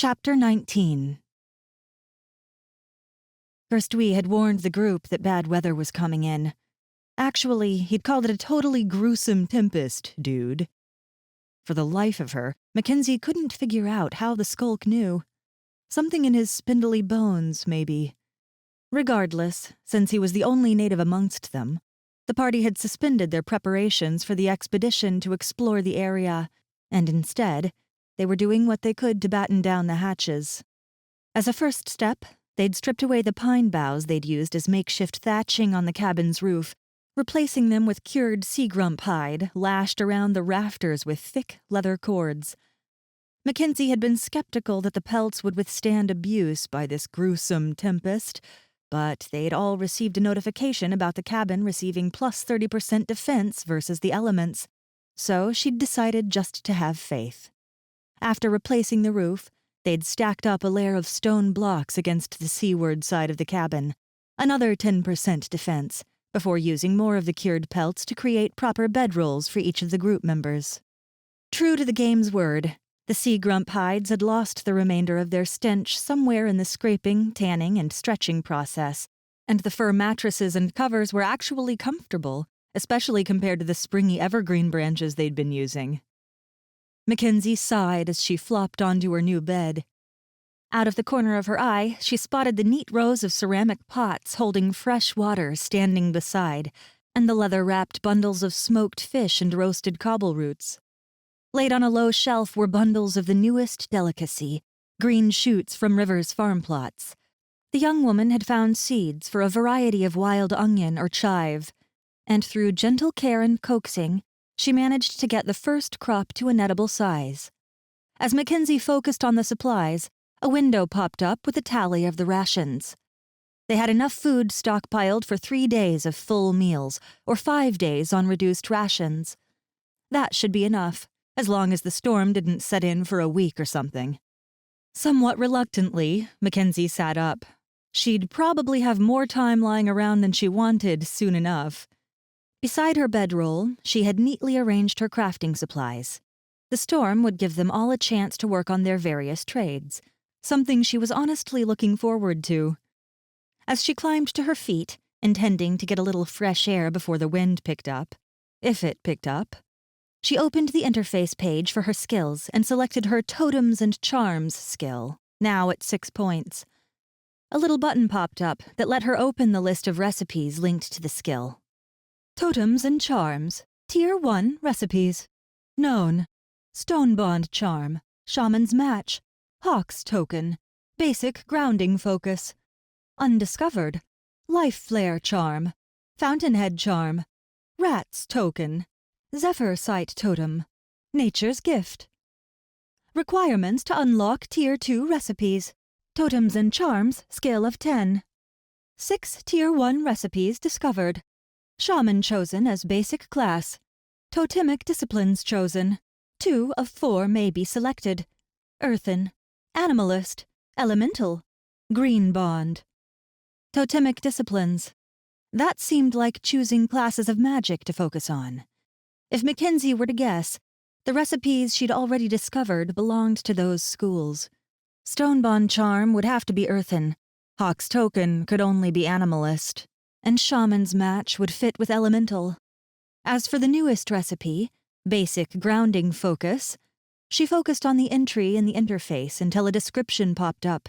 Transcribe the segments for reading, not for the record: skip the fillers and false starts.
Chapter 19. Firstwe had warned the group that bad weather was coming in. Actually, he'd called it a totally gruesome tempest, dude. For the life of her, Mackenzie couldn't figure out how the skulk knew. Something in his spindly bones, maybe. Regardless, since he was the only native amongst them, the party had suspended their preparations for the expedition to explore the area, and instead, they were doing what they could to batten down the hatches. As a first step, they'd stripped away the pine boughs they'd used as makeshift thatching on the cabin's roof, replacing them with cured sea grump hide lashed around the rafters with thick leather cords. Mackenzie had been skeptical that the pelts would withstand abuse by this gruesome tempest, but they'd all received a notification about the cabin receiving plus 30% defense versus the elements, so she'd decided just to have faith. After replacing the roof, they'd stacked up a layer of stone blocks against the seaward side of the cabin, another 10% defense, before using more of the cured pelts to create proper bedrolls for each of the group members. True to the game's word, the sea grump hides had lost the remainder of their stench somewhere in the scraping, tanning, and stretching process, and the fur mattresses and covers were actually comfortable, especially compared to the springy evergreen branches they'd been using. Mackenzie sighed as she flopped onto her new bed. Out of the corner of her eye, she spotted the neat rows of ceramic pots holding fresh water standing beside, and the leather-wrapped bundles of smoked fish and roasted cobble roots. Laid on a low shelf were bundles of the newest delicacy, green shoots from River's farm plots. The young woman had found seeds for a variety of wild onion or chive, and through gentle care and coaxing, she managed to get the first crop to an edible size. As Mackenzie focused on the supplies, a window popped up with a tally of the rations. They had enough food stockpiled for 3 days of full meals, or 5 days on reduced rations. That should be enough, as long as the storm didn't set in for a week or something. Somewhat reluctantly, Mackenzie sat up. She'd probably have more time lying around than she wanted soon enough. Beside her bedroll, she had neatly arranged her crafting supplies. The storm would give them all a chance to work on their various trades, something she was honestly looking forward to. As she climbed to her feet, intending to get a little fresh air before the wind picked up, if it picked up, she opened the interface page for her skills and selected her Totems and Charms skill, now at 6 points. A little button popped up that let her open the list of recipes linked to the skill. Totems and Charms, Tier 1 recipes. Known: Stone Bond Charm, Shaman's Match, Hawk's Token, Basic Grounding Focus. Undiscovered: Life Flare Charm, Fountainhead Charm, Rat's Token, Zephyr Sight Totem, Nature's Gift. Requirements to unlock Tier 2 recipes. Totems and Charms, Skill of 10. 6 Tier 1 recipes discovered. Shaman chosen as basic class. Totemic disciplines chosen. 2 of 4 may be selected. Earthen, Animalist, Elemental, Green Bond. Totemic disciplines. That seemed like choosing classes of magic to focus on. If Mackenzie were to guess, the recipes she'd already discovered belonged to those schools. Stonebond Charm would have to be Earthen. Hawk's Token could only be Animalist. And Shaman's Match would fit with Elemental. As for the newest recipe, Basic Grounding Focus, she focused on the entry in the interface until a description popped up.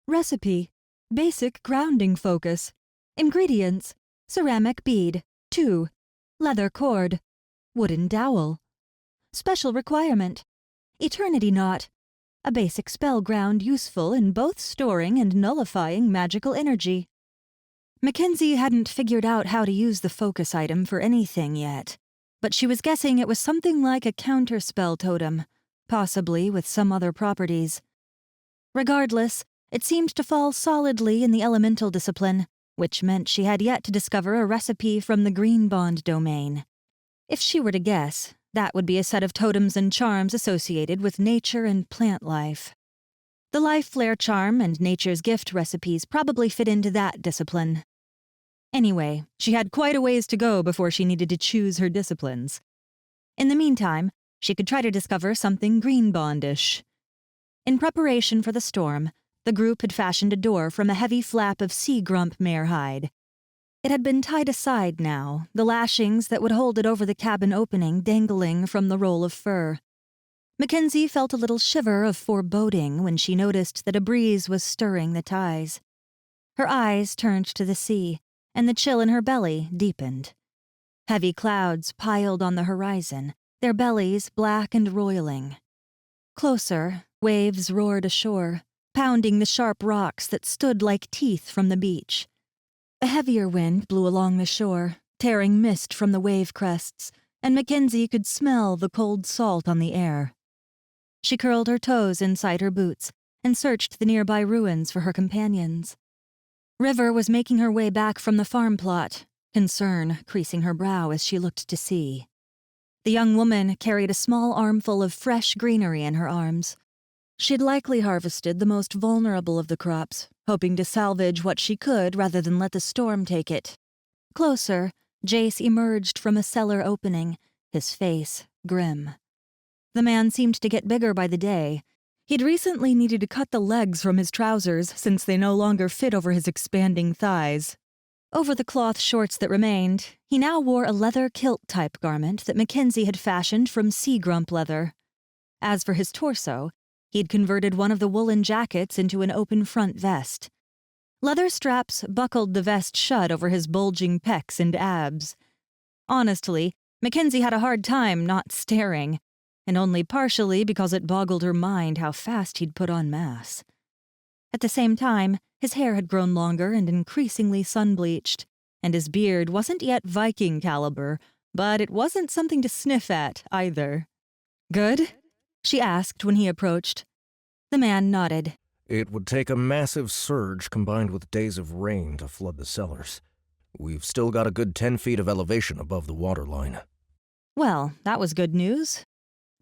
Recipe: Basic Grounding Focus. Ingredients: ceramic bead, 2. Leather cord. Wooden dowel. Special requirement: Eternity Knot. A basic spell ground useful in both storing and nullifying magical energy. Mackenzie hadn't figured out how to use the focus item for anything yet, but she was guessing it was something like a counterspell totem, possibly with some other properties. Regardless, it seemed to fall solidly in the elemental discipline, which meant she had yet to discover a recipe from the Green Bond domain. If she were to guess, that would be a set of totems and charms associated with nature and plant life. The Life Flare Charm and Nature's Gift recipes probably fit into that discipline. Anyway, she had quite a ways to go before she needed to choose her disciplines. In the meantime, she could try to discover something green bondish. In preparation for the storm, the group had fashioned a door from a heavy flap of sea grump mare hide. It had been tied aside now, the lashings that would hold it over the cabin opening dangling from the roll of fur. Mackenzie felt a little shiver of foreboding when she noticed that a breeze was stirring the ties. Her eyes turned to the sea, and the chill in her belly deepened. Heavy clouds piled on the horizon, their bellies black and roiling. Closer, waves roared ashore, pounding the sharp rocks that stood like teeth from the beach. A heavier wind blew along the shore, tearing mist from the wave crests, and Mackenzie could smell the cold salt on the air. She curled her toes inside her boots and searched the nearby ruins for her companions. River was making her way back from the farm plot, concern creasing her brow as she looked to sea. The young woman carried a small armful of fresh greenery in her arms. She'd likely harvested the most vulnerable of the crops, hoping to salvage what she could rather than let the storm take it. Closer, Jace emerged from a cellar opening, his face grim. The man seemed to get bigger by the day. He'd recently needed to cut the legs from his trousers since they no longer fit over his expanding thighs. Over the cloth shorts that remained, he now wore a leather kilt-type garment that Mackenzie had fashioned from sea grump leather. As for his torso, he'd converted one of the woolen jackets into an open front vest. Leather straps buckled the vest shut over his bulging pecs and abs. Honestly, Mackenzie had a hard time not staring, and only partially because it boggled her mind how fast he'd put on mass. At the same time, his hair had grown longer and increasingly sun-bleached, and his beard wasn't yet Viking caliber, but it wasn't something to sniff at, either. "Good?" she asked when he approached. The man nodded. It would take a massive surge combined with days of rain to flood the cellars. We've still got a good 10 feet of elevation above the waterline. Well, that was good news.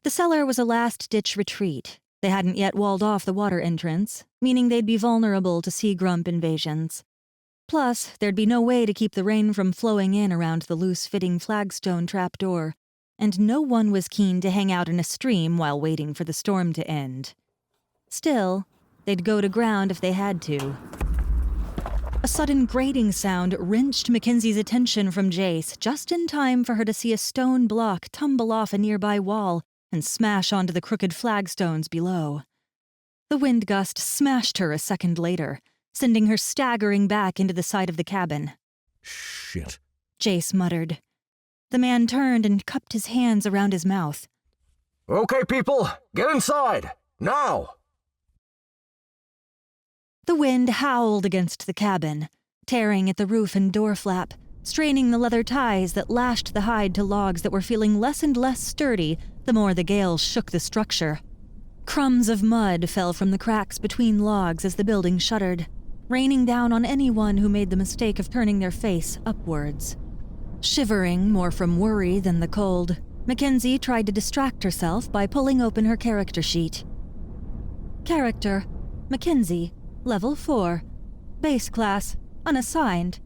The cellar was a last-ditch retreat. They hadn't yet walled off the water entrance, meaning they'd be vulnerable to sea grump invasions. Plus, there'd be no way to keep the rain from flowing in around the loose-fitting flagstone trapdoor, and no one was keen to hang out in a stream while waiting for the storm to end. Still, they'd go to ground if they had to. A sudden grating sound wrenched Mackenzie's attention from Jace just in time for her to see a stone block tumble off a nearby wall and smash onto the crooked flagstones below. The wind gust smashed her a second later, sending her staggering back into the side of the cabin. Shit, Jace muttered. The man turned and cupped his hands around his mouth. Okay, people, get inside, now! The wind howled against the cabin, tearing at the roof and door flap, straining the leather ties that lashed the hide to logs that were feeling less and less sturdy the more the gale shook the structure. Crumbs of mud fell from the cracks between logs as the building shuddered, raining down on anyone who made the mistake of turning their face upwards. Shivering more from worry than the cold, Mackenzie tried to distract herself by pulling open her character sheet. Character: Mackenzie, Level 4. Base class: Unassigned.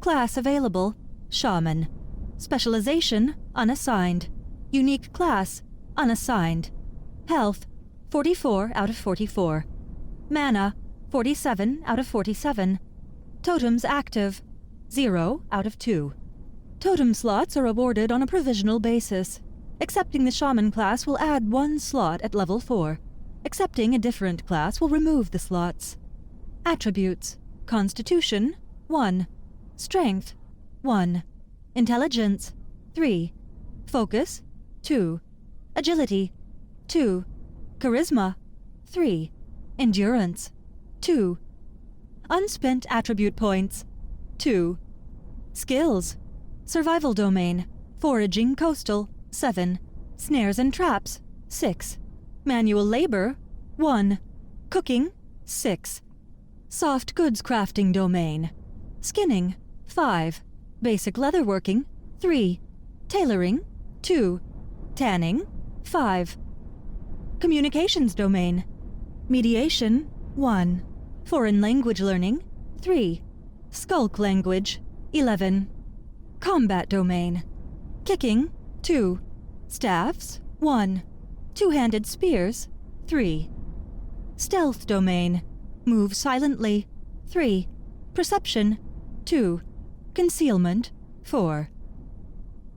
Class available: Shaman. Specialization: Unassigned. Unique class: Unassigned. Health: 44 out of 44. Mana: 47 out of 47. Totems active: 0 out of 2. Totem slots are awarded on a provisional basis. Accepting the Shaman class will add 1 slot at level 4. Accepting a different class will remove the slots. Attributes: Constitution, 1. Strength, 1. Intelligence, 3. Focus, 2. Agility, 2. Charisma, 3. Endurance, 2. Unspent attribute points, 2. Skills: Survival domain, Foraging coastal, 7. Snares and traps, 6. Manual labor, 1. Cooking, 6. Soft goods crafting domain, Skinning, 5. Basic leatherworking, 3. Tailoring, 2. Tanning, 5. Communications domain, Mediation, 1. Foreign language learning, 3. Skulk language, 11. Combat domain, Kicking, 2. Staffs, 1. Two-handed spears, 3. Stealth domain. Move silently. 3. Perception. 2. Concealment. 4.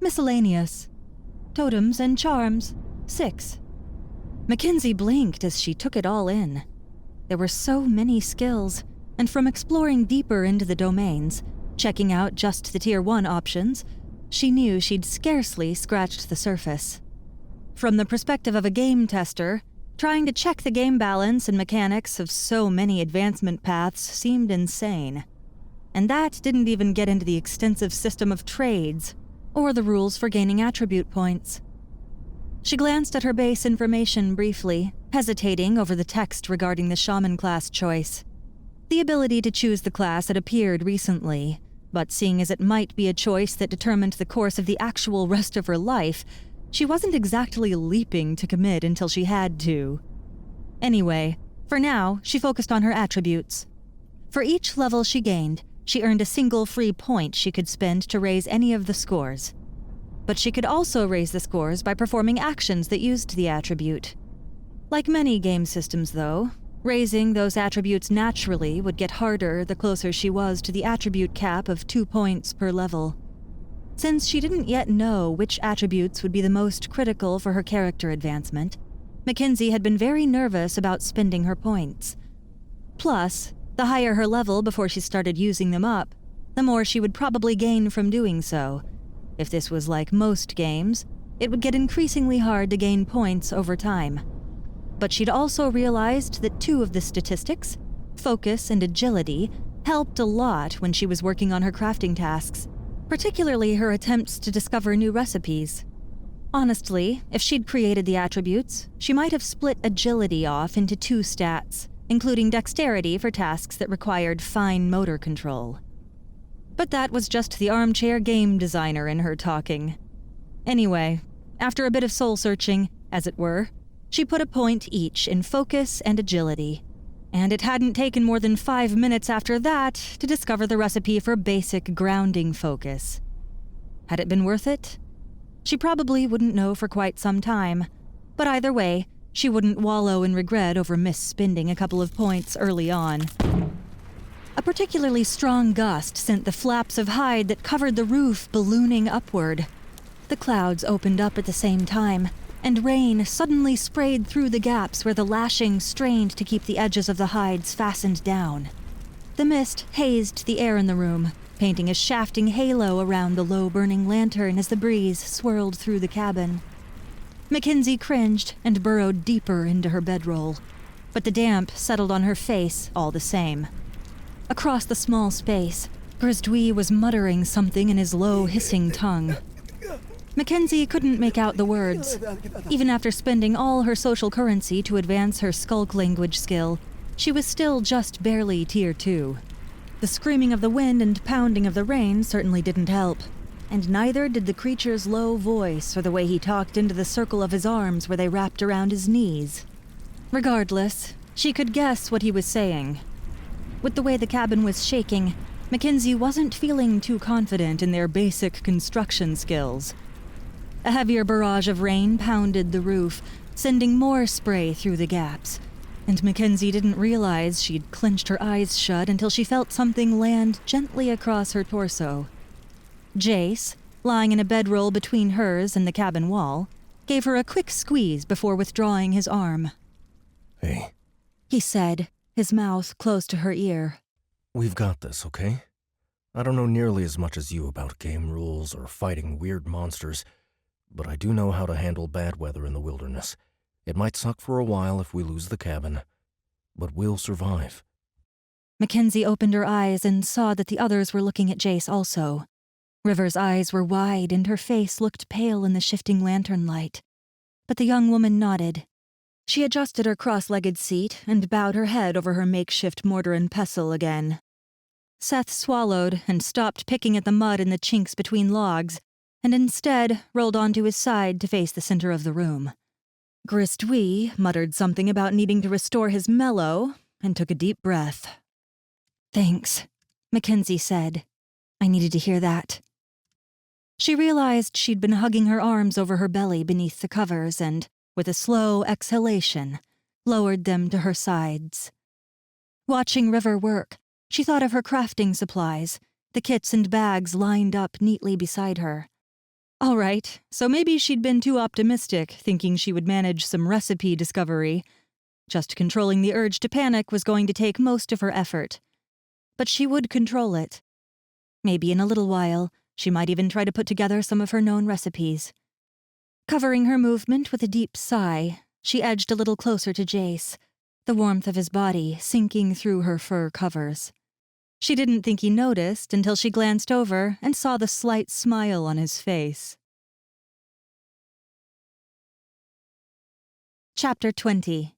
Miscellaneous. Totems and charms. 6. Mackenzie blinked as she took it all in. There were so many skills, and from exploring deeper into the domains, checking out just the Tier 1 options, she knew she'd scarcely scratched the surface. From the perspective of a game tester, trying to check the game balance and mechanics of so many advancement paths seemed insane. And that didn't even get into the extensive system of trades, or the rules for gaining attribute points. She glanced at her base information briefly, hesitating over the text regarding the shaman class choice. The ability to choose the class had appeared recently, but seeing as it might be a choice that determined the course of the actual rest of her life, she wasn't exactly leaping to commit until she had to. Anyway, for now, she focused on her attributes. For each level she gained, she earned a single free point she could spend to raise any of the scores. But she could also raise the scores by performing actions that used the attribute. Like many game systems, though, raising those attributes naturally would get harder the closer she was to the attribute cap of 2 points per level. Since she didn't yet know which attributes would be the most critical for her character advancement, Mackenzie had been very nervous about spending her points. Plus, the higher her level before she started using them up, the more she would probably gain from doing so. If this was like most games, it would get increasingly hard to gain points over time. But she'd also realized that 2 of the statistics, focus and agility, helped a lot when she was working on her crafting tasks, particularly her attempts to discover new recipes. Honestly, if she'd created the attributes, she might have split agility off into 2 stats, including dexterity for tasks that required fine motor control. But that was just the armchair game designer in her talking. Anyway, after a bit of soul-searching, as it were, she put a point each in focus and agility, and it hadn't taken more than 5 minutes after that to discover the recipe for basic grounding focus. Had it been worth it? She probably wouldn't know for quite some time, but either way, she wouldn't wallow in regret over misspending a couple of points early on. A particularly strong gust sent the flaps of hide that covered the roof ballooning upward. The clouds opened up at the same time, and rain suddenly sprayed through the gaps where the lashing strained to keep the edges of the hides fastened down. The mist hazed the air in the room, painting a shafting halo around the low-burning lantern as the breeze swirled through the cabin. Mackenzie cringed and burrowed deeper into her bedroll, but the damp settled on her face all the same. Across the small space, Grisdwy was muttering something in his low, hissing tongue. Mackenzie couldn't make out the words. Even after spending all her social currency to advance her skulk language skill, she was still just barely Tier 2. The screaming of the wind and pounding of the rain certainly didn't help, and neither did the creature's low voice or the way he talked into the circle of his arms where they wrapped around his knees. Regardless, she could guess what he was saying. With the way the cabin was shaking, Mackenzie wasn't feeling too confident in their basic construction skills. A heavier barrage of rain pounded the roof, sending more spray through the gaps, and Mackenzie didn't realize she'd clenched her eyes shut until she felt something land gently across her torso. Jace, lying in a bedroll between hers and the cabin wall, gave her a quick squeeze before withdrawing his arm. Hey. He said, his mouth close to her ear. We've got this, okay? I don't know nearly as much as you about game rules or fighting weird monsters, but I do know how to handle bad weather in the wilderness. It might suck for a while if we lose the cabin, but we'll survive. Mackenzie opened her eyes and saw that the others were looking at Jace also. River's eyes were wide and her face looked pale in the shifting lantern light. But the young woman nodded. She adjusted her cross-legged seat and bowed her head over her makeshift mortar and pestle again. Seth swallowed and stopped picking at the mud in the chinks between logs, and instead rolled onto his side to face the center of the room. Grisdwy muttered something about needing to restore his mellow and took a deep breath. "Thanks," Mackenzie said. "I needed to hear that." She realized she'd been hugging her arms over her belly beneath the covers and, with a slow exhalation, lowered them to her sides. Watching River work, she thought of her crafting supplies, the kits and bags lined up neatly beside her. All right, so maybe she'd been too optimistic, thinking she would manage some recipe discovery. Just controlling the urge to panic was going to take most of her effort. But she would control it. Maybe in a little while, she might even try to put together some of her known recipes. Covering her movement with a deep sigh, she edged a little closer to Jace, the warmth of his body sinking through her fur covers. She didn't think he noticed until she glanced over and saw the slight smile on his face. Chapter 20.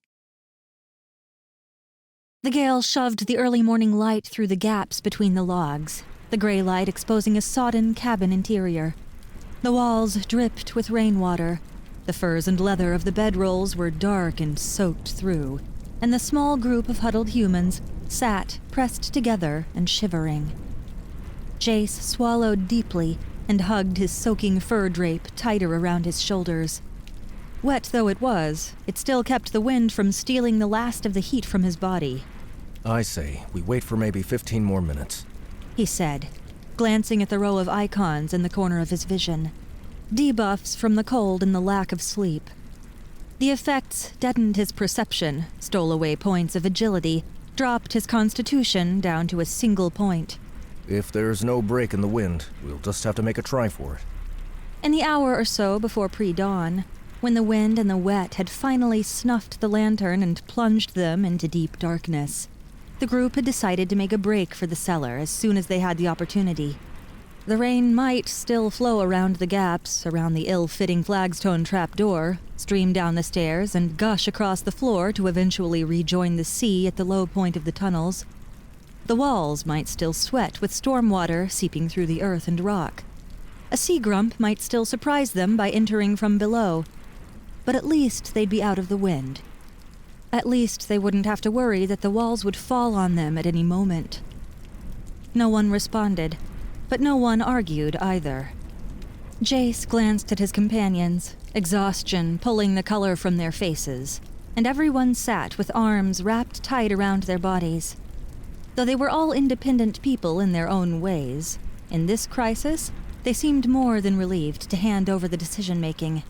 The gale shoved the early morning light through the gaps between the logs, the gray light exposing a sodden cabin interior. The walls dripped with rainwater. The furs and leather of the bedrolls were dark and soaked through, and the small group of huddled humans sat pressed together and shivering. Jace swallowed deeply and hugged his soaking fur drape tighter around his shoulders. Wet though it was, it still kept the wind from stealing the last of the heat from his body. I say, we wait for maybe 15 more minutes, he said, glancing at the row of icons in the corner of his vision. Debuffs from the cold and the lack of sleep. The effects deadened his perception, stole away points of agility, dropped his constitution down to a single point. If there's no break in the wind, we'll just have to make a try for it. In the hour or so before pre-dawn, when the wind and the wet had finally snuffed the lantern and plunged them into deep darkness, the group had decided to make a break for the cellar as soon as they had the opportunity. The rain might still flow around the gaps, around the ill-fitting flagstone trapdoor, stream down the stairs, and gush across the floor to eventually rejoin the sea at the low point of the tunnels. The walls might still sweat with storm water seeping through the earth and rock. A sea grump might still surprise them by entering from below, but at least they'd be out of the wind. At least they wouldn't have to worry that the walls would fall on them at any moment. No one responded, but no one argued either. Jace glanced at his companions, exhaustion pulling the color from their faces, and everyone sat with arms wrapped tight around their bodies. Though they were all independent people in their own ways, in this crisis, they seemed more than relieved to hand over the decision-making.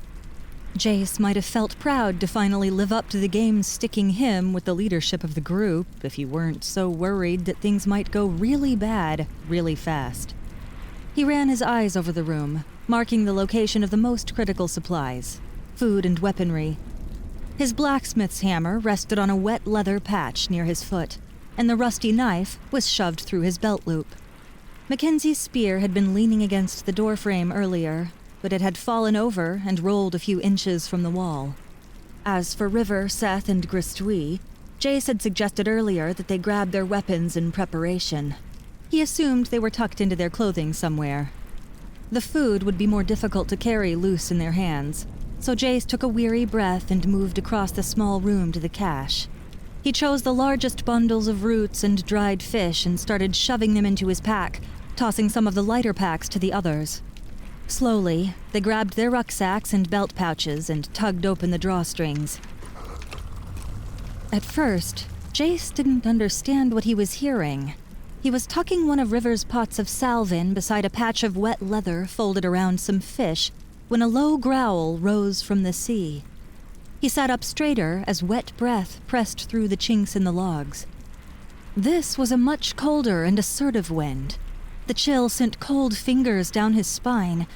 Jace might have felt proud to finally live up to the game sticking him with the leadership of the group if he weren't so worried that things might go really bad really fast. He ran his eyes over the room, marking the location of the most critical supplies, food and weaponry. His blacksmith's hammer rested on a wet leather patch near his foot, and the rusty knife was shoved through his belt loop. Mackenzie's spear had been leaning against the doorframe earlier, but it had fallen over and rolled a few inches from the wall. As for River, Seth, and Gristui, Jace had suggested earlier that they grab their weapons in preparation. He assumed they were tucked into their clothing somewhere. The food would be more difficult to carry loose in their hands, so Jace took a weary breath and moved across the small room to the cache. He chose the largest bundles of roots and dried fish and started shoving them into his pack, tossing some of the lighter packs to the others. Slowly, they grabbed their rucksacks and belt pouches and tugged open the drawstrings. At first, Jace didn't understand what he was hearing. He was tucking one of River's pots of salve in beside a patch of wet leather folded around some fish when a low growl rose from the sea. He sat up straighter as wet breath pressed through the chinks in the logs. This was a much colder and assertive wind. The chill sent cold fingers down his spine,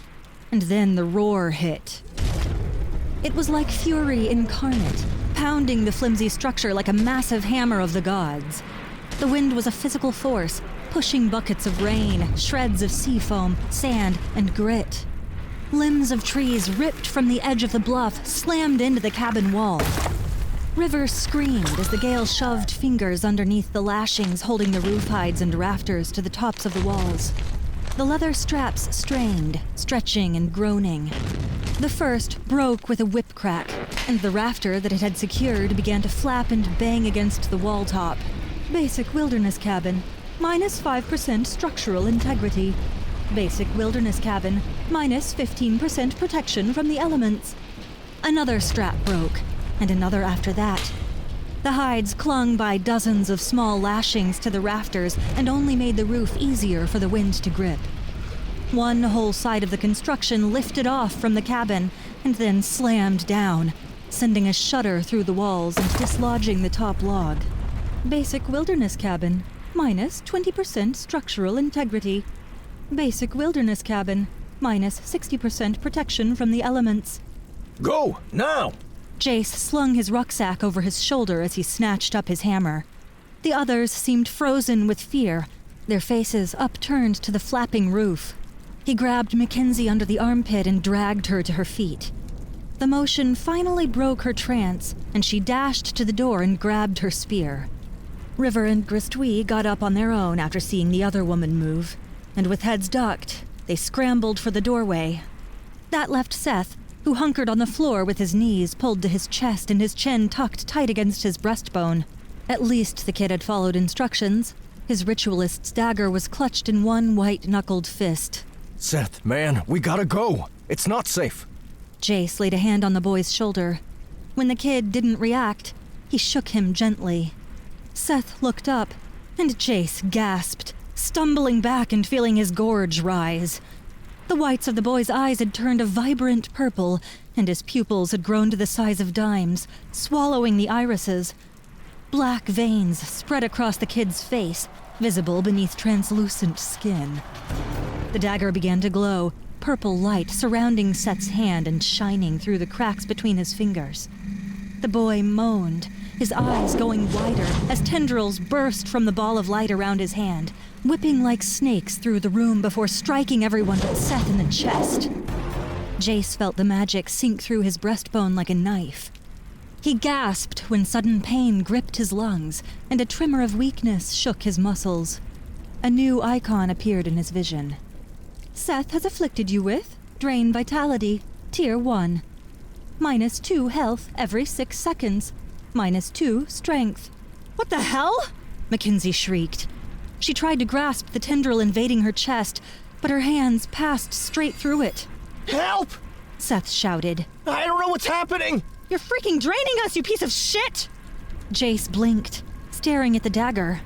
and then the roar hit. It was like fury incarnate, pounding the flimsy structure like a massive hammer of the gods. The wind was a physical force, pushing buckets of rain, shreds of sea foam, sand, and grit. Limbs of trees ripped from the edge of the bluff slammed into the cabin wall. River screamed as the gale shoved fingers underneath the lashings holding the roof hides and rafters to the tops of the walls. The leather straps strained, stretching and groaning. The first broke with a whip crack, and the rafter that it had secured began to flap and bang against the wall top. Basic wilderness cabin, minus 5% structural integrity. Basic wilderness cabin, minus 15% protection from the elements. Another strap broke, and another after that. The hides clung by dozens of small lashings to the rafters and only made the roof easier for the wind to grip. One whole side of the construction lifted off from the cabin and then slammed down, sending a shudder through the walls and dislodging the top log. Basic wilderness cabin, minus 20% structural integrity. Basic wilderness cabin, minus 60% protection from the elements. Go, now! Jace slung his rucksack over his shoulder as he snatched up his hammer. The others seemed frozen with fear, their faces upturned to the flapping roof. He grabbed Mackenzie under the armpit and dragged her to her feet. The motion finally broke her trance, and she dashed to the door and grabbed her spear. River and Gristui got up on their own after seeing the other woman move, and with heads ducked, they scrambled for the doorway. That left Seth, who hunkered on the floor with his knees pulled to his chest and his chin tucked tight against his breastbone. At least the kid had followed instructions. His ritualist's dagger was clutched in one white-knuckled fist. Seth, man, we gotta go. It's not safe. Jace laid a hand on the boy's shoulder. When the kid didn't react, he shook him gently. Seth looked up, and Jace gasped, stumbling back and feeling his gorge rise. The whites of the boy's eyes had turned a vibrant purple, and his pupils had grown to the size of dimes, swallowing the irises. Black veins spread across the kid's face, visible beneath translucent skin. The dagger began to glow, purple light surrounding Seth's hand and shining through the cracks between his fingers. The boy moaned, his eyes going wider as tendrils burst from the ball of light around his hand, whipping like snakes through the room before striking everyone but Seth in the chest. Jace felt the magic sink through his breastbone like a knife. He gasped when sudden pain gripped his lungs, and a tremor of weakness shook his muscles. A new icon appeared in his vision. Seth has afflicted you with Drain Vitality, Tier 1. Minus 2 health every 6 seconds. Minus 2 strength. What the hell? Mackenzie shrieked. She tried to grasp the tendril invading her chest, but her hands passed straight through it. Help! Seth shouted. I don't know what's happening! You're freaking draining us, you piece of shit! Jace blinked, staring at the dagger.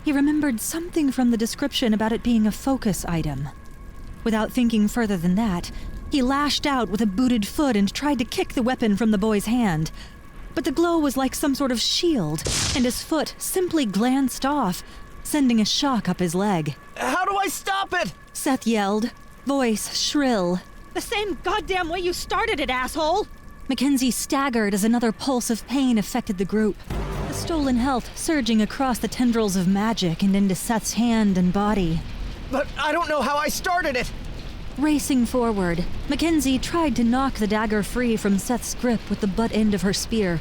He remembered something from the description about it being a focus item. Without thinking further than that, he lashed out with a booted foot and tried to kick the weapon from the boy's hand. But the glow was like some sort of shield, and his foot simply glanced off, sending a shock up his leg. How do I stop it? Seth yelled, voice shrill. The same goddamn way you started it, asshole! Mackenzie staggered as another pulse of pain affected the group, the stolen health surging across the tendrils of magic and into Seth's hand and body. But I don't know how I started it! Racing forward, Mackenzie tried to knock the dagger free from Seth's grip with the butt end of her spear,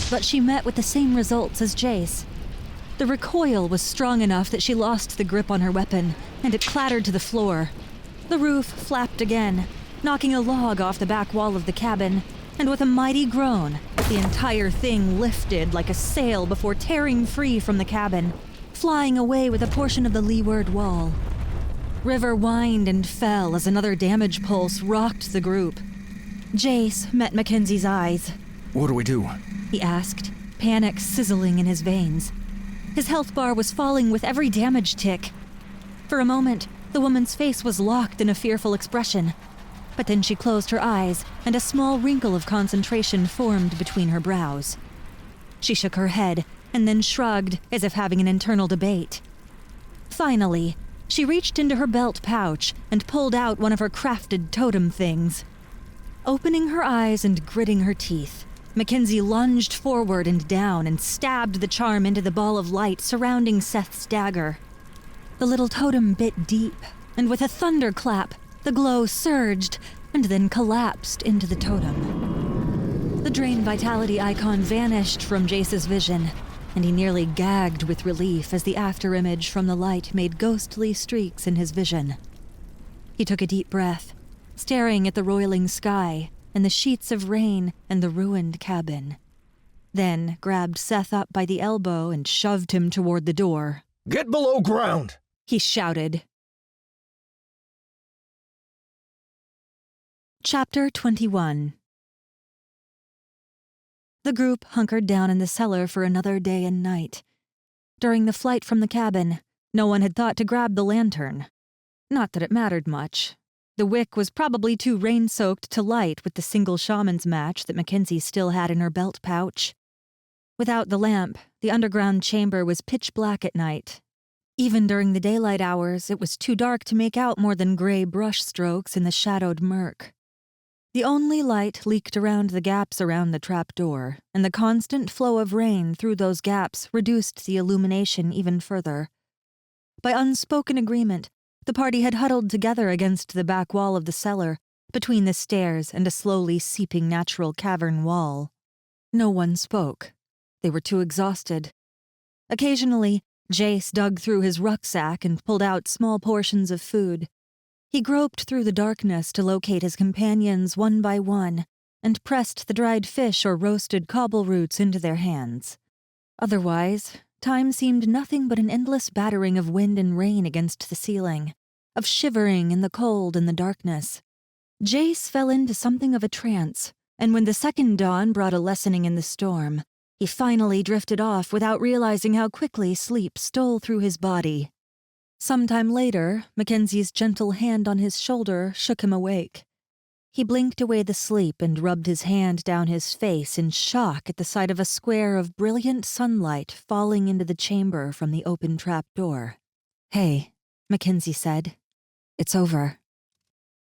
but she met with the same results as Jace. The recoil was strong enough that she lost the grip on her weapon, and it clattered to the floor. The roof flapped again, knocking a log off the back wall of the cabin, and with a mighty groan, the entire thing lifted like a sail before tearing free from the cabin, flying away with a portion of the leeward wall. River whined and fell as another damage pulse rocked the group. Jace met Mackenzie's eyes. What do we do? He asked, panic sizzling in his veins. His health bar was falling with every damage tick. For a moment, the woman's face was locked in a fearful expression, but then she closed her eyes, and a small wrinkle of concentration formed between her brows. She shook her head, and then shrugged as if having an internal debate. Finally, she reached into her belt pouch and pulled out one of her crafted totem things. Opening her eyes and gritting her teeth, Mackenzie lunged forward and down and stabbed the charm into the ball of light surrounding Seth's dagger. The little totem bit deep, and with a thunderclap, the glow surged and then collapsed into the totem. The Drain Vitality icon vanished from Jace's vision, and he nearly gagged with relief as the afterimage from the light made ghostly streaks in his vision. He took a deep breath, staring at the roiling sky and the sheets of rain and the ruined cabin. Then grabbed Seth up by the elbow and shoved him toward the door. Get below ground! He shouted. Chapter 21. The group hunkered down in the cellar for another day and night. During the flight from the cabin, no one had thought to grab the lantern. Not that it mattered much. The wick was probably too rain-soaked to light with the single shaman's match that Mackenzie still had in her belt pouch. Without the lamp, the underground chamber was pitch black at night. Even during the daylight hours, it was too dark to make out more than gray brush strokes in the shadowed murk. The only light leaked around the gaps around the trapdoor, and the constant flow of rain through those gaps reduced the illumination even further. By unspoken agreement, the party had huddled together against the back wall of the cellar, between the stairs and a slowly seeping natural cavern wall. No one spoke. They were too exhausted. Occasionally, Jace dug through his rucksack and pulled out small portions of food. He groped through the darkness to locate his companions one by one and pressed the dried fish or roasted cobble roots into their hands. Otherwise, time seemed nothing but an endless battering of wind and rain against the ceiling, of shivering in the cold and the darkness. Jace fell into something of a trance, and when the second dawn brought a lessening in the storm, he finally drifted off without realizing how quickly sleep stole through his body. Sometime later, Mackenzie's gentle hand on his shoulder shook him awake. He blinked away the sleep and rubbed his hand down his face in shock at the sight of a square of brilliant sunlight falling into the chamber from the open trapdoor. "Hey," Mackenzie said. "It's over."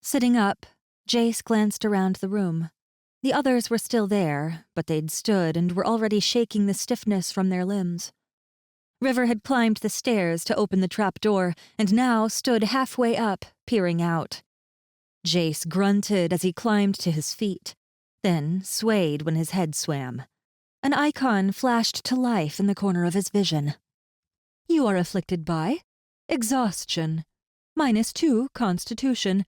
Sitting up, Jace glanced around the room. The others were still there, but they'd stood and were already shaking the stiffness from their limbs. River had climbed the stairs to open the trapdoor and now stood halfway up, peering out. Jace grunted as he climbed to his feet, then swayed when his head swam. An icon flashed to life in the corner of his vision. "You are afflicted by exhaustion, -2 constitution,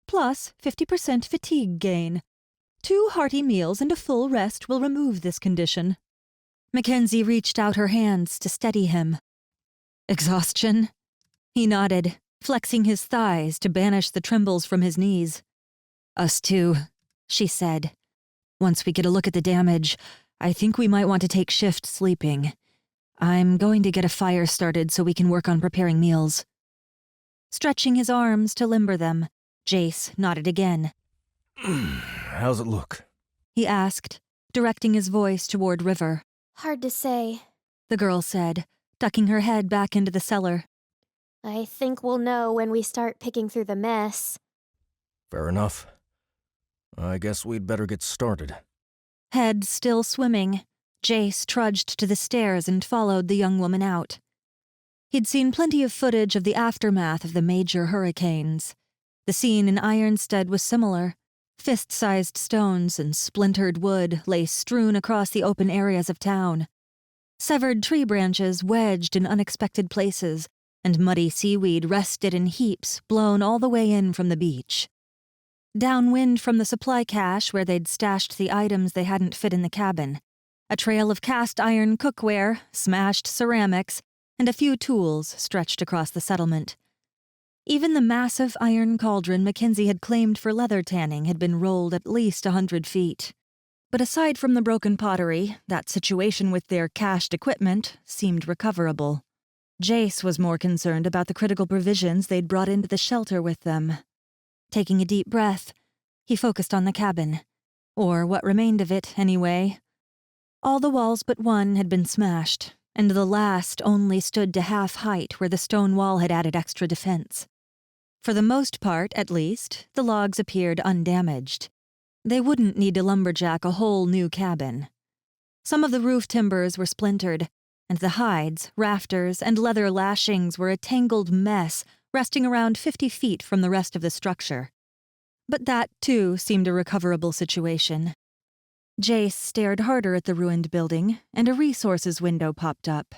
plus 50% fatigue gain. 2 hearty meals and a full rest will remove this condition." Mackenzie reached out her hands to steady him. "Exhaustion?" He nodded, flexing his thighs to banish the trembles from his knees. "Us too," she said. "Once we get a look at the damage, I think we might want to take shift sleeping. I'm going to get a fire started so we can work on preparing meals." Stretching his arms to limber them, Jace nodded again. How's it look? He asked, directing his voice toward River. "Hard to say," the girl said, ducking her head back into the cellar. "I think we'll know when we start picking through the mess." Fair enough. I guess we'd better get started. Head still swimming, Jace trudged to the stairs and followed the young woman out. He'd seen plenty of footage of the aftermath of the major hurricanes. The scene in Ironstead was similar. Fist-sized stones and splintered wood lay strewn across the open areas of town. Severed tree branches wedged in unexpected places, and muddy seaweed rested in heaps blown all the way in from the beach. Downwind from the supply cache where they'd stashed the items they hadn't fit in the cabin, a trail of cast-iron cookware, smashed ceramics, and a few tools stretched across the settlement. Even the massive iron cauldron Mackenzie had claimed for leather tanning had been rolled at least 100 feet. But aside from the broken pottery, that situation with their cached equipment seemed recoverable. Jace was more concerned about the critical provisions they'd brought into the shelter with them. Taking a deep breath, he focused on the cabin. Or what remained of it, anyway. All the walls but one had been smashed, and the last only stood to half height where the stone wall had added extra defense. For the most part, at least, the logs appeared undamaged. They wouldn't need to lumberjack a whole new cabin. Some of the roof timbers were splintered, and the hides, rafters, and leather lashings were a tangled mess resting around 50 feet from the rest of the structure. But that, too, seemed a recoverable situation. Jace stared harder at the ruined building, and a resources window popped up.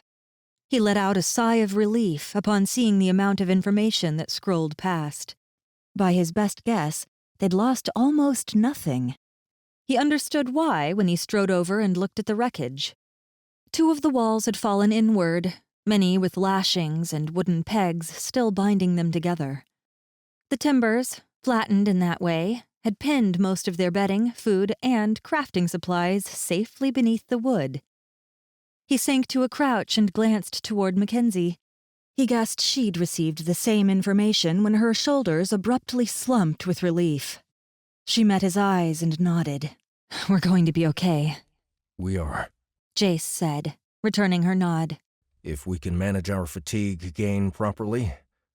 He let out a sigh of relief upon seeing the amount of information that scrolled past. By his best guess, they'd lost almost nothing. He understood why when he strode over and looked at the wreckage. 2 of the walls had fallen inward, many with lashings and wooden pegs still binding them together. The timbers, flattened in that way, had pinned most of their bedding, food, and crafting supplies safely beneath the wood. He sank to a crouch and glanced toward Mackenzie. He guessed she'd received the same information when her shoulders abruptly slumped with relief. She met his eyes and nodded. "We're going to be okay," We are. Jace said, returning her nod. If we can manage our fatigue gain properly,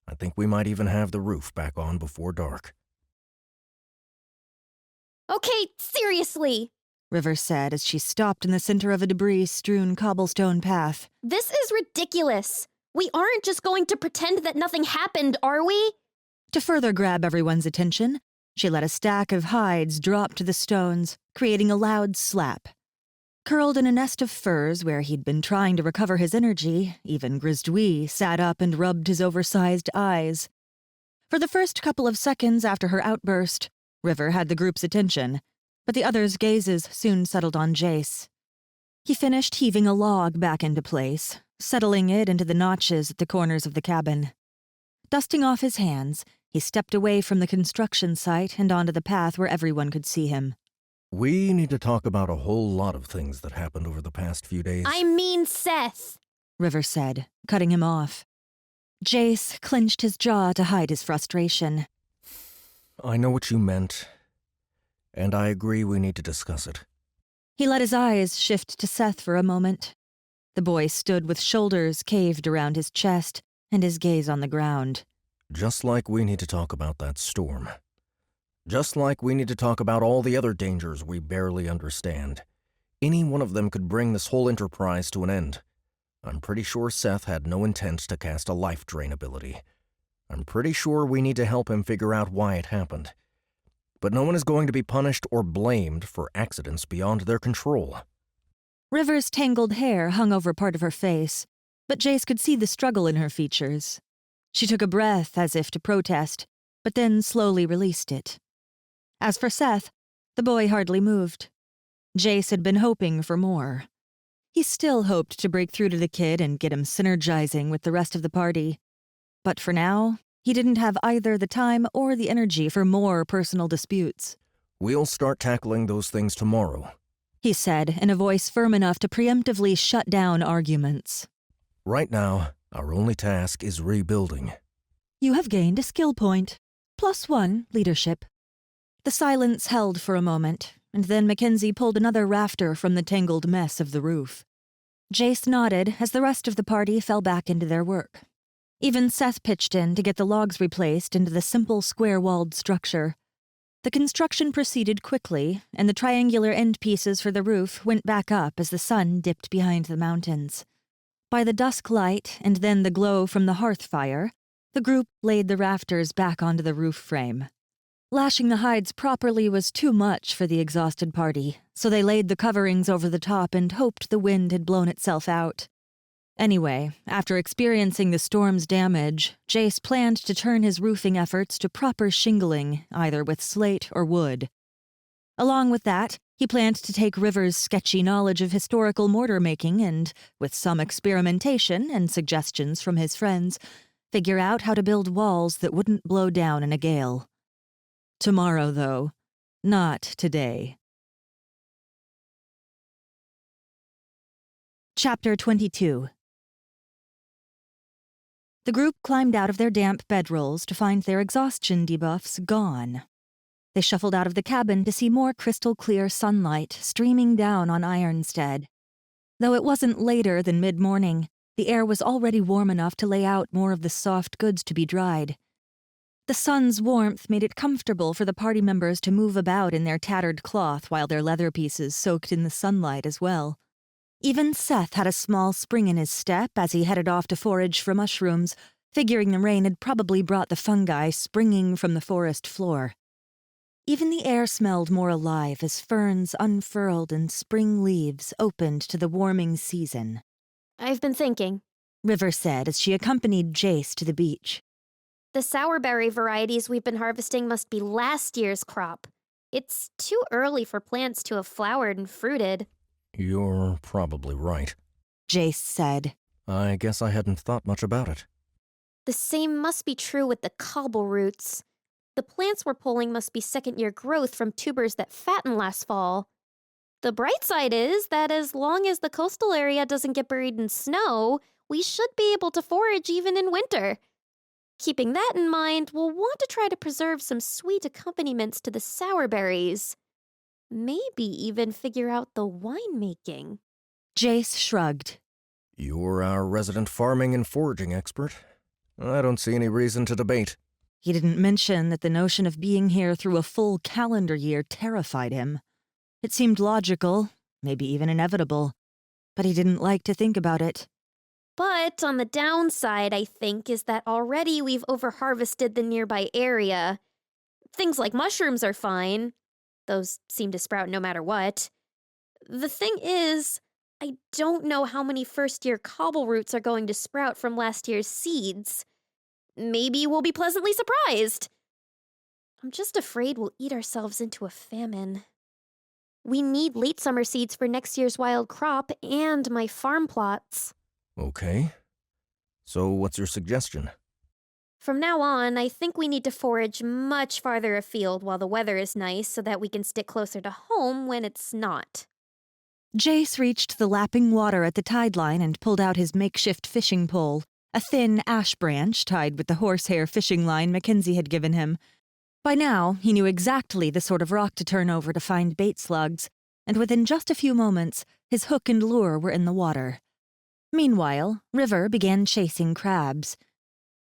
I think we might even have the roof back on before dark. Okay, seriously! River said as she stopped in the center of a debris-strewn cobblestone path. This is ridiculous! We aren't just going to pretend that nothing happened, are we? To further grab everyone's attention, she let a stack of hides drop to the stones, creating a loud slap. Curled in a nest of furs where he'd been trying to recover his energy, even Grizdwi sat up and rubbed his oversized eyes. For the first couple of seconds after her outburst, River had the group's attention, but the others' gazes soon settled on Jace. He finished heaving a log back into place, settling it into the notches at the corners of the cabin. Dusting off his hands, he stepped away from the construction site and onto the path where everyone could see him. We need to talk about a whole lot of things that happened over the past few days. I mean Seth! River said, cutting him off. Jace clenched his jaw to hide his frustration. I know what you meant, and I agree we need to discuss it. He let his eyes shift to Seth for a moment. The boy stood with shoulders caved around his chest and his gaze on the ground. Just like we need to talk about that storm. Just like we need to talk about all the other dangers we barely understand. Any one of them could bring this whole enterprise to an end. I'm pretty sure Seth had no intent to cast a life drain ability. I'm pretty sure we need to help him figure out why it happened. But no one is going to be punished or blamed for accidents beyond their control. River's tangled hair hung over part of her face, but Jace could see the struggle in her features. She took a breath as if to protest, but then slowly released it. As for Seth, the boy hardly moved. Jace had been hoping for more. He still hoped to break through to the kid and get him synergizing with the rest of the party. But for now, he didn't have either the time or the energy for more personal disputes. We'll start tackling those things tomorrow, he said in a voice firm enough to preemptively shut down arguments. Right now, our only task is rebuilding. You have gained a skill point. +1 leadership. The silence held for a moment, and then Mackenzie pulled another rafter from the tangled mess of the roof. Jace nodded as the rest of the party fell back into their work. Even Seth pitched in to get the logs replaced into the simple square-walled structure. The construction proceeded quickly, and the triangular end pieces for the roof went back up as the sun dipped behind the mountains. By the dusk light and then the glow from the hearth fire, the group laid the rafters back onto the roof frame. Lashing the hides properly was too much for the exhausted party, so they laid the coverings over the top and hoped the wind had blown itself out. Anyway, after experiencing the storm's damage, Jace planned to turn his roofing efforts to proper shingling, either with slate or wood. Along with that, he planned to take River's sketchy knowledge of historical mortar making and, with some experimentation and suggestions from his friends, figure out how to build walls that wouldn't blow down in a gale. Tomorrow, though. Not today. Chapter 22. The group climbed out of their damp bedrolls to find their exhaustion debuffs gone. They shuffled out of the cabin to see more crystal-clear sunlight streaming down on Ironstead. Though it wasn't later than mid-morning, the air was already warm enough to lay out more of the soft goods to be dried. The sun's warmth made it comfortable for the party members to move about in their tattered cloth while their leather pieces soaked in the sunlight as well. Even Seth had a small spring in his step as he headed off to forage for mushrooms, figuring the rain had probably brought the fungi springing from the forest floor. Even the air smelled more alive as ferns unfurled and spring leaves opened to the warming season. I've been thinking. River said as she accompanied Jace to the beach. The sourberry varieties we've been harvesting must be last year's crop. It's too early for plants to have flowered and fruited. You're probably right, Jace said. I guess I hadn't thought much about it. The same must be true with the cobble roots. The plants we're pulling must be second-year growth from tubers that fattened last fall. The bright side is that as long as the coastal area doesn't get buried in snow, we should be able to forage even in winter. Keeping that in mind, we'll want to try to preserve some sweet accompaniments to the sour berries. Maybe even figure out the winemaking. Jace shrugged. You're our resident farming and foraging expert. I don't see any reason to debate. He didn't mention that the notion of being here through a full calendar year terrified him. It seemed logical, maybe even inevitable, but he didn't like to think about it. But on the downside, I think, is that already we've overharvested the nearby area. Things like mushrooms are fine. Those seem to sprout no matter what. The thing is, I don't know how many first-year cobble roots are going to sprout from last year's seeds. Maybe we'll be pleasantly surprised. I'm just afraid we'll eat ourselves into a famine. We need late summer seeds for next year's wild crop and my farm plots. Okay. So what's your suggestion? From now on, I think we need to forage much farther afield while the weather is nice so that we can stick closer to home when it's not. Jace reached the lapping water at the tide line and pulled out his makeshift fishing pole, a thin ash branch tied with the horsehair fishing line Mackenzie had given him. By now, he knew exactly the sort of rock to turn over to find bait slugs, and within just a few moments, his hook and lure were in the water. Meanwhile, River began chasing crabs.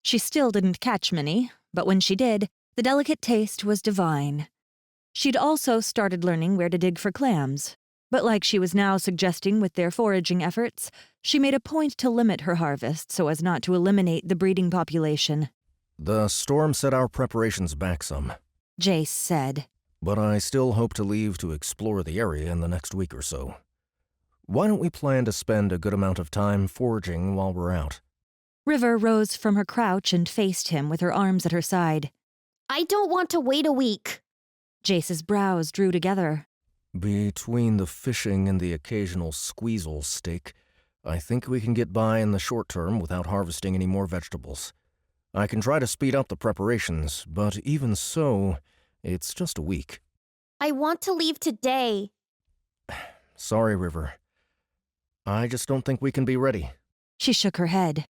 She still didn't catch many, but when she did, the delicate taste was divine. She'd also started learning where to dig for clams, but like she was now suggesting with their foraging efforts, she made a point to limit her harvest so as not to eliminate the breeding population. The storm set our preparations back some, Jace said. but I still hope to leave to explore the area in the next week or so. Why don't we plan to spend a good amount of time foraging while we're out? River rose from her crouch and faced him with her arms at her side. I don't want to wait a week. Jace's brows drew together. Between the fishing and the occasional squeezle steak, I think we can get by in the short term without harvesting any more vegetables. I can try to speed up the preparations, but even so, it's just a week. I want to leave today. Sorry, River. I just don't think we can be ready. She shook her head.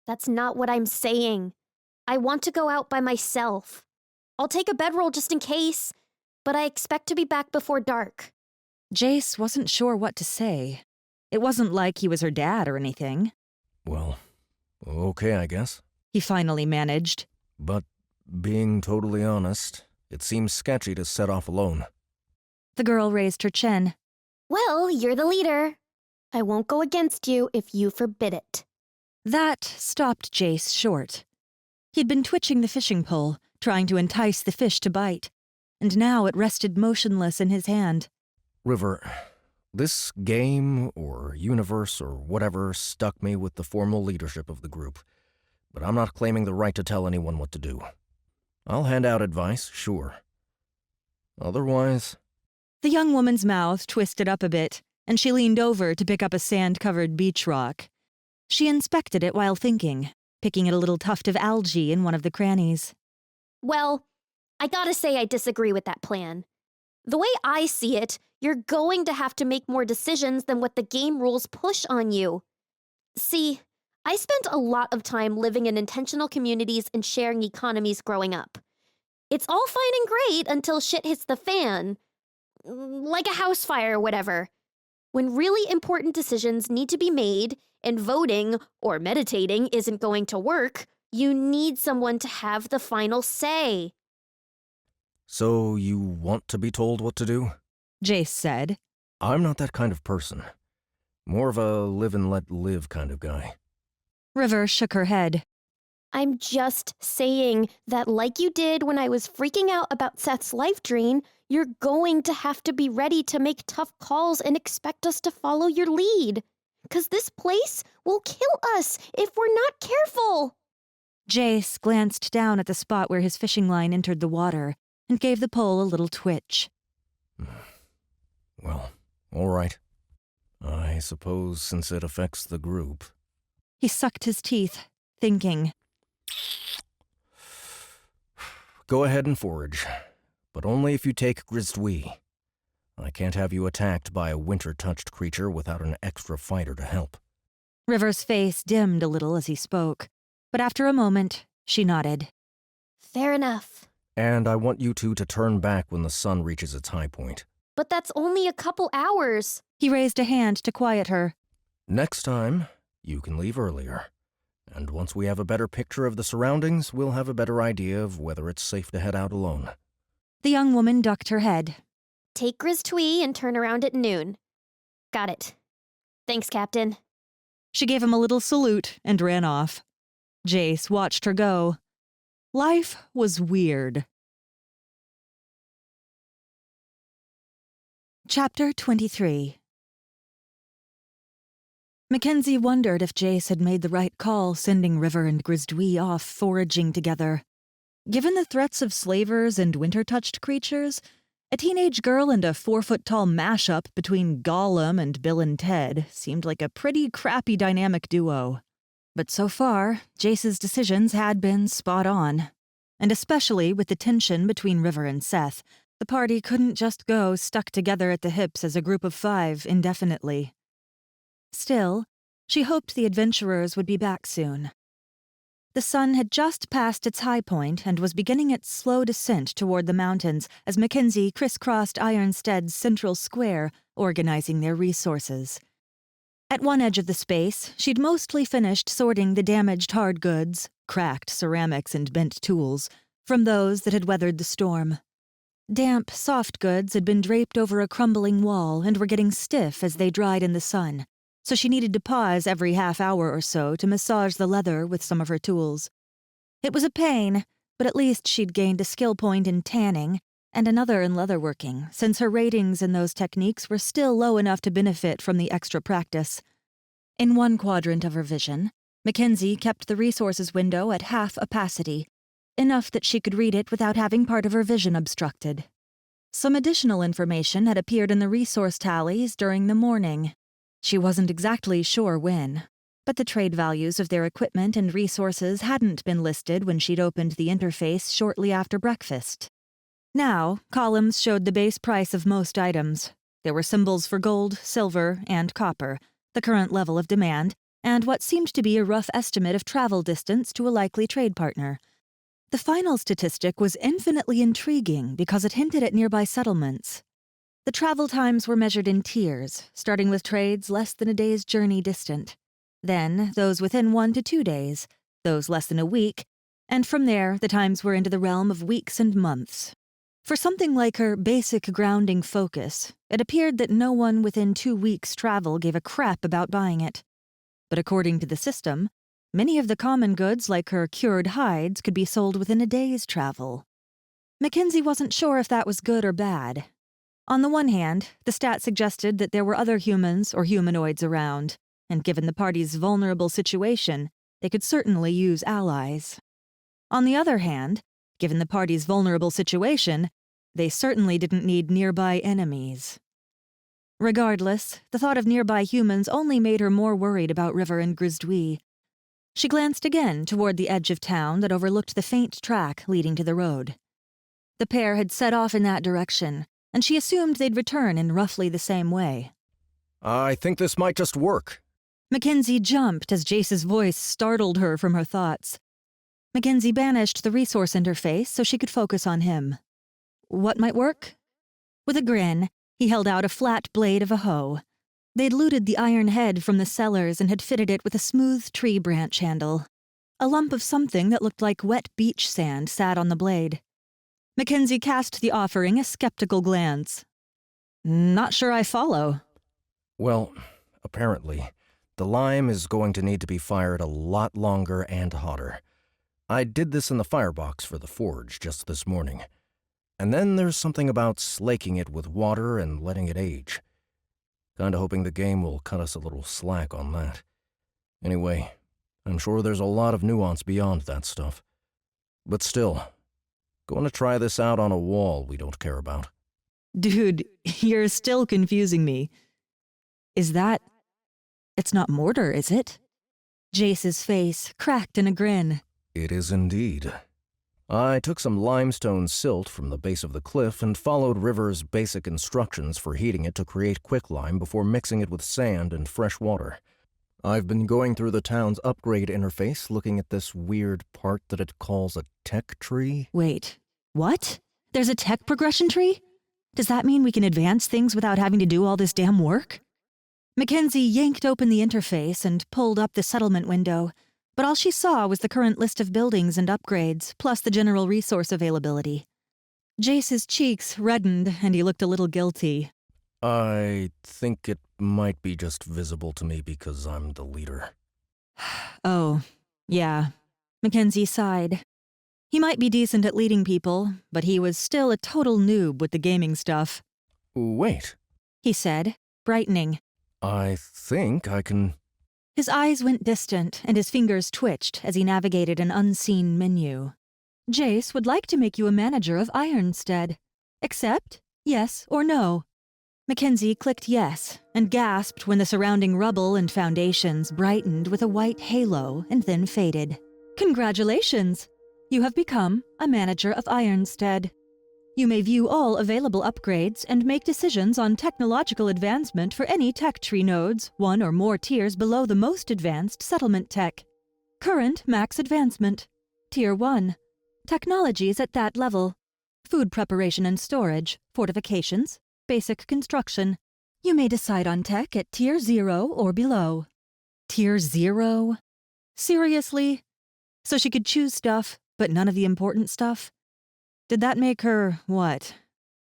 That's not what I'm saying. I want to go out by myself. I'll take a bedroll just in case, but I expect to be back before dark. Jace wasn't sure what to say. It wasn't like he was her dad or anything. Well, okay, I guess. He finally managed. But being totally honest, it seems sketchy to set off alone. The girl raised her chin. Well, you're the leader. I won't go against you if you forbid it. That stopped Jace short. He'd been twitching the fishing pole, trying to entice the fish to bite, and now it rested motionless in his hand. River, this game or universe or whatever stuck me with the formal leadership of the group, but I'm not claiming the right to tell anyone what to do. I'll hand out advice, sure. Otherwise... The young woman's mouth twisted up a bit, and she leaned over to pick up a sand-covered beach rock. She inspected it while thinking, picking at a little tuft of algae in one of the crannies. Well, I gotta say I disagree with that plan. The way I see it, you're going to have to make more decisions than what the game rules push on you. See, I spent a lot of time living in intentional communities and sharing economies growing up. It's all fine and great until shit hits the fan. Like a house fire or whatever. When really important decisions need to be made, and voting or meditating isn't going to work, you need someone to have the final say. So you want to be told what to do? Jace said. I'm not that kind of person. More of a live and let live kind of guy. River shook her head. I'm just saying that like you did when I was freaking out about Seth's life drain, you're going to have to be ready to make tough calls and expect us to follow your lead. 'Cause this place will kill us if we're not careful. Jace glanced down at the spot where his fishing line entered the water and gave the pole a little twitch. Well, all right. I suppose since it affects the group... He sucked his teeth, thinking. go ahead and forage, but only if you take Grizdwi. I can't have you attacked by a winter-touched creature without an extra fighter to help. River's face dimmed a little as he spoke, but after a moment, she nodded. Fair enough. And I want you two to turn back when the sun reaches its high point. But that's only a couple hours. He raised a hand to quiet her. Next time, you can leave earlier. And once we have a better picture of the surroundings, we'll have a better idea of whether it's safe to head out alone. The young woman ducked her head. Take Grizdwi and turn around at noon. Got it. Thanks, Captain. She gave him a little salute and ran off. Jace watched her go. Life was weird. Chapter 23. Mackenzie wondered if Jace had made the right call sending River and Grizdwi off foraging together. Given the threats of slavers and winter-touched creatures, a teenage girl and a 4-foot-tall mashup between Gollum and Bill and Ted seemed like a pretty crappy dynamic duo. But so far, Jace's decisions had been spot on. And especially with the tension between River and Seth, the party couldn't just go stuck together at the hips as a group of 5 indefinitely. Still, she hoped the adventurers would be back soon. The sun had just passed its high point and was beginning its slow descent toward the mountains as Mackenzie crisscrossed Ironstead's central square, organizing their resources. At one edge of the space, she'd mostly finished sorting the damaged hard goods, cracked ceramics and bent tools, from those that had weathered the storm. Damp, soft goods had been draped over a crumbling wall and were getting stiff as they dried in the sun, so she needed to pause every half hour or so to massage the leather with some of her tools. It was a pain, but at least she'd gained a skill point in tanning and another in leatherworking, since her ratings in those techniques were still low enough to benefit from the extra practice. In one quadrant of her vision, Mackenzie kept the resources window at half opacity, enough that she could read it without having part of her vision obstructed. Some additional information had appeared in the resource tallies during the morning. She wasn't exactly sure when, but the trade values of their equipment and resources hadn't been listed when she'd opened the interface shortly after breakfast. Now, columns showed the base price of most items. There were symbols for gold, silver, and copper, the current level of demand, and what seemed to be a rough estimate of travel distance to a likely trade partner. The final statistic was infinitely intriguing because it hinted at nearby settlements. The travel times were measured in tiers, starting with trades less than a day's journey distant. Then, those within 1 to 2 days, those less than a week, and from there, the times were into the realm of weeks and months. For something like her basic grounding focus, it appeared that no one within 2 weeks' travel gave a crap about buying it. But according to the system, many of the common goods like her cured hides could be sold within a day's travel. Mackenzie wasn't sure if that was good or bad. On the one hand, the stat suggested that there were other humans or humanoids around, and given the party's vulnerable situation, they could certainly use allies. On the other hand, given the party's vulnerable situation, they certainly didn't need nearby enemies. Regardless, the thought of nearby humans only made her more worried about River and Grizdwi. She glanced again toward the edge of town that overlooked the faint track leading to the road. The pair had set off in that direction, and she assumed they'd return in roughly the same way. I think this might just work. Mackenzie jumped as Jace's voice startled her from her thoughts. Mackenzie banished the resource interface so she could focus on him. What might work? With a grin, he held out a flat blade of a hoe. They'd looted the iron head from the cellars and had fitted it with a smooth tree branch handle. A lump of something that looked like wet beach sand sat on the blade. Mackenzie cast the offering a skeptical glance. Not sure I follow. Well, apparently, the lime is going to need to be fired a lot longer and hotter. I did this in the firebox for the forge just this morning. And then there's something about slaking it with water and letting it age. Kinda hoping the game will cut us a little slack on that. Anyway, I'm sure there's a lot of nuance beyond that stuff. But still, going to try this out on a wall we don't care about. Dude, you're still confusing me. Is that... It's not mortar, is it? Jace's face cracked in a grin. It is indeed. I took some limestone silt from the base of the cliff and followed River's basic instructions for heating it to create quicklime before mixing it with sand and fresh water. I've been going through the town's upgrade interface looking at this weird part that it calls a tech tree. Wait, what? There's a tech progression tree? Does that mean we can advance things without having to do all this damn work? Mackenzie yanked open the interface and pulled up the settlement window, but all she saw was the current list of buildings and upgrades, plus the general resource availability. Jace's cheeks reddened, and he looked a little guilty. I think it might be just visible to me because I'm the leader. Oh, yeah. Mackenzie sighed. He might be decent at leading people, but he was still a total noob with the gaming stuff. Wait, He said, brightening. I think I can... His eyes went distant, and his fingers twitched as he navigated an unseen menu. Jace would like to make you a manager of Ironstead. Accept? Yes or no? Mackenzie clicked yes, and gasped when the surrounding rubble and foundations brightened with a white halo and then faded. Congratulations! You have become a manager of Ironstead. You may view all available upgrades and make decisions on technological advancement for any tech tree nodes, one or more tiers below the most advanced settlement tech. Current max advancement. Tier 1. Technologies at that level. Food preparation and storage, fortifications, basic construction. You may decide on tech at Tier 0 or below. Tier 0? Seriously? So she could choose stuff, but none of the important stuff? Did that make her, what,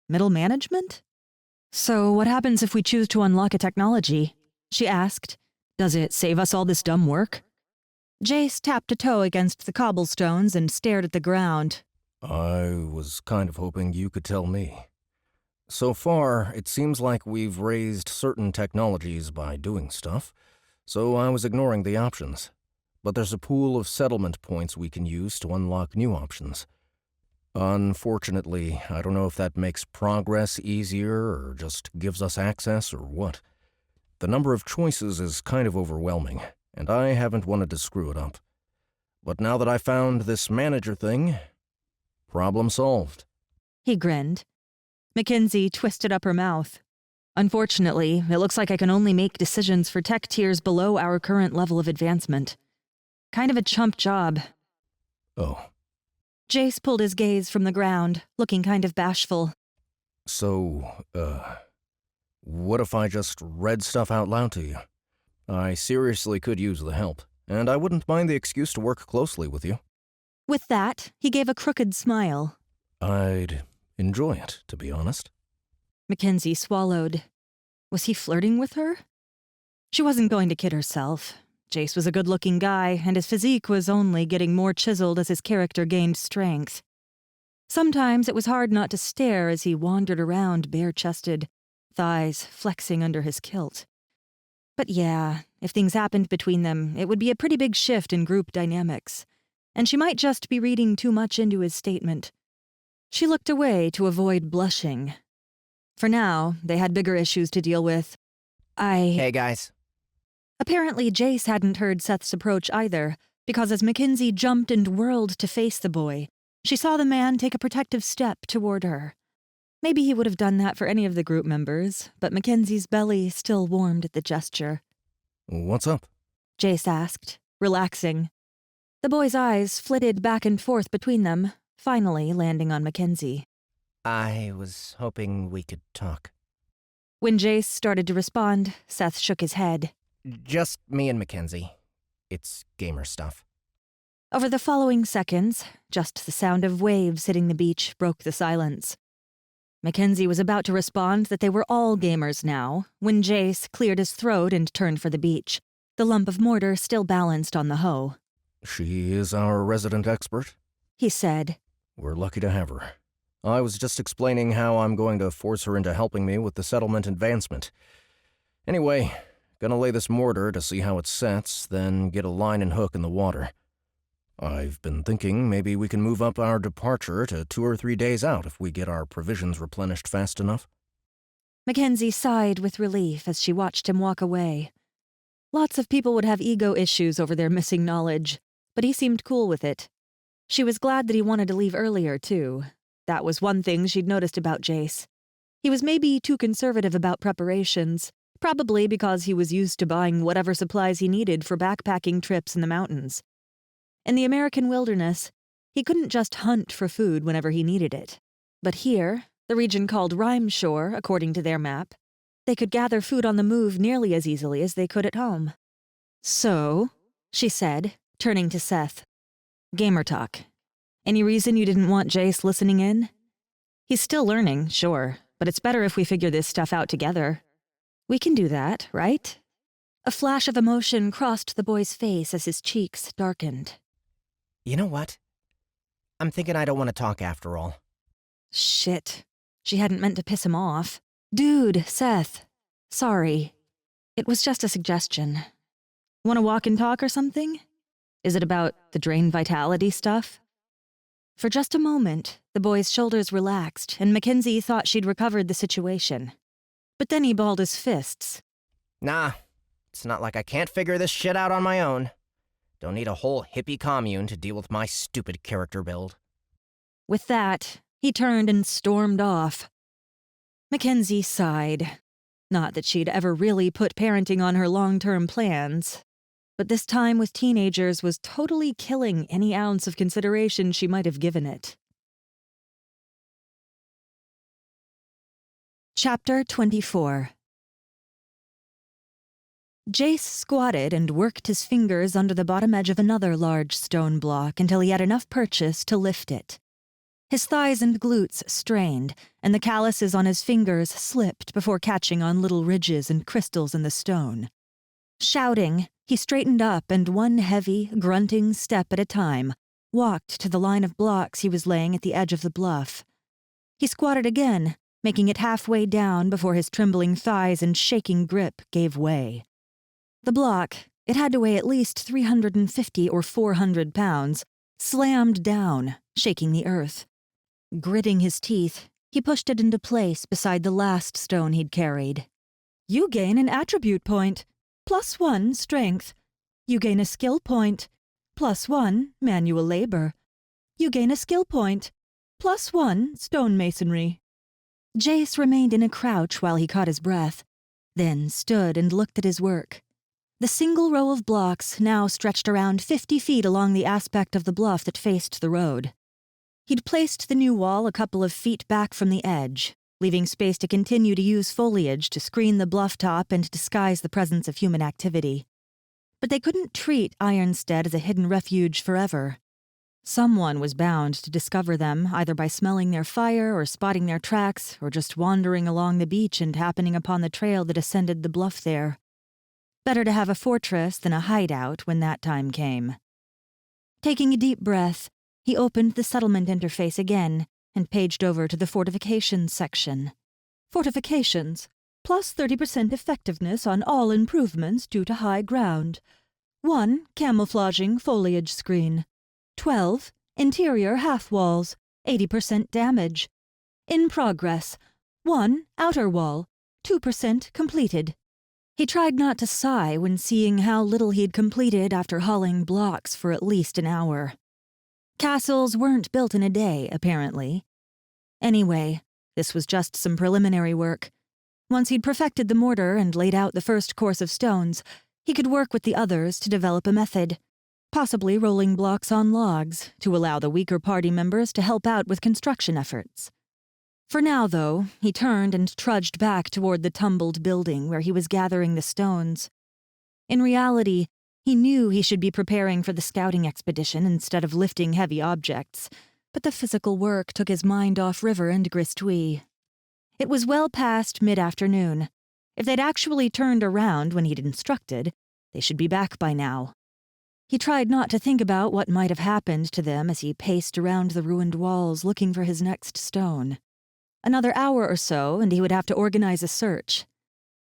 middle management? So what happens if we choose to unlock a technology? She asked. Does it save us all this dumb work? Jace tapped a toe against the cobblestones and stared at the ground. I was kind of hoping you could tell me. So far, it seems like we've raised certain technologies by doing stuff, so I was ignoring the options. But there's a pool of settlement points we can use to unlock new options. Unfortunately, I don't know if that makes progress easier or just gives us access or what. The number of choices is kind of overwhelming, and I haven't wanted to screw it up. But now that I found this manager thing, problem solved. He grinned. Mackenzie twisted up her mouth. Unfortunately, it looks like I can only make decisions for tech tiers below our current level of advancement. Kind of a chump job. Oh. Jace pulled his gaze from the ground, looking kind of bashful. So, what if I just read stuff out loud to you? I seriously could use the help, and I wouldn't mind the excuse to work closely with you. With that, he gave a crooked smile. I'd enjoy it, to be honest. Mackenzie swallowed. Was he flirting with her? She wasn't going to kid herself. Jace was a good-looking guy, and his physique was only getting more chiseled as his character gained strength. Sometimes it was hard not to stare as he wandered around bare-chested, thighs flexing under his kilt. But yeah, if things happened between them, it would be a pretty big shift in group dynamics, and she might just be reading too much into his statement. She looked away to avoid blushing. For now, they had bigger issues to deal with. Hey, guys. Apparently, Jace hadn't heard Seth's approach either, because as Mackenzie jumped and whirled to face the boy, she saw the man take a protective step toward her. Maybe he would have done that for any of the group members, but Mackenzie's belly still warmed at the gesture. What's up? Jace asked, relaxing. The boy's eyes flitted back and forth between them, finally landing on Mackenzie. I was hoping we could talk. When Jace started to respond, Seth shook his head. Just me and Mackenzie. It's gamer stuff. Over the following seconds, just the sound of waves hitting the beach broke the silence. Mackenzie was about to respond that they were all gamers now, when Jace cleared his throat and turned for the beach, the lump of mortar still balanced on the hoe. She is our resident expert, He said. We're lucky to have her. I was just explaining how I'm going to force her into helping me with the settlement advancement. Anyway, gonna lay this mortar to see how it sets, then get a line and hook in the water. I've been thinking maybe we can move up our departure to 2 or 3 days out if we get our provisions replenished fast enough. Mackenzie sighed with relief as she watched him walk away. Lots of people would have ego issues over their missing knowledge, but he seemed cool with it. She was glad that he wanted to leave earlier, too. That was one thing she'd noticed about Jace. He was maybe too conservative about preparations, probably because he was used to buying whatever supplies he needed for backpacking trips in the mountains. In the American wilderness, he couldn't just hunt for food whenever he needed it. But here, the region called Rhyme Shore, according to their map, they could gather food on the move nearly as easily as they could at home. So, she said, turning to Seth. Gamer talk. Any reason you didn't want Jace listening in? He's still learning, sure, but it's better if we figure this stuff out together. We can do that, right? A flash of emotion crossed the boy's face as his cheeks darkened. You know what? I'm thinking I don't want to talk after all. Shit. She hadn't meant to piss him off. Dude, Seth. Sorry. It was just a suggestion. Want to walk and talk or something? Is it about the drain vitality stuff? For just a moment, the boy's shoulders relaxed, and Mackenzie thought she'd recovered the situation. But then he balled his fists. Nah, it's not like I can't figure this shit out on my own. Don't need a whole hippie commune to deal with my stupid character build. With that, he turned and stormed off. Mackenzie sighed. Not that she'd ever really put parenting on her long-term plans, but this time with teenagers was totally killing any ounce of consideration she might have given it. Chapter 24. Jace squatted and worked his fingers under the bottom edge of another large stone block until he had enough purchase to lift it. His thighs and glutes strained, and the calluses on his fingers slipped before catching on little ridges and crystals in the stone. Shouting, he straightened up and one heavy, grunting step at a time, walked to the line of blocks he was laying at the edge of the bluff. He squatted again, making it halfway down before his trembling thighs and shaking grip gave way. The block, it had to weigh at least 350 or 400 pounds, slammed down, shaking the earth. Gritting his teeth, he pushed it into place beside the last stone he'd carried. You gain an attribute point, +1 strength. You gain a skill point, +1 manual labor. You gain a skill point, +1 stonemasonry. Jace remained in a crouch while he caught his breath, then stood and looked at his work. The single row of blocks now stretched around 50 feet along the aspect of the bluff that faced the road. He'd placed the new wall a couple of feet back from the edge, leaving space to continue to use foliage to screen the bluff top and disguise the presence of human activity. But they couldn't treat Ironstead as a hidden refuge forever. Someone was bound to discover them, either by smelling their fire or spotting their tracks, or just wandering along the beach and happening upon the trail that ascended the bluff there. Better to have a fortress than a hideout when that time came. Taking a deep breath, he opened the settlement interface again and paged over to the fortifications section. Fortifications, plus 30% effectiveness on all improvements due to high ground. 1 camouflaging foliage screen. 12 interior half walls, 80% damage. In progress. 1 outer wall, 2% completed. He tried not to sigh when seeing how little he'd completed after hauling blocks for at least an hour. Castles weren't built in a day, apparently. Anyway, this was just some preliminary work. Once he'd perfected the mortar and laid out the first course of stones, he could work with the others to develop a method, possibly rolling blocks on logs to allow the weaker party members to help out with construction efforts. For now, though, he turned and trudged back toward the tumbled building where he was gathering the stones. In reality, he knew he should be preparing for the scouting expedition instead of lifting heavy objects, but the physical work took his mind off River and Gristui. It was well past mid-afternoon. If they'd actually turned around when he'd instructed, they should be back by now. He tried not to think about what might have happened to them as he paced around the ruined walls looking for his next stone. Another hour or so, and he would have to organize a search.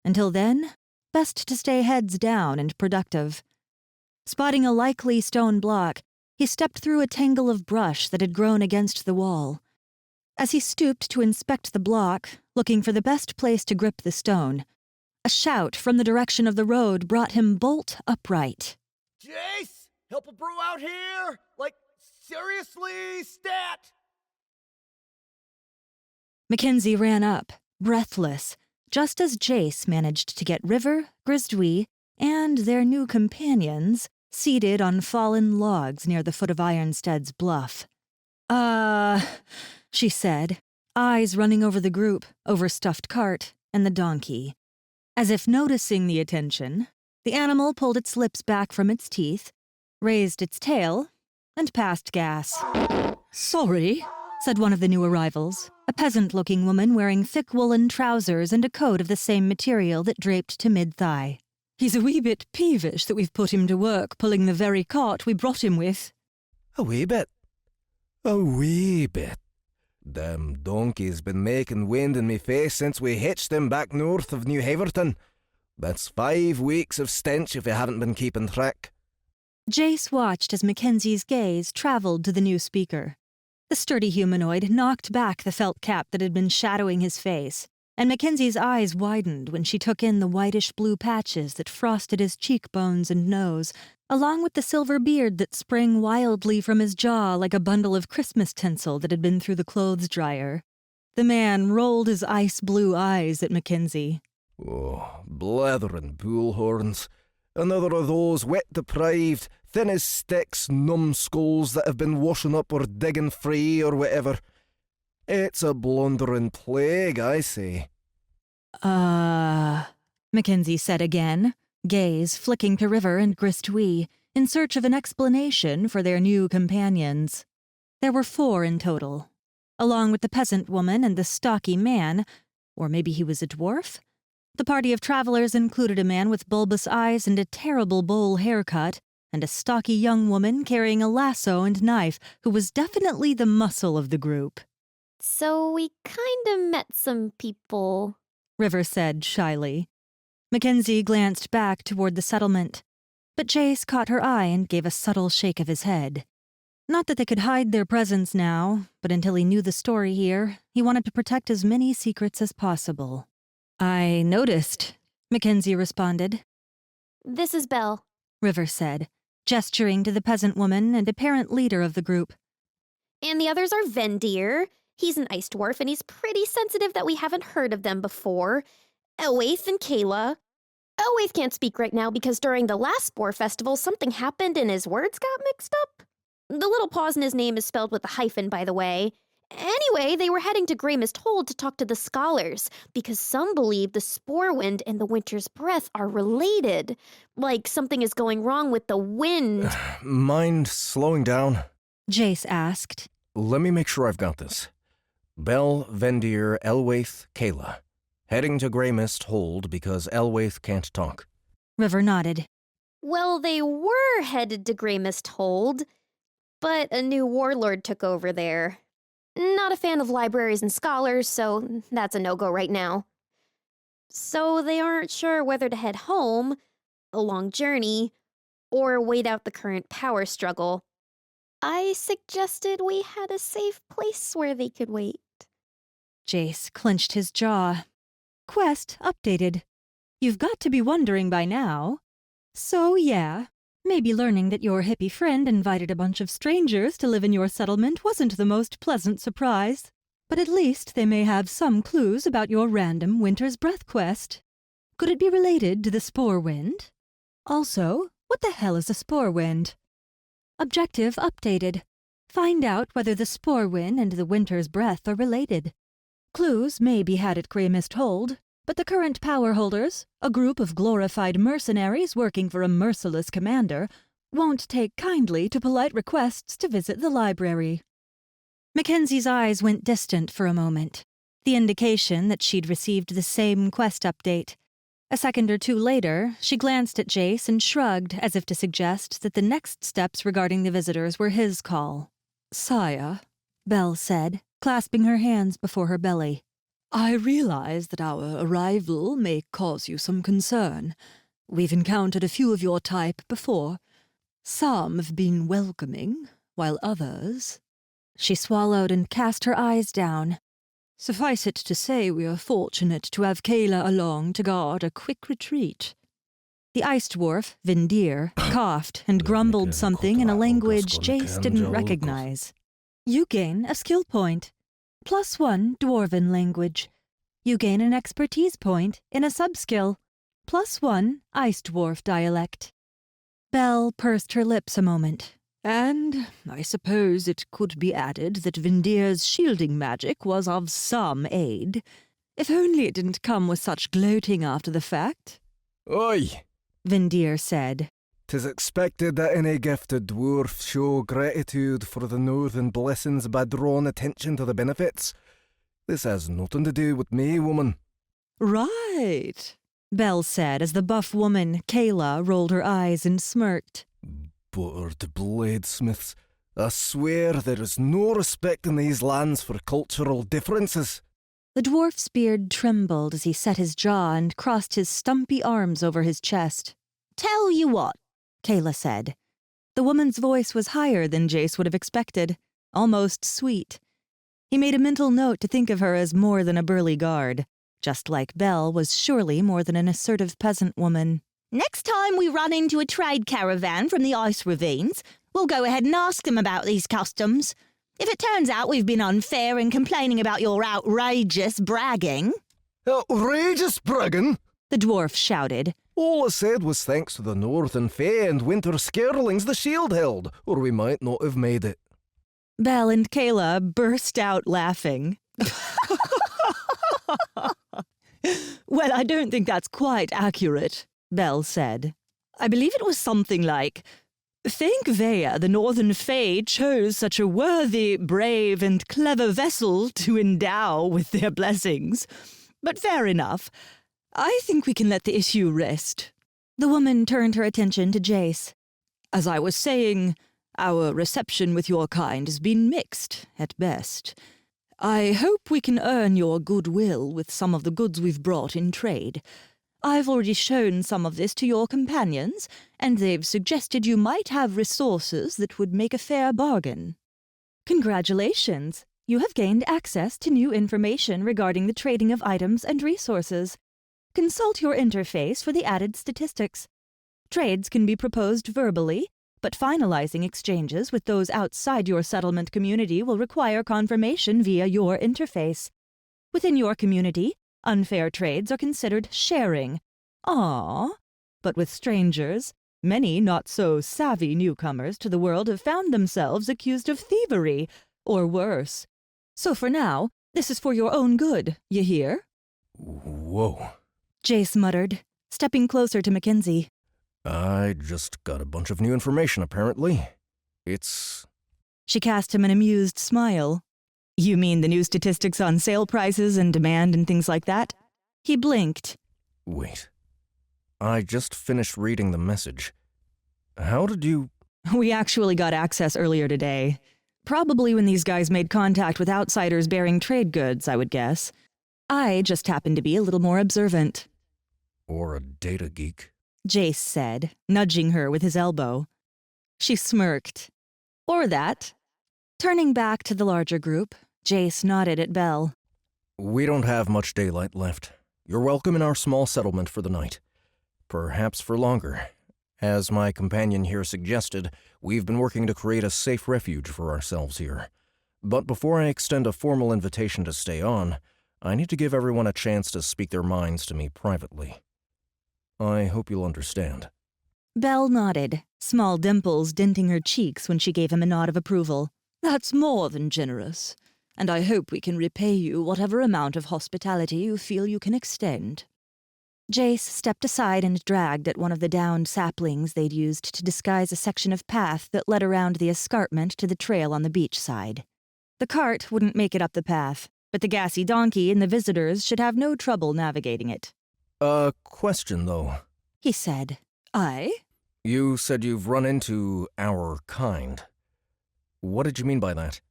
Until then, best to stay heads down and productive. Spotting a likely stone block, he stepped through a tangle of brush that had grown against the wall. As he stooped to inspect the block, looking for the best place to grip the stone, a shout from the direction of the road brought him bolt upright. Jace! Help a brew out here! Like, Seriously, stat! Mackenzie ran up, breathless, just as Jace managed to get River, Grizdwe, and their new companions seated on fallen logs near the foot of Ironstead's bluff. She said, eyes running over the group, overstuffed cart, and the donkey. As if noticing the attention, the animal pulled its lips back from its teeth, raised its tail, and passed gas. "Sorry," said one of the new arrivals, a peasant-looking woman wearing thick woolen trousers and a coat of the same material that draped to mid-thigh. "He's a wee bit peevish that we've put him to work pulling the very cart we brought him with." A wee bit. A wee bit. Them donkey's been making wind in me face since we hitched him back north of New Haverton. That's 5 weeks of stench if you haven't been keeping track. Jace watched as Mackenzie's gaze traveled to the new speaker. The sturdy humanoid knocked back the felt cap that had been shadowing his face, and Mackenzie's eyes widened when she took in the whitish-blue patches that frosted his cheekbones and nose, along with the silver beard that sprang wildly from his jaw like a bundle of Christmas tinsel that had been through the clothes dryer. The man rolled his ice-blue eyes at Mackenzie. Oh, blathering bullhorns. Another of those wet-deprived, thin-as-sticks numbskulls that have been washing up or digging free or whatever. It's a blundering plague, I say. Mackenzie said again, gaze flicking to River and Grizdwe, in search of an explanation for their new companions. There were 4 in total, along with the peasant woman and the stocky man, or maybe he was a dwarf? The party of travelers included a man with bulbous eyes and a terrible bowl haircut, and a stocky young woman carrying a lasso and knife who was definitely the muscle of the group. So we kinda met some people, River said shyly. Mackenzie glanced back toward the settlement, but Jace caught her eye and gave a subtle shake of his head. Not that they could hide their presence now, but until he knew the story here, he wanted to protect as many secrets as possible. "I noticed," Mackenzie responded. This is Belle, River said, gesturing to the peasant woman and apparent leader of the group. and the others are Vendir. He's an ice dwarf, and he's pretty sensitive that we haven't heard of them before. Elwaith and Kayla. Elwaith can't speak right now because during the last Spore Festival, something happened and his words got mixed up. The little pause in his name is spelled with a hyphen, by the way. Anyway, they were heading to Grey Mist Hold to talk to the scholars, because some believe the Spore Wind and the Winter's Breath are related. Like something is going wrong with the wind. Mind slowing down? Jace asked. Let me make sure I've got this. Belle, Vendir, Elwaith, Kayla. Heading to Grey Mist Hold because Elwaith can't talk. River nodded. Well, they were headed to Grey Mist Hold, but a new warlord took over there. Not a fan of libraries and scholars, so that's a no-go right now. So they aren't sure whether to head home, a long journey, or wait out the current power struggle. I suggested we had a safe place where they could wait. Jace clenched his jaw. Quest updated. You've got to be wondering by now. So yeah, maybe learning that your hippie friend invited a bunch of strangers to live in your settlement wasn't the most pleasant surprise. But at least they may have some clues about your random Winter's Breath quest. Could it be related to the Spore Wind? Also, what the hell is a Spore Wind? Objective updated. Find out whether the Spore Wind and the Winter's Breath are related. Clues may be had at Grey Mist Hold, but the current power holders, a group of glorified mercenaries working for a merciless commander, won't take kindly to polite requests to visit the library. Mackenzie's eyes went distant for a moment, the indication that she'd received the same quest update. A second or two later, she glanced at Jace and shrugged as if to suggest that the next steps regarding the visitors were his call. "Sire," Belle said, clasping her hands before her belly. "I realize that our arrival may cause you some concern. We've encountered a few of your type before. Some have been welcoming, while others—" She swallowed and cast her eyes down. "Suffice it to say we are fortunate to have Kayla along to guard a quick retreat." The ice dwarf, Vindir, coughed and grumbled something in a language Jace didn't recognize. You gain a skill point. +1 Dwarven language. You gain an expertise point in a subskill. +1 Ice Dwarf dialect. Belle pursed her lips a moment. And I suppose it could be added that Vindir's shielding magic was of some aid. If only it didn't come with such gloating after the fact. Oi! Vindir said. 'Tis expected that any gifted dwarf show gratitude for the northern blessings by drawing attention to the benefits. This has nothing to do with me, woman. Right, Belle said as the buff woman, Kayla, rolled her eyes and smirked. Buttered bladesmiths. I swear there is no respect in these lands for cultural differences. The dwarf's beard trembled as he set his jaw and crossed his stumpy arms over his chest. Tell you what, Kayla said. The woman's voice was higher than Jace would have expected, almost sweet. He made a mental note to think of her as more than a burly guard, just like Belle was surely more than an assertive peasant woman. Next time we run into a trade caravan from the ice ravines, we'll go ahead and ask them about these customs. If it turns out we've been unfair in complaining about your outrageous bragging... Outrageous bragging? The dwarf shouted. All I said was thanks to the Northern Fae and Winter Skirlings the shield held, or we might not have made it. Belle and Kayla burst out laughing. Well, I don't think that's quite accurate, Belle said. I believe it was something like, Thank Vea, the Northern Fae chose such a worthy, brave, and clever vessel to endow with their blessings. But fair enough. I think we can let the issue rest. The woman turned her attention to Jace. As I was saying, our reception with your kind has been mixed, at best. I hope we can earn your goodwill with some of the goods we've brought in trade. I've already shown some of this to your companions, and they've suggested you might have resources that would make a fair bargain. Congratulations! You have gained access to new information regarding the trading of items and resources. Consult your interface for the added statistics. Trades can be proposed verbally, but finalizing exchanges with those outside your settlement community will require confirmation via your interface. Within your community, unfair trades are considered sharing. But with strangers, many not so savvy newcomers to the world have found themselves accused of thievery, or worse. So for now, this is for your own good, you hear? Whoa. Jace muttered, stepping closer to Mackenzie. I just got a bunch of new information, apparently. It's... She cast him an amused smile. You mean the new statistics on sale prices and demand and things like that? He blinked. Wait. I just finished reading the message. How did you... We actually got access earlier today. Probably when these guys made contact with outsiders bearing trade goods, I would guess. I just happened to be a little more observant. Or a data geek. Jace said, nudging her with his elbow. She smirked. Or that. Turning back to the larger group, Jace nodded at Belle. We don't have much daylight left. You're welcome in our small settlement for the night. Perhaps for longer. As my companion here suggested, we've been working to create a safe refuge for ourselves here. But before I extend a formal invitation to stay on, I need to give everyone a chance to speak their minds to me privately. I hope you'll understand. Belle nodded, small dimples denting her cheeks when she gave him a nod of approval. That's more than generous, and I hope we can repay you whatever amount of hospitality you feel you can extend. Jace stepped aside and dragged at one of the downed saplings they'd used to disguise a section of path that led around the escarpment to the trail on the beach side. The cart wouldn't make it up the path, but the gassy donkey and the visitors should have no trouble navigating it. Question, though. He said. Aye? You said you've run into our kind. What did you mean by that?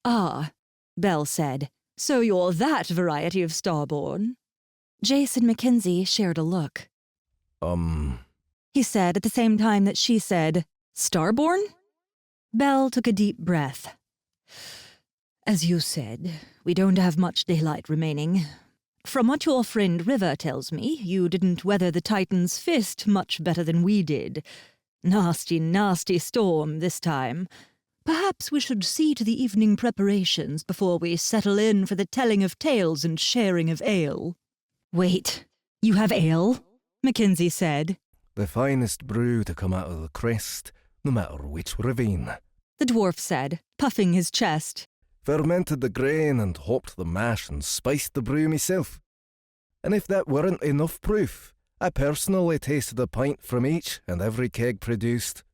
Ah, Belle said. So you're that variety of starborn? Jace and Mackenzie shared a look. He said at the same time that she said, Starborn? Belle took a deep breath. As you said, we don't have much daylight remaining. From what your friend River tells me, you didn't weather the Titan's fist much better than we did. Nasty, nasty storm this time. Perhaps we should see to the evening preparations before we settle in for the telling of tales and sharing of ale. Wait, you have ale? Mackenzie said. The finest brew to come out of the crest, no matter which ravine. The dwarf said, puffing his chest. Fermented the grain and hopped the mash and spiced the brew myself. And if that weren't enough proof, I personally tasted a pint from each and every keg produced.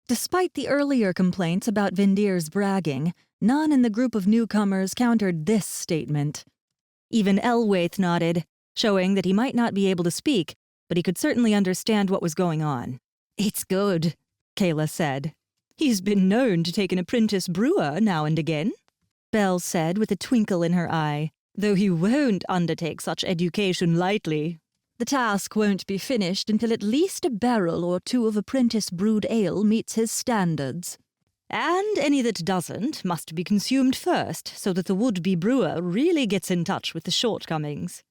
Despite the earlier complaints about Vindir's bragging, none in the group of newcomers countered this statement. Even Elwaith nodded, showing that he might not be able to speak, but he could certainly understand what was going on. It's good, Kayla said. He's been known to take an apprentice brewer now and again, Belle said with a twinkle in her eye, though he won't undertake such education lightly. The task won't be finished until at least a barrel or two of apprentice brewed ale meets his standards. And any that doesn't must be consumed first, so that the would-be brewer really gets in touch with the shortcomings.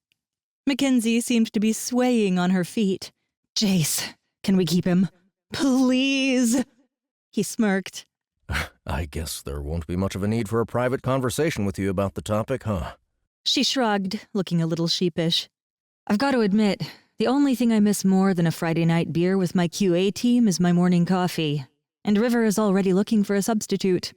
Mackenzie seemed to be swaying on her feet. Jace, can we keep him? Please! He smirked. I guess there won't be much of a need for a private conversation with you about the topic, huh? She shrugged, looking a little sheepish. I've got to admit, the only thing I miss more than a Friday night beer with my QA team is my morning coffee. And River is already looking for a substitute.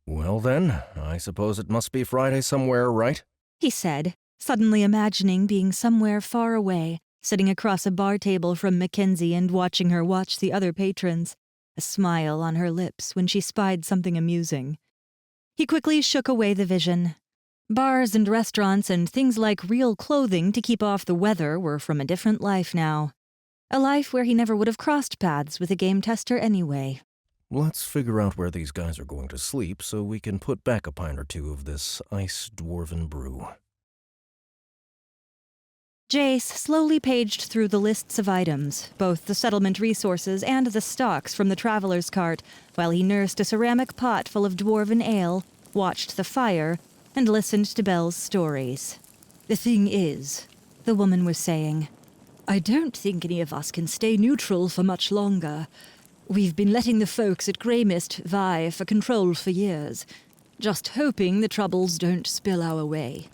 Well then, I suppose it must be Friday somewhere, right? He said, suddenly imagining being somewhere far away, sitting across a bar table from Mackenzie and watching her watch the other patrons, a smile on her lips when she spied something amusing. He quickly shook away the vision. Bars and restaurants and things like real clothing to keep off the weather were from a different life now. A life where he never would have crossed paths with a game tester anyway. Let's figure out where these guys are going to sleep so we can put back a pint or two of this ice dwarven brew. Jace slowly paged through the lists of items, both the settlement resources and the stocks from the traveler's cart, while he nursed a ceramic pot full of dwarven ale, watched the fire, and listened to Belle's stories. The thing is, the woman was saying, I don't think any of us can stay neutral for much longer. We've been letting the folks at Greymist vie for control for years, just hoping the troubles don't spill our way.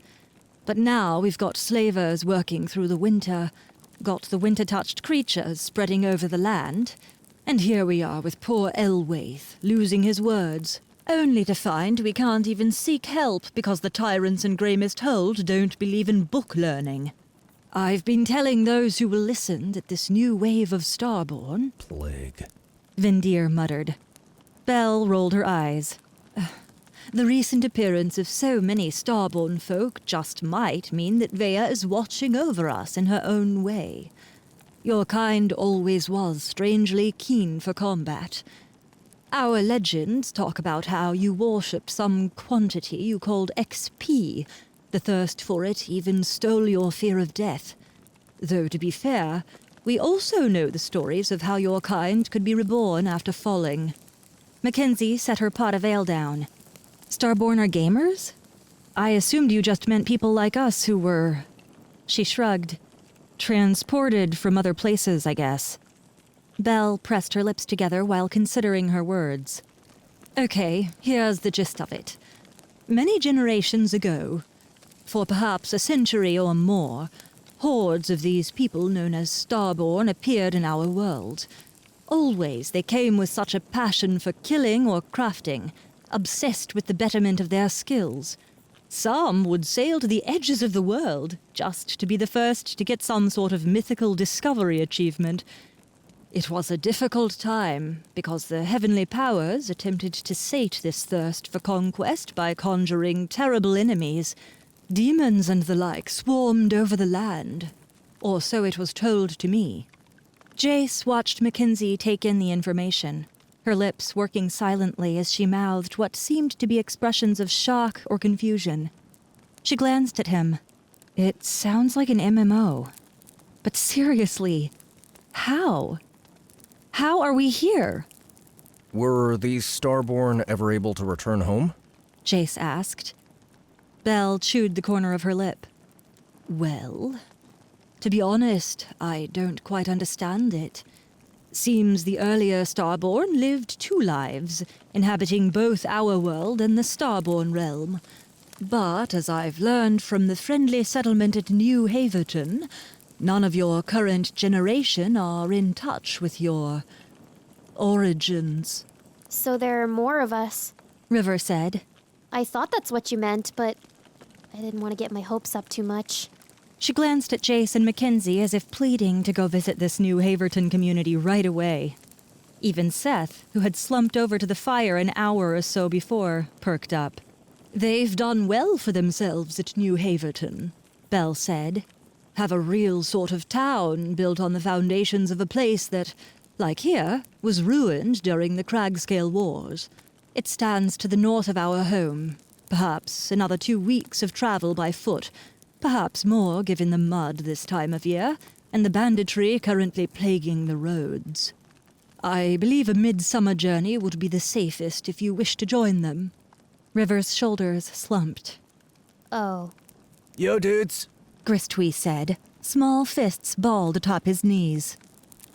But now we've got slavers working through the winter, got the winter-touched creatures spreading over the land, and here we are with poor Elwaith losing his words, only to find we can't even seek help because the tyrants in Greymist Hold don't believe in book learning. I've been telling those who will listen that this new wave of Starborn... Plague. Vindir muttered. Belle rolled her eyes. The recent appearance of so many Starborn folk just might mean that Vea is watching over us in her own way. Your kind always was strangely keen for combat. Our legends talk about how you worship some quantity you called XP. The thirst for it even stole your fear of death. Though, to be fair, we also know the stories of how your kind could be reborn after falling. Mackenzie set her pot of ale down. Starborn are gamers? I assumed you just meant people like us who were... She shrugged. Transported from other places, I guess. Belle pressed her lips together while considering her words. Okay, here's the gist of it. Many generations ago, for perhaps a century or more, hordes of these people known as Starborn appeared in our world. Always they came with such a passion for killing or crafting, obsessed with the betterment of their skills. Some would sail to the edges of the world just to be the first to get some sort of mythical discovery achievement. It was a difficult time, because the heavenly powers attempted to sate this thirst for conquest by conjuring terrible enemies. Demons and the like swarmed over the land, or so it was told to me. Jace watched Mackenzie take in the information, her lips working silently as she mouthed what seemed to be expressions of shock or confusion. She glanced at him. It sounds like an MMO. But seriously, how? How are we here? Were these Starborn ever able to return home? Jace asked. Belle chewed the corner of her lip. Well, to be honest, I don't quite understand it. Seems the earlier Starborn lived 2 lives, inhabiting both our world and the Starborn realm. But as I've learned from the friendly settlement at New Haverton, none of your current generation are in touch with your origins. So there are more of us. River said. I thought that's what you meant, but I didn't want to get my hopes up too much. She glanced at Jace and Mackenzie as if pleading to go visit this New Haverton community right away. Even Seth, who had slumped over to the fire an hour or so before, perked up. They've done well for themselves at New Haverton, Belle said. Have a real sort of town built on the foundations of a place that, like here, was ruined during the Cragscale Wars. It stands to the north of our home. Perhaps another 2 weeks of travel by foot. Perhaps more, given the mud this time of year, and the banditry currently plaguing the roads. I believe a midsummer journey would be the safest if you wish to join them. River's shoulders slumped. Oh. Yo, dudes. Gristwee said, small fists balled atop his knees.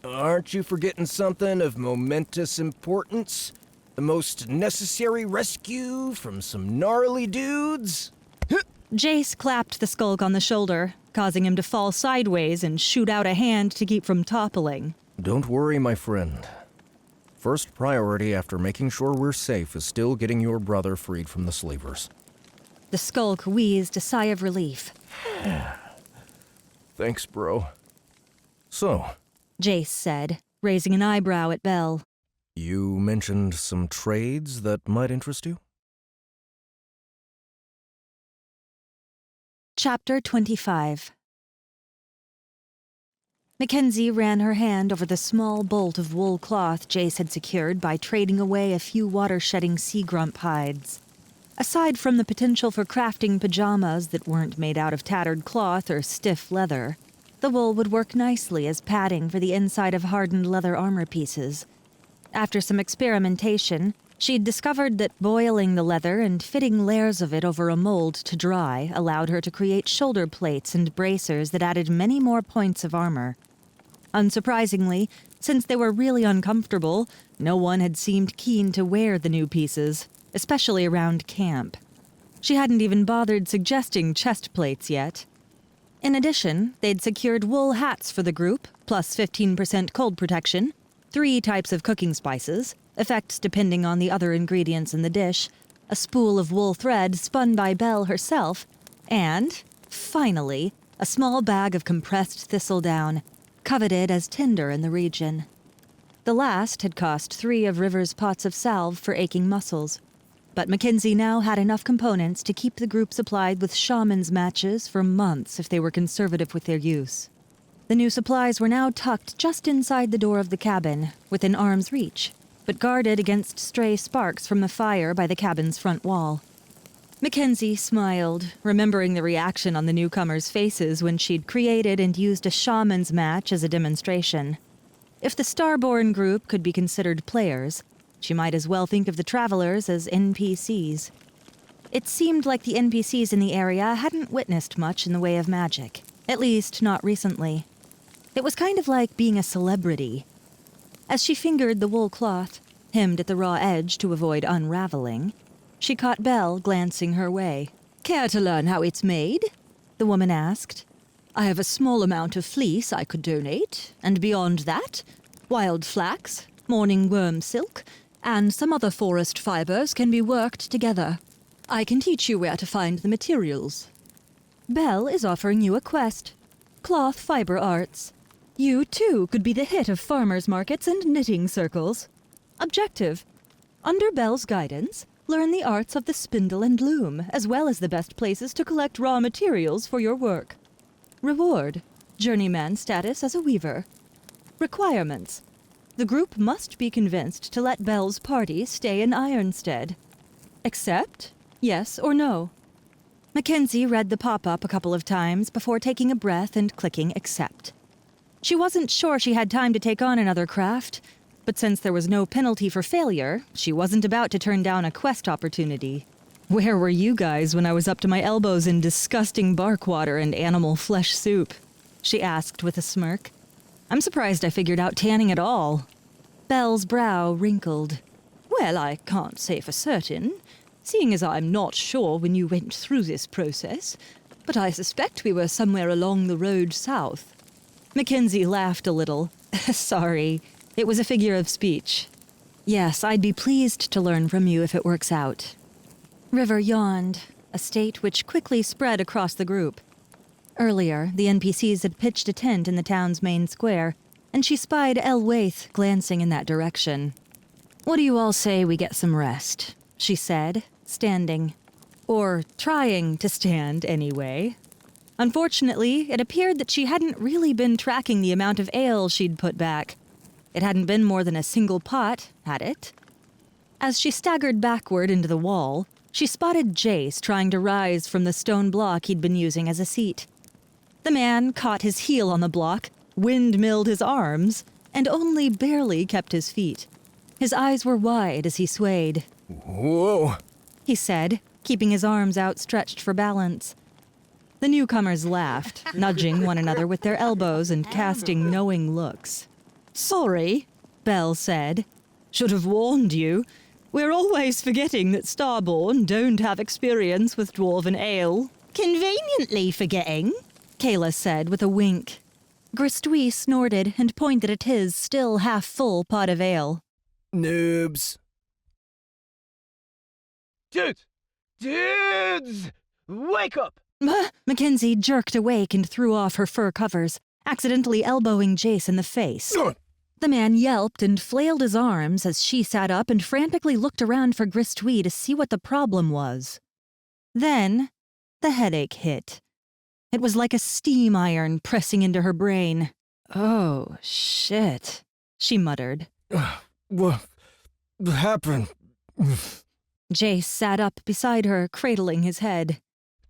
Aren't you forgetting something of momentous importance? The most necessary rescue from some gnarly dudes? Jace clapped the skulk on the shoulder, causing him to fall sideways and shoot out a hand to keep from toppling. Don't worry, my friend. First priority after making sure we're safe is still getting your brother freed from the slavers. The skulk wheezed a sigh of relief. Thanks, bro. So, Jace said, raising an eyebrow at Belle. you mentioned some trades that might interest you? Chapter 25. Mackenzie ran her hand over the small bolt of wool cloth Jace had secured by trading away a few water-shedding sea grump hides. Aside from the potential for crafting pajamas that weren't made out of tattered cloth or stiff leather, the wool would work nicely as padding for the inside of hardened leather armor pieces. After some experimentation, she'd discovered that boiling the leather and fitting layers of it over a mold to dry allowed her to create shoulder plates and bracers that added many more points of armor. Unsurprisingly, since they were really uncomfortable, no one had seemed keen to wear the new pieces, especially around camp. She hadn't even bothered suggesting chest plates yet. In addition, they'd secured wool hats for the group, plus 15% cold protection, 3 types of cooking spices, effects depending on the other ingredients in the dish, a spool of wool thread spun by Belle herself, and, finally, a small bag of compressed thistledown, coveted as tinder in the region. The last had cost 3 of River's pots of salve for aching muscles, but Mackenzie now had enough components to keep the group supplied with shaman's matches for months if they were conservative with their use. The new supplies were now tucked just inside the door of the cabin, within arm's reach, but guarded against stray sparks from the fire by the cabin's front wall. Mackenzie smiled, remembering the reaction on the newcomers' faces when she'd created and used a shaman's match as a demonstration. If the Starborn group could be considered players, she might as well think of the travelers as NPCs. It seemed like the NPCs in the area hadn't witnessed much in the way of magic, at least not recently. It was kind of like being a celebrity. As she fingered the wool cloth, hemmed at the raw edge to avoid unraveling, she caught Belle glancing her way. "Care to learn how it's made?" the woman asked. "I have a small amount of fleece I could donate, and beyond that, wild flax, morning worm silk, and some other forest fibers can be worked together. I can teach you where to find the materials. Belle is offering you a quest. Cloth fiber arts. You, too, could be the hit of farmers' markets and knitting circles. Objective: under Belle's guidance, learn the arts of the spindle and loom, as well as the best places to collect raw materials for your work. Reward: journeyman status as a weaver. Requirements: the group must be convinced to let Belle's party stay in Ironstead. Accept? Yes or no?" Mackenzie read the pop-up a couple of times before taking a breath and clicking accept. She wasn't sure she had time to take on another craft, but since there was no penalty for failure, she wasn't about to turn down a quest opportunity. Where were you guys when I was up to my elbows in disgusting bark water and animal flesh soup? She asked with a smirk. I'm surprised I figured out tanning at all. Belle's brow wrinkled. Well, I can't say for certain, seeing as I'm not sure when you went through this process, but I suspect we were somewhere along the road south. Mackenzie laughed a little. Sorry, it was a figure of speech. Yes, I'd be pleased to learn from you if it works out. River yawned, a state which quickly spread across the group. Earlier, the NPCs had pitched a tent in the town's main square, and she spied Elwaith glancing in that direction. What do you all say we get some rest? She said, standing. Or trying to stand, anyway. Unfortunately, it appeared that she hadn't really been tracking the amount of ale she'd put back. It hadn't been more than a single pot, had it? As she staggered backward into the wall, she spotted Jace trying to rise from the stone block he'd been using as a seat. The man caught his heel on the block, windmilled his arms, and only barely kept his feet. His eyes were wide as he swayed. Whoa! He said, keeping his arms outstretched for balance. The newcomers laughed, nudging one another with their elbows and casting knowing looks. Sorry, Belle said. Should have warned you. We're always forgetting that Starborn don't have experience with dwarven ale. Conveniently forgetting, Kayla said with a wink. Gristouille snorted and pointed at his still half-full pot of ale. Noobs. Dudes! Wake up! Mackenzie jerked awake and threw off her fur covers, accidentally elbowing Jace in the face. The man yelped and flailed his arms as she sat up and frantically looked around for Gristouille to see what the problem was. Then, the headache hit. It was like a steam iron pressing into her brain. Oh, shit, she muttered. What happened? Jace sat up beside her, cradling his head.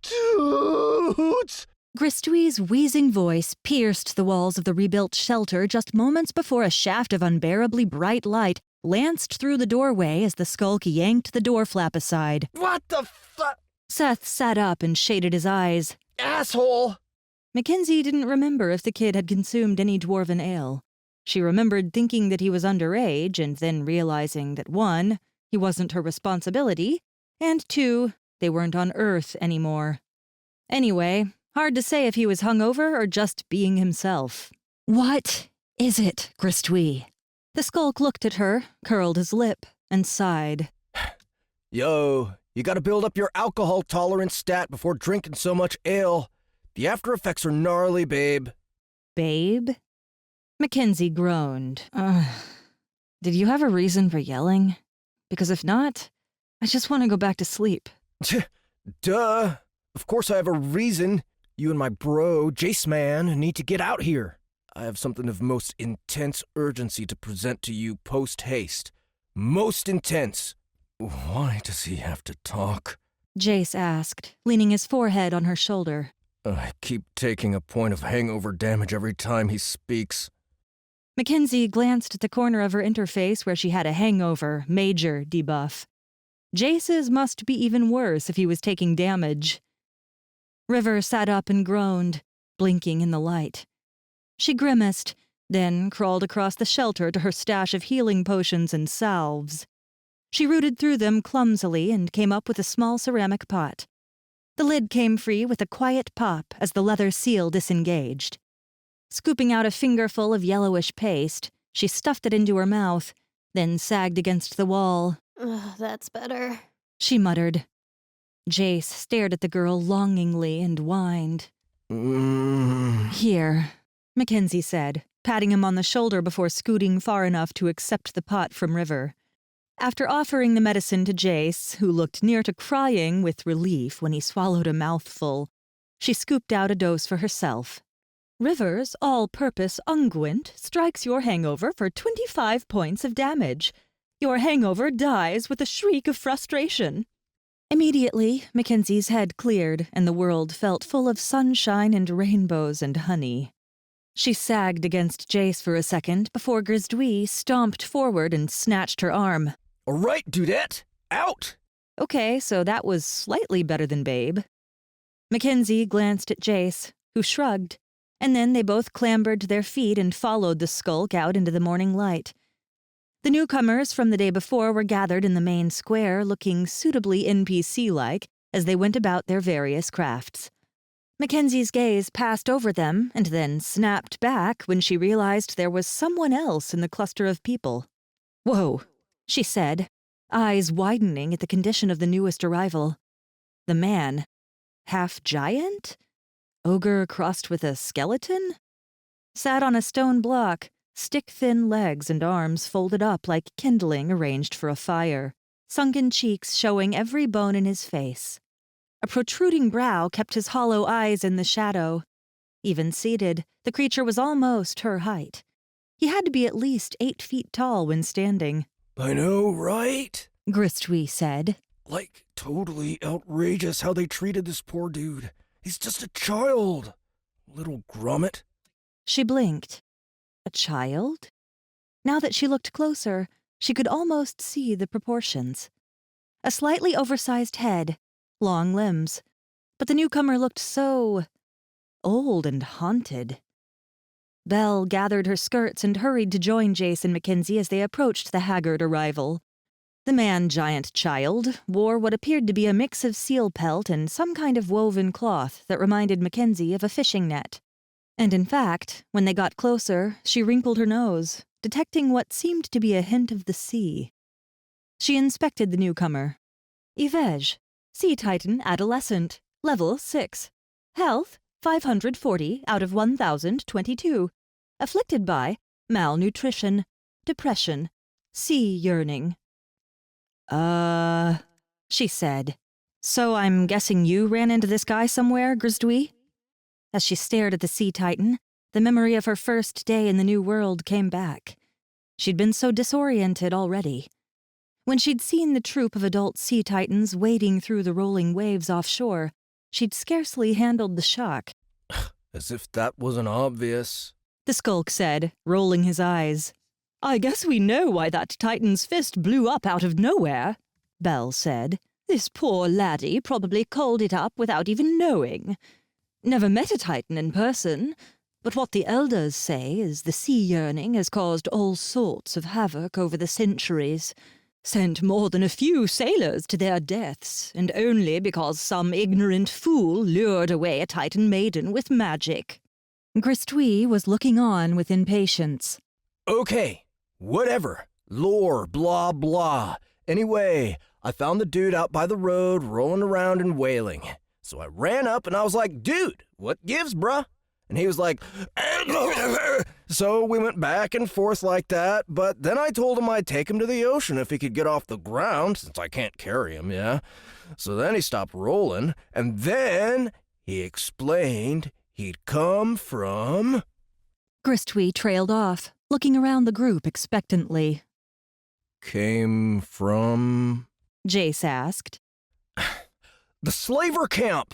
Dudes! Gristouille's wheezing voice pierced the walls of the rebuilt shelter just moments before a shaft of unbearably bright light lanced through the doorway as the skulk yanked the door flap aside. What the fuck? Seth sat up and shaded his eyes. Asshole! Mackenzie didn't remember if the kid had consumed any dwarven ale. She remembered thinking that he was underage and then realizing that 1, he wasn't her responsibility, and 2, they weren't on Earth anymore. Anyway, hard to say if he was hungover or just being himself. What is it, Gristouille? The skulk looked at her, curled his lip, and sighed. Yo, you gotta build up your alcohol tolerance stat before drinking so much ale. The after effects are gnarly, babe. Babe? Mackenzie groaned. Did you have a reason for yelling? Because if not, I just want to go back to sleep. Duh. Of course I have a reason. You and my bro, Jace man, need to get out here. I have something of most intense urgency to present to you post-haste. Most intense. Why does he have to talk? Jace asked, leaning his forehead on her shoulder. I keep taking a point of hangover damage every time he speaks. Mackenzie glanced at the corner of her interface where she had a hangover, major debuff. Jace's must be even worse if he was taking damage. River sat up and groaned, blinking in the light. She grimaced, then crawled across the shelter to her stash of healing potions and salves. She rooted through them clumsily and came up with a small ceramic pot. The lid came free with a quiet pop as the leather seal disengaged. Scooping out a fingerful of yellowish paste, she stuffed it into her mouth, then sagged against the wall. That's better, she muttered. Jace stared at the girl longingly and whined. Here, Mackenzie said, patting him on the shoulder before scooting far enough to accept the pot from River. After offering the medicine to Jace, who looked near to crying with relief when he swallowed a mouthful, she scooped out a dose for herself. River's all-purpose unguent strikes your hangover for 25 points of damage. Your hangover dies with a shriek of frustration. Immediately, Mackenzie's head cleared, and the world felt full of sunshine and rainbows and honey. She sagged against Jace for a second before Gristouille stomped forward and snatched her arm. All right, dudette, out! Okay, so that was slightly better than Babe. Mackenzie glanced at Jace, who shrugged, and then they both clambered to their feet and followed the skulk out into the morning light. The newcomers from the day before were gathered in the main square, looking suitably NPC-like as they went about their various crafts. Mackenzie's gaze passed over them and then snapped back when she realized there was someone else in the cluster of people. "Whoa," she said, eyes widening at the condition of the newest arrival. The man. Half-giant? Ogre crossed with a skeleton? Sat on a stone block, stick-thin legs and arms folded up like kindling arranged for a fire, sunken cheeks showing every bone in his face. A protruding brow kept his hollow eyes in the shadow. Even seated, the creature was almost her height. He had to be at least 8 feet tall when standing. I know, right? Gristwy said. Like, totally outrageous how they treated this poor dude. He's just a child. Little grommet. She blinked. A child? Now that she looked closer, she could almost see the proportions. A slightly oversized head, long limbs, but the newcomer looked so old and haunted. Belle gathered her skirts and hurried to join Jace and Mackenzie as they approached the haggard arrival. The man-giant child wore what appeared to be a mix of seal pelt and some kind of woven cloth that reminded Mackenzie of a fishing net. And in fact, when they got closer, she wrinkled her nose, detecting what seemed to be a hint of the sea. She inspected the newcomer. Yvej, Sea Titan Adolescent, Level 6. Health, 540 out of 1,022. Afflicted by malnutrition, depression, sea yearning. She said. So I'm guessing you ran into this guy somewhere, Gristwy? As she stared at the Sea Titan, the memory of her first day in the new world came back. She'd been so disoriented already. When she'd seen the troop of adult Sea Titans wading through the rolling waves offshore, she'd scarcely handled the shock. As if that wasn't obvious. The skulk said, rolling his eyes. I guess we know why that Titan's fist blew up out of nowhere, Belle said. This poor laddie probably called it up without even knowing. Never met a Titan in person, but what the elders say is the sea yearning has caused all sorts of havoc over the centuries. Sent more than a few sailors to their deaths, and only because some ignorant fool lured away a Titan maiden with magic. Gristwy was looking on with impatience. Okay, whatever. Lore, blah, blah. Anyway, I found the dude out by the road rolling around and wailing. So I ran up and I was like, dude, what gives, bruh? And he was like, so we went back and forth like that, but then I told him I'd take him to the ocean if he could get off the ground, since I can't carry him, yeah? So then he stopped rolling, and then he explained he'd come from... Gristwy trailed off, looking around the group expectantly. Came from... Jace asked. The slaver camp!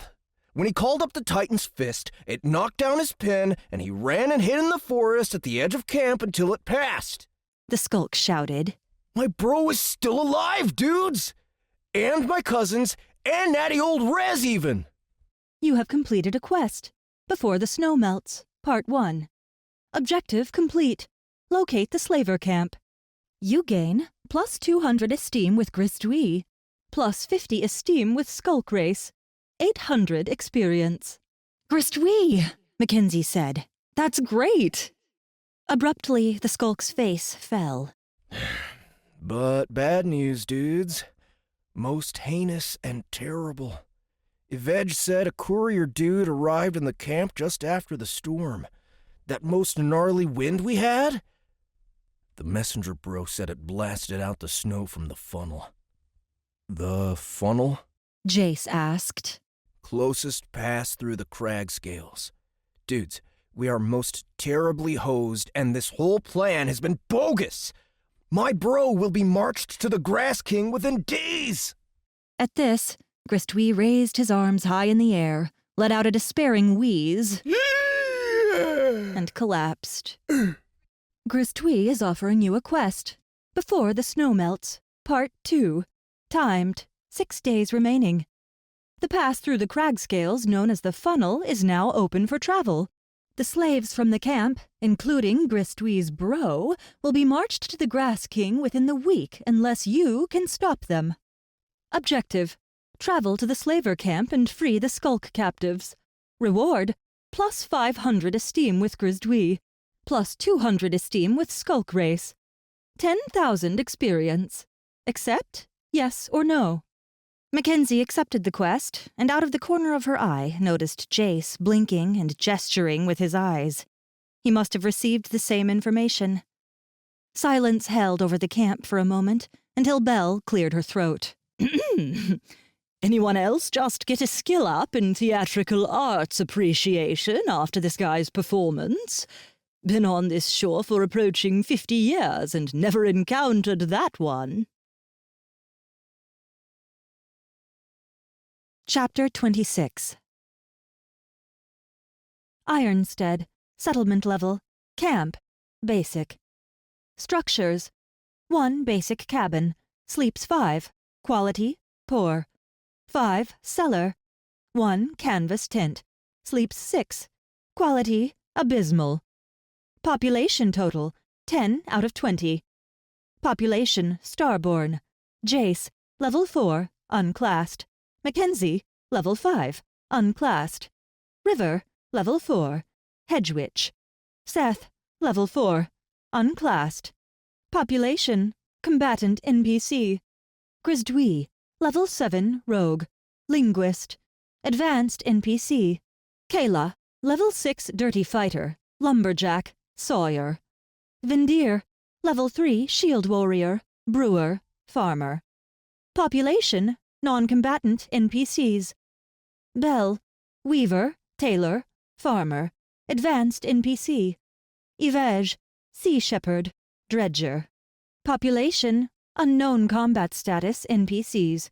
When he called up the Titan's fist, it knocked down his pen, and he ran and hid in the forest at the edge of camp until it passed. The skulk shouted. My bro is still alive, dudes! And my cousins, and natty old Rez even! You have completed a quest. Before the snow melts, Part 1. Objective complete. Locate the slaver camp. You gain plus 200 esteem with Gristwy, plus 50 esteem with Skulk Race, 800 experience. Gristwy, Mackenzie said. That's great. Abruptly, the skulk's face fell. But bad news, dudes. Most heinous and terrible. Yvej said a courier dude arrived in the camp just after the storm. That most gnarly wind we had? The messenger bro said it blasted out the snow from the funnel. The funnel? Jace asked. Closest pass through the crag scales. Dudes, we are most terribly hosed, and this whole plan has been bogus! My bro will be marched to the Grass King within days! At this, Gristwy raised his arms high in the air, let out a despairing wheeze, and collapsed. Gristwy is offering you a quest. Before the snow melts, Part 2. Timed 6 days remaining. The pass through the crag scales known as the funnel is now open for travel. The slaves from the camp, including Gristwee's bro, will be marched to the Grass King within the week unless you can stop them. Objective: travel to the slaver camp and free the skulk captives. Reward: plus 500 esteem with Gristwee, plus 200 esteem with skulk race. 10,000 experience. Accept? Yes or no? Mackenzie accepted the quest, and out of the corner of her eye noticed Jace blinking and gesturing with his eyes. He must have received the same information. Silence held over the camp for a moment, until Belle cleared her throat. Anyone else just get a skill up in theatrical arts appreciation after this guy's performance? Been on this shore for approaching 50 years and never encountered that one. Chapter 26. Ironstead, settlement level, camp, basic. Structures: 1 basic cabin, sleeps 5, quality, poor. 5 cellar, 1 canvas tent, sleeps 6, quality, abysmal. Population total, 10 out of 20. Population starborn, Jace, level 4, unclassed. Mackenzie, level 5, unclassed. River, level 4, hedgewitch. Seth, level 4, unclassed. Population, combatant NPC. Gristwee, level 7, rogue, linguist. Advanced NPC. Kayla, level 6, dirty fighter, lumberjack, sawyer. Vindir, level 3, shield warrior, brewer, farmer. Population, non-combatant NPCs. Belle, weaver, tailor, farmer, advanced NPC. Yvej, sea shepherd, dredger. Population, unknown combat status NPCs.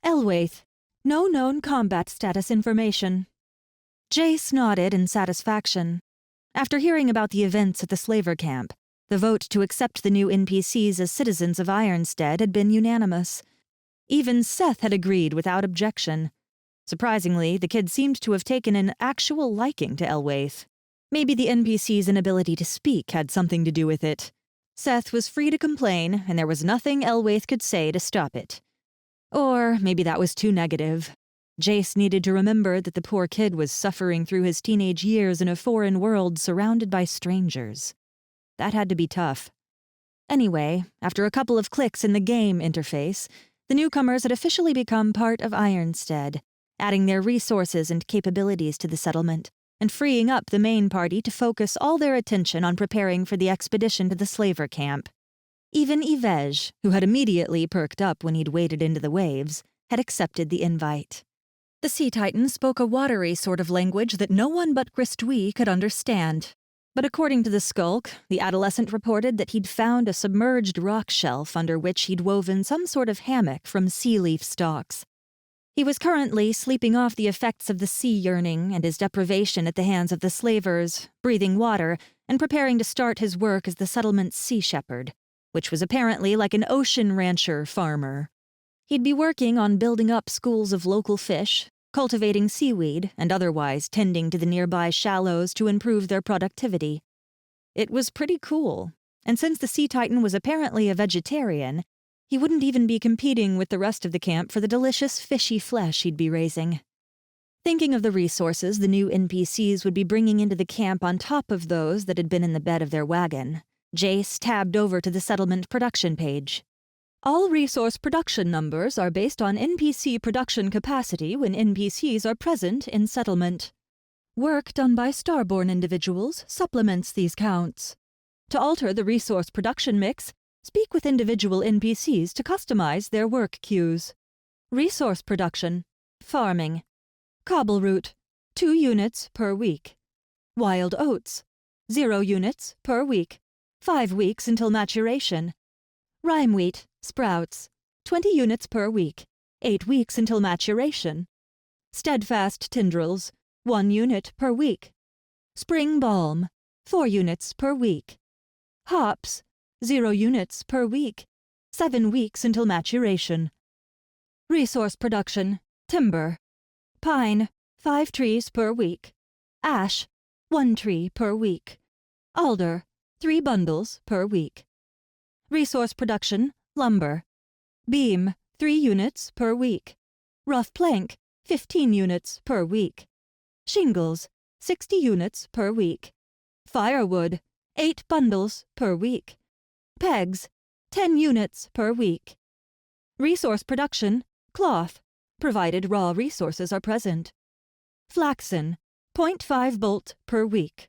Elwaith, no known combat status information. Jace nodded in satisfaction. After hearing about the events at the slaver camp, the vote to accept the new NPCs as citizens of Ironstead had been unanimous. Even Seth had agreed without objection. Surprisingly, the kid seemed to have taken an actual liking to Elwaith. Maybe the NPC's inability to speak had something to do with it. Seth was free to complain, and there was nothing Elwaith could say to stop it. Or maybe that was too negative. Jace needed to remember that the poor kid was suffering through his teenage years in a foreign world surrounded by strangers. That had to be tough. Anyway, after a couple of clicks in the game interface, the newcomers had officially become part of Ironstead, adding their resources and capabilities to the settlement, and freeing up the main party to focus all their attention on preparing for the expedition to the slaver camp. Even Yvej, who had immediately perked up when he'd waded into the waves, had accepted the invite. The Sea Titan spoke a watery sort of language that no one but Gristwee could understand. But according to the skulk, the adolescent reported that he'd found a submerged rock shelf under which he'd woven some sort of hammock from sea leaf stalks. He was currently sleeping off the effects of the sea yearning and his deprivation at the hands of the slavers, breathing water, and preparing to start his work as the settlement's sea shepherd, which was apparently like an ocean rancher farmer. He'd be working on building up schools of local fish, cultivating seaweed, and otherwise tending to the nearby shallows to improve their productivity. It was pretty cool, and since the Sea Titan was apparently a vegetarian, he wouldn't even be competing with the rest of the camp for the delicious fishy flesh he'd be raising. Thinking of the resources the new NPCs would be bringing into the camp on top of those that had been in the bed of their wagon, Jace tabbed over to the settlement production page. All resource production numbers are based on NPC production capacity when NPCs are present in settlement. Work done by starborn individuals supplements these counts. To alter the resource production mix, speak with individual NPCs to customize their work queues. Resource production, farming. Cobble root, 2 units per week. Wild oats, 0 units per week, 5 weeks until maturation. Rime wheat, sprouts, 20 units per week, 8 weeks until maturation. Steadfast tendrils, 1 unit per week. Spring balm, 4 units per week. Hops, 0 units per week, 7 weeks until maturation. Resource production, timber. Pine, 5 trees per week. Ash, 1 tree per week. Alder, 3 bundles per week. Resource production, lumber. Beam, 3 units per week. Rough plank, 15 units per week. Shingles, 60 units per week. Firewood, 8 bundles per week. Pegs, 10 units per week. Resource production, cloth, provided raw resources are present. Flaxen, 0.5 bolt per week.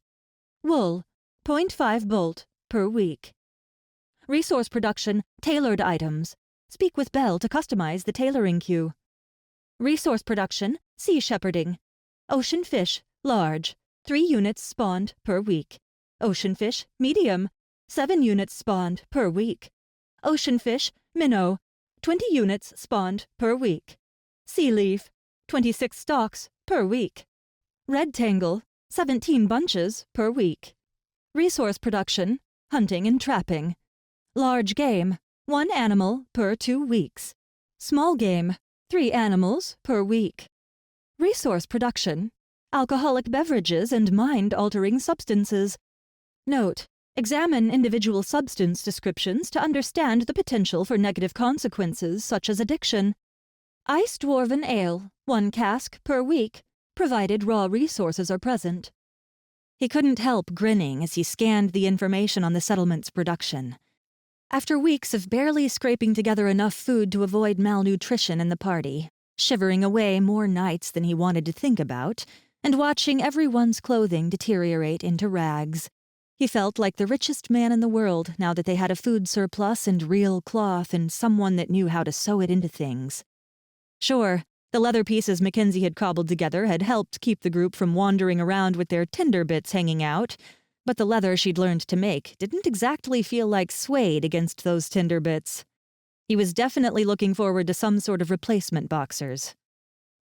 Wool, 0.5 bolt per week. Resource production, tailored items. Speak with Belle to customize the tailoring queue. Resource production, sea shepherding. Ocean fish, large, 3 units spawned per week. Ocean fish, medium, 7 units spawned per week. Ocean fish, minnow, 20 units spawned per week. Sea leaf, 26 stalks per week. Red tangle, 17 bunches per week. Resource production, hunting and trapping. Large game, 1 animal per 2 weeks. Small game, 3 animals per week. Resource production, alcoholic beverages and mind-altering substances. Note: examine individual substance descriptions to understand the potential for negative consequences such as addiction. Ice dwarven ale, 1 cask per week, provided raw resources are present. He couldn't help grinning as he scanned the information on the settlement's production. After weeks of barely scraping together enough food to avoid malnutrition in the party, shivering away more nights than he wanted to think about, and watching everyone's clothing deteriorate into rags, he felt like the richest man in the world now that they had a food surplus and real cloth and someone that knew how to sew it into things. Sure, the leather pieces Mackenzie had cobbled together had helped keep the group from wandering around with their tinder bits hanging out, but the leather she'd learned to make didn't exactly feel like suede against those tinder bits. He was definitely looking forward to some sort of replacement boxers.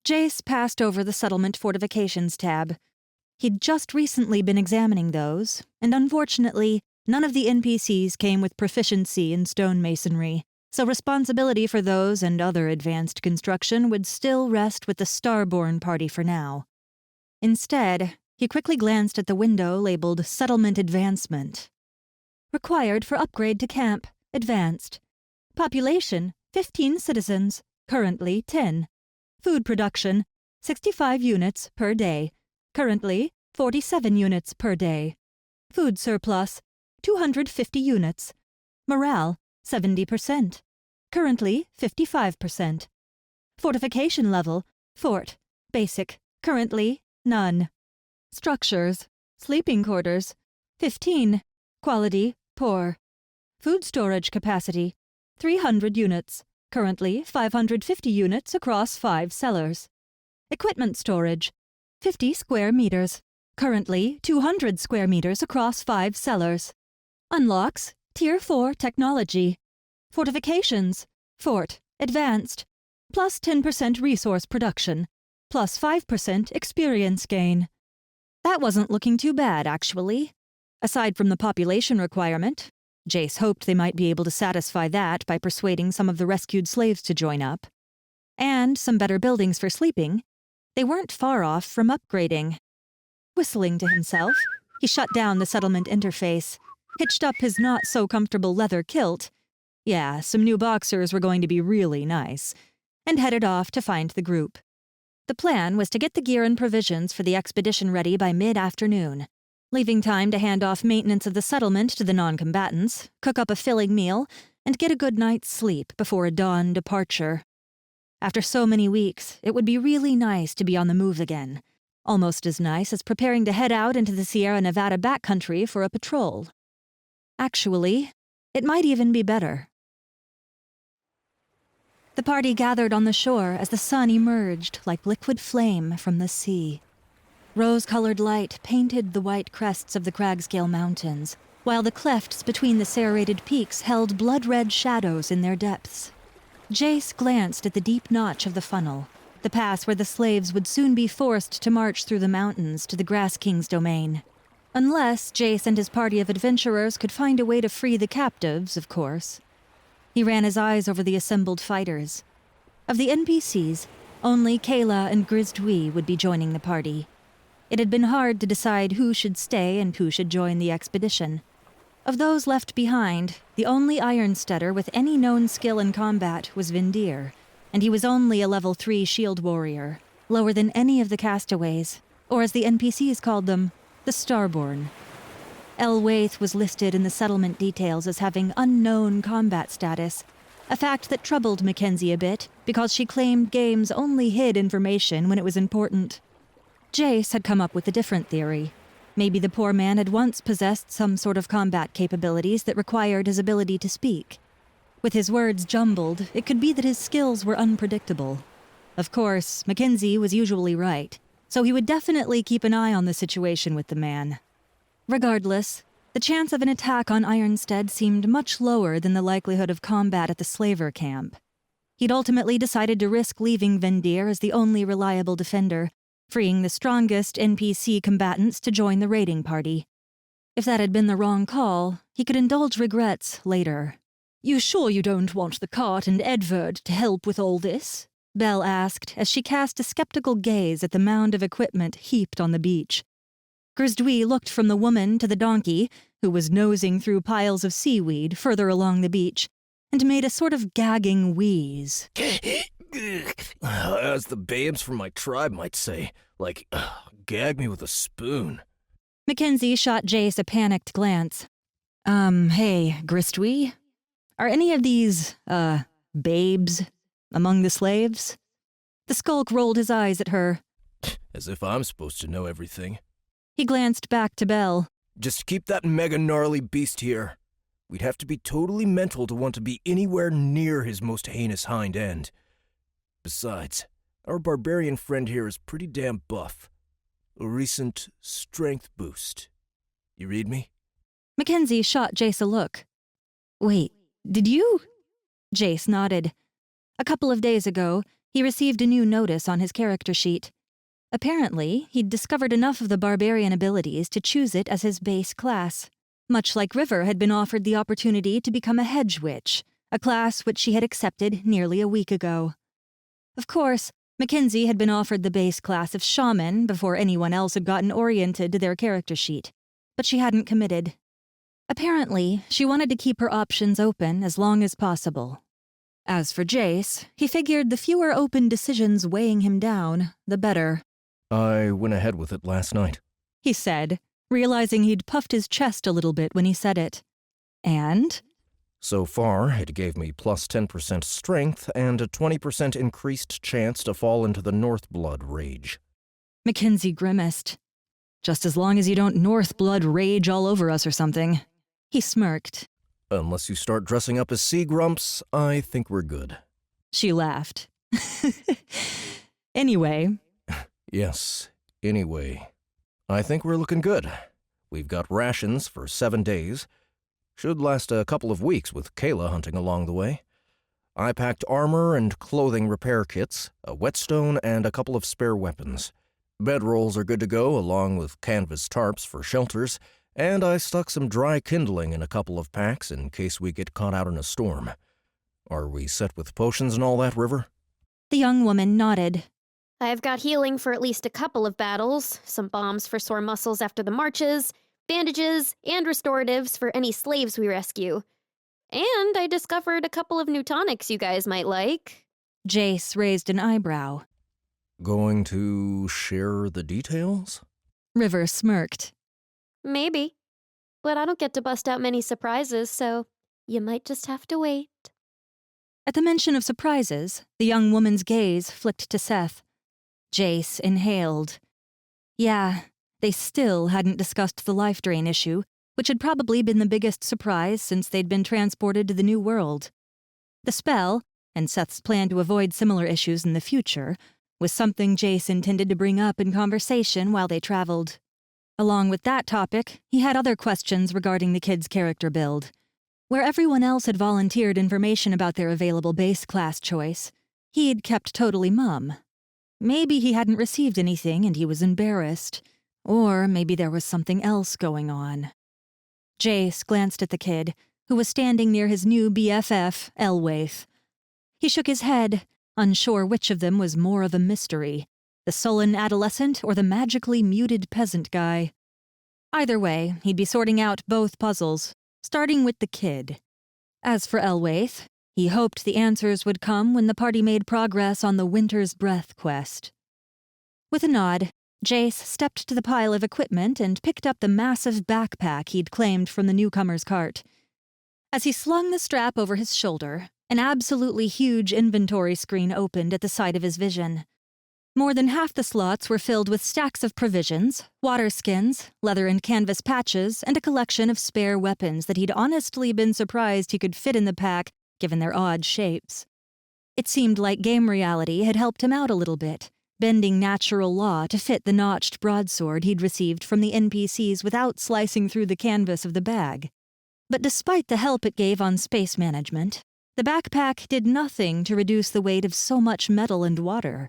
Jace passed over the settlement fortifications tab. He'd just recently been examining those, and unfortunately, none of the NPCs came with proficiency in stonemasonry, so responsibility for those and other advanced construction would still rest with the Starborn party for now. Instead, he quickly glanced at the window labeled Settlement Advancement. Required for upgrade to camp, advanced. Population, 15 citizens, currently 10. Food production, 65 units per day, currently 47 units per day. Food surplus, 250 units. Morale, 70%, currently 55%. Fortification level, fort, basic, currently none. Structures, sleeping quarters, 15, quality, poor. Food storage capacity, 300 units, currently 550 units across 5 cellars. Equipment storage, 50 square meters, currently 200 square meters across 5 cellars. Unlocks, Tier 4 technology. Fortifications, fort, advanced, plus 10% resource production, plus 5% experience gain. That wasn't looking too bad, actually. Aside from the population requirement, Jace hoped they might be able to satisfy that by persuading some of the rescued slaves to join up. And some better buildings for sleeping. They weren't far off from upgrading. Whistling to himself, he shut down the settlement interface, hitched up his not-so-comfortable leather kilt — yeah, some new boxers were going to be really nice — and headed off to find the group. The plan was to get the gear and provisions for the expedition ready by mid-afternoon, leaving time to hand off maintenance of the settlement to the non-combatants, cook up a filling meal, and get a good night's sleep before a dawn departure. After so many weeks, it would be really nice to be on the move again, almost as nice as preparing to head out into the Sierra Nevada backcountry for a patrol. Actually, it might even be better. The party gathered on the shore as the sun emerged like liquid flame from the sea. Rose-colored light painted the white crests of the Cragscale Mountains, while the clefts between the serrated peaks held blood-red shadows in their depths. Jace glanced at the deep notch of the funnel, the pass where the slaves would soon be forced to march through the mountains to the Grass King's domain. Unless Jace and his party of adventurers could find a way to free the captives, of course. He ran his eyes over the assembled fighters. Of the NPCs, only Kayla and Grizdwi would be joining the party. It had been hard to decide who should stay and who should join the expedition. Of those left behind, the only Ironstutter with any known skill in combat was Vindir, and he was only a level 3 shield warrior, lower than any of the castaways, or as the NPCs called them, the Starborn. Elwaith was listed in the settlement details as having unknown combat status, a fact that troubled Mackenzie a bit because she claimed games only hid information when it was important. Jace had come up with a different theory. Maybe the poor man had once possessed some sort of combat capabilities that required his ability to speak. With his words jumbled, it could be that his skills were unpredictable. Of course, Mackenzie was usually right, so he would definitely keep an eye on the situation with the man. Regardless, the chance of an attack on Ironstead seemed much lower than the likelihood of combat at the slaver camp. He'd ultimately decided to risk leaving Vindir as the only reliable defender, freeing the strongest NPC combatants to join the raiding party. If that had been the wrong call, he could indulge regrets later. You sure you don't want the cart and Edvard to help with all this? Belle asked as she cast a skeptical gaze at the mound of equipment heaped on the beach. Grizdwi looked from the woman to the donkey, who was nosing through piles of seaweed further along the beach, and made a sort of gagging wheeze. As the babes from my tribe might say, like, gag me with a spoon. Mackenzie shot Jace a panicked glance. Hey, Grizdwi? Are any of these, babes among the slaves? The skulk rolled his eyes at her. As if I'm supposed to know everything. He glanced back to Belle. Just keep that mega gnarly beast here. We'd have to be totally mental to want to be anywhere near his most heinous hind end. Besides, our barbarian friend here is pretty damn buff. A recent strength boost. You read me? Mackenzie shot Jace a look. Wait, did you? Jace nodded. A couple of days ago, he received a new notice on his character sheet. Apparently, he'd discovered enough of the barbarian abilities to choose it as his base class, much like River had been offered the opportunity to become a hedge witch, a class which she had accepted nearly a week ago. Of course, Mackenzie had been offered the base class of shaman before anyone else had gotten oriented to their character sheet, but she hadn't committed. Apparently, she wanted to keep her options open as long as possible. As for Jace, he figured the fewer open decisions weighing him down, the better. I went ahead with it last night, He said, realizing he'd puffed his chest a little bit when he said it. And? So far, it gave me plus 10% strength and a 20% increased chance to fall into the Northblood rage. Mackenzie grimaced. Just as long as you don't Northblood rage all over us or something. He smirked. Unless you start dressing up as sea grumps, I think we're good. She laughed. Anyway. Yes, anyway. I think we're looking good. We've got rations for 7 days. Should last a couple of weeks with Kayla hunting along the way. I packed armor and clothing repair kits, a whetstone, and a couple of spare weapons. Bedrolls are good to go, along with canvas tarps for shelters, and I stuck some dry kindling in a couple of packs in case we get caught out in a storm. Are we set with potions and all that, River? The young woman nodded. I've got healing for at least a couple of battles, some bombs for sore muscles after the marches, bandages, and restoratives for any slaves we rescue. And I discovered a couple of new tonics you guys might like. Jace raised an eyebrow. Going to share the details? River smirked. Maybe. But I don't get to bust out many surprises, so you might just have to wait. At the mention of surprises, the young woman's gaze flicked to Seth. Jace inhaled. Yeah, they still hadn't discussed the life drain issue, which had probably been the biggest surprise since they'd been transported to the new world. The spell, and Seth's plan to avoid similar issues in the future, was something Jace intended to bring up in conversation while they traveled. Along with that topic, he had other questions regarding the kid's character build. Where everyone else had volunteered information about their available base class choice, he'd kept totally mum. Maybe he hadn't received anything and he was embarrassed, or maybe there was something else going on. Jace glanced at the kid, who was standing near his new BFF, Elwaith. He shook his head, unsure which of them was more of a mystery, the sullen adolescent or the magically muted peasant guy. Either way, he'd be sorting out both puzzles, starting with the kid. As for Elwaith, he hoped the answers would come when the party made progress on the Winter's Breath quest. With a nod, Jace stepped to the pile of equipment and picked up the massive backpack he'd claimed from the newcomer's cart. As he slung the strap over his shoulder, an absolutely huge inventory screen opened at the sight of his vision. More than half the slots were filled with stacks of provisions, water skins, leather and canvas patches, and a collection of spare weapons that he'd honestly been surprised he could fit in the pack, given their odd shapes. It seemed like game reality had helped him out a little bit, bending natural law to fit the notched broadsword he'd received from the NPCs without slicing through the canvas of the bag. But despite the help it gave on space management, the backpack did nothing to reduce the weight of so much metal and water.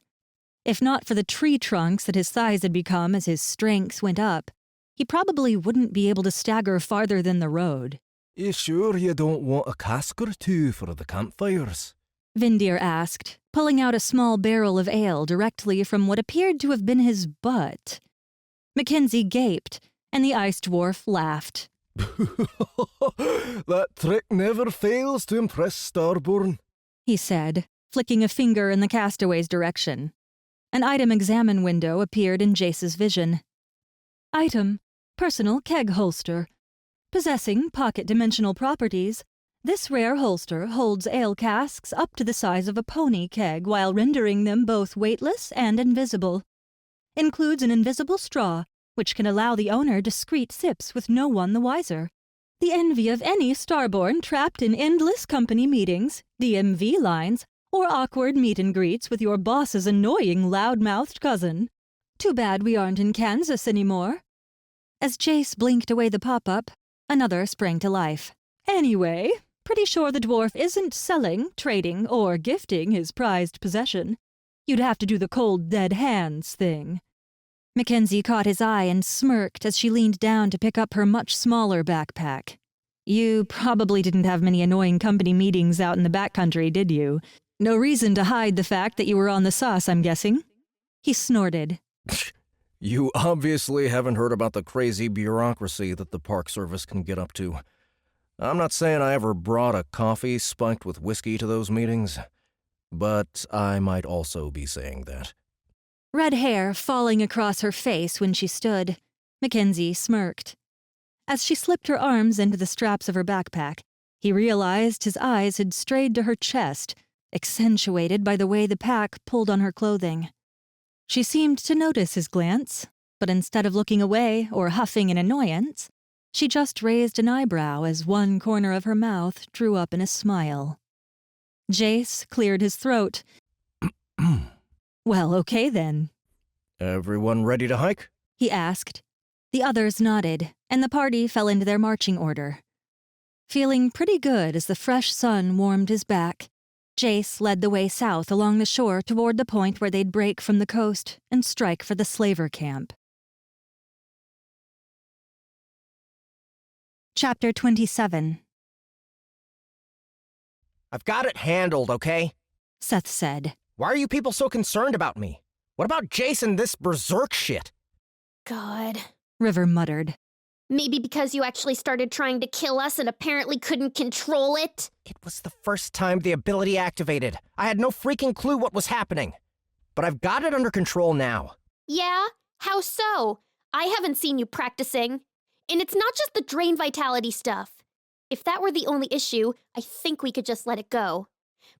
If not for the tree trunks that his thighs had become as his strength went up, he probably wouldn't be able to stagger farther than the road. You sure you don't want a cask or two for the campfires? Vindir asked, pulling out a small barrel of ale directly from what appeared to have been his butt. Mackenzie gaped, and the ice dwarf laughed. That trick never fails to impress Starborn, he said, flicking a finger in the castaway's direction. An item examine window appeared in Jace's vision. Item: personal keg holster. Possessing pocket-dimensional properties, this rare holster holds ale casks up to the size of a pony keg while rendering them both weightless and invisible. Includes an invisible straw, which can allow the owner discreet sips with no one the wiser. The envy of any starborn trapped in endless company meetings, DMV lines, or awkward meet and greets with your boss's annoying loud-mouthed cousin. Too bad we aren't in Kansas anymore. As Jace blinked away the pop-up, another sprang to life. Anyway, pretty sure the dwarf isn't selling, trading, or gifting his prized possession. You'd have to do the cold dead hands thing. Mackenzie caught his eye and smirked as she leaned down to pick up her much smaller backpack. You probably didn't have many annoying company meetings out in the backcountry, did you? No reason to hide the fact that you were on the sauce, I'm guessing. He snorted. You obviously haven't heard about the crazy bureaucracy that the Park Service can get up to. I'm not saying I ever brought a coffee spiked with whiskey to those meetings, but I might also be saying that. Red hair falling across her face when she stood, Mackenzie smirked. As she slipped her arms into the straps of her backpack, he realized his eyes had strayed to her chest, accentuated by the way the pack pulled on her clothing. She seemed to notice his glance, but instead of looking away or huffing in annoyance, she just raised an eyebrow as one corner of her mouth drew up in a smile. Jace cleared his throat. Well, okay then. Everyone ready to hike? He asked. The others nodded, and the party fell into their marching order. Feeling pretty good as the fresh sun warmed his back, Jace led the way south along the shore toward the point where they'd break from the coast and strike for the slaver camp. Chapter 27. I've got it handled, okay? Seth said. Why are you people so concerned about me? What about Jace and this berserk shit? God. River muttered. Maybe because you actually started trying to kill us and apparently couldn't control it? It was the first time the ability activated. I had no freaking clue what was happening. But I've got it under control now. Yeah? How so? I haven't seen you practicing. And it's not just the drain vitality stuff. If that were the only issue, I think we could just let it go.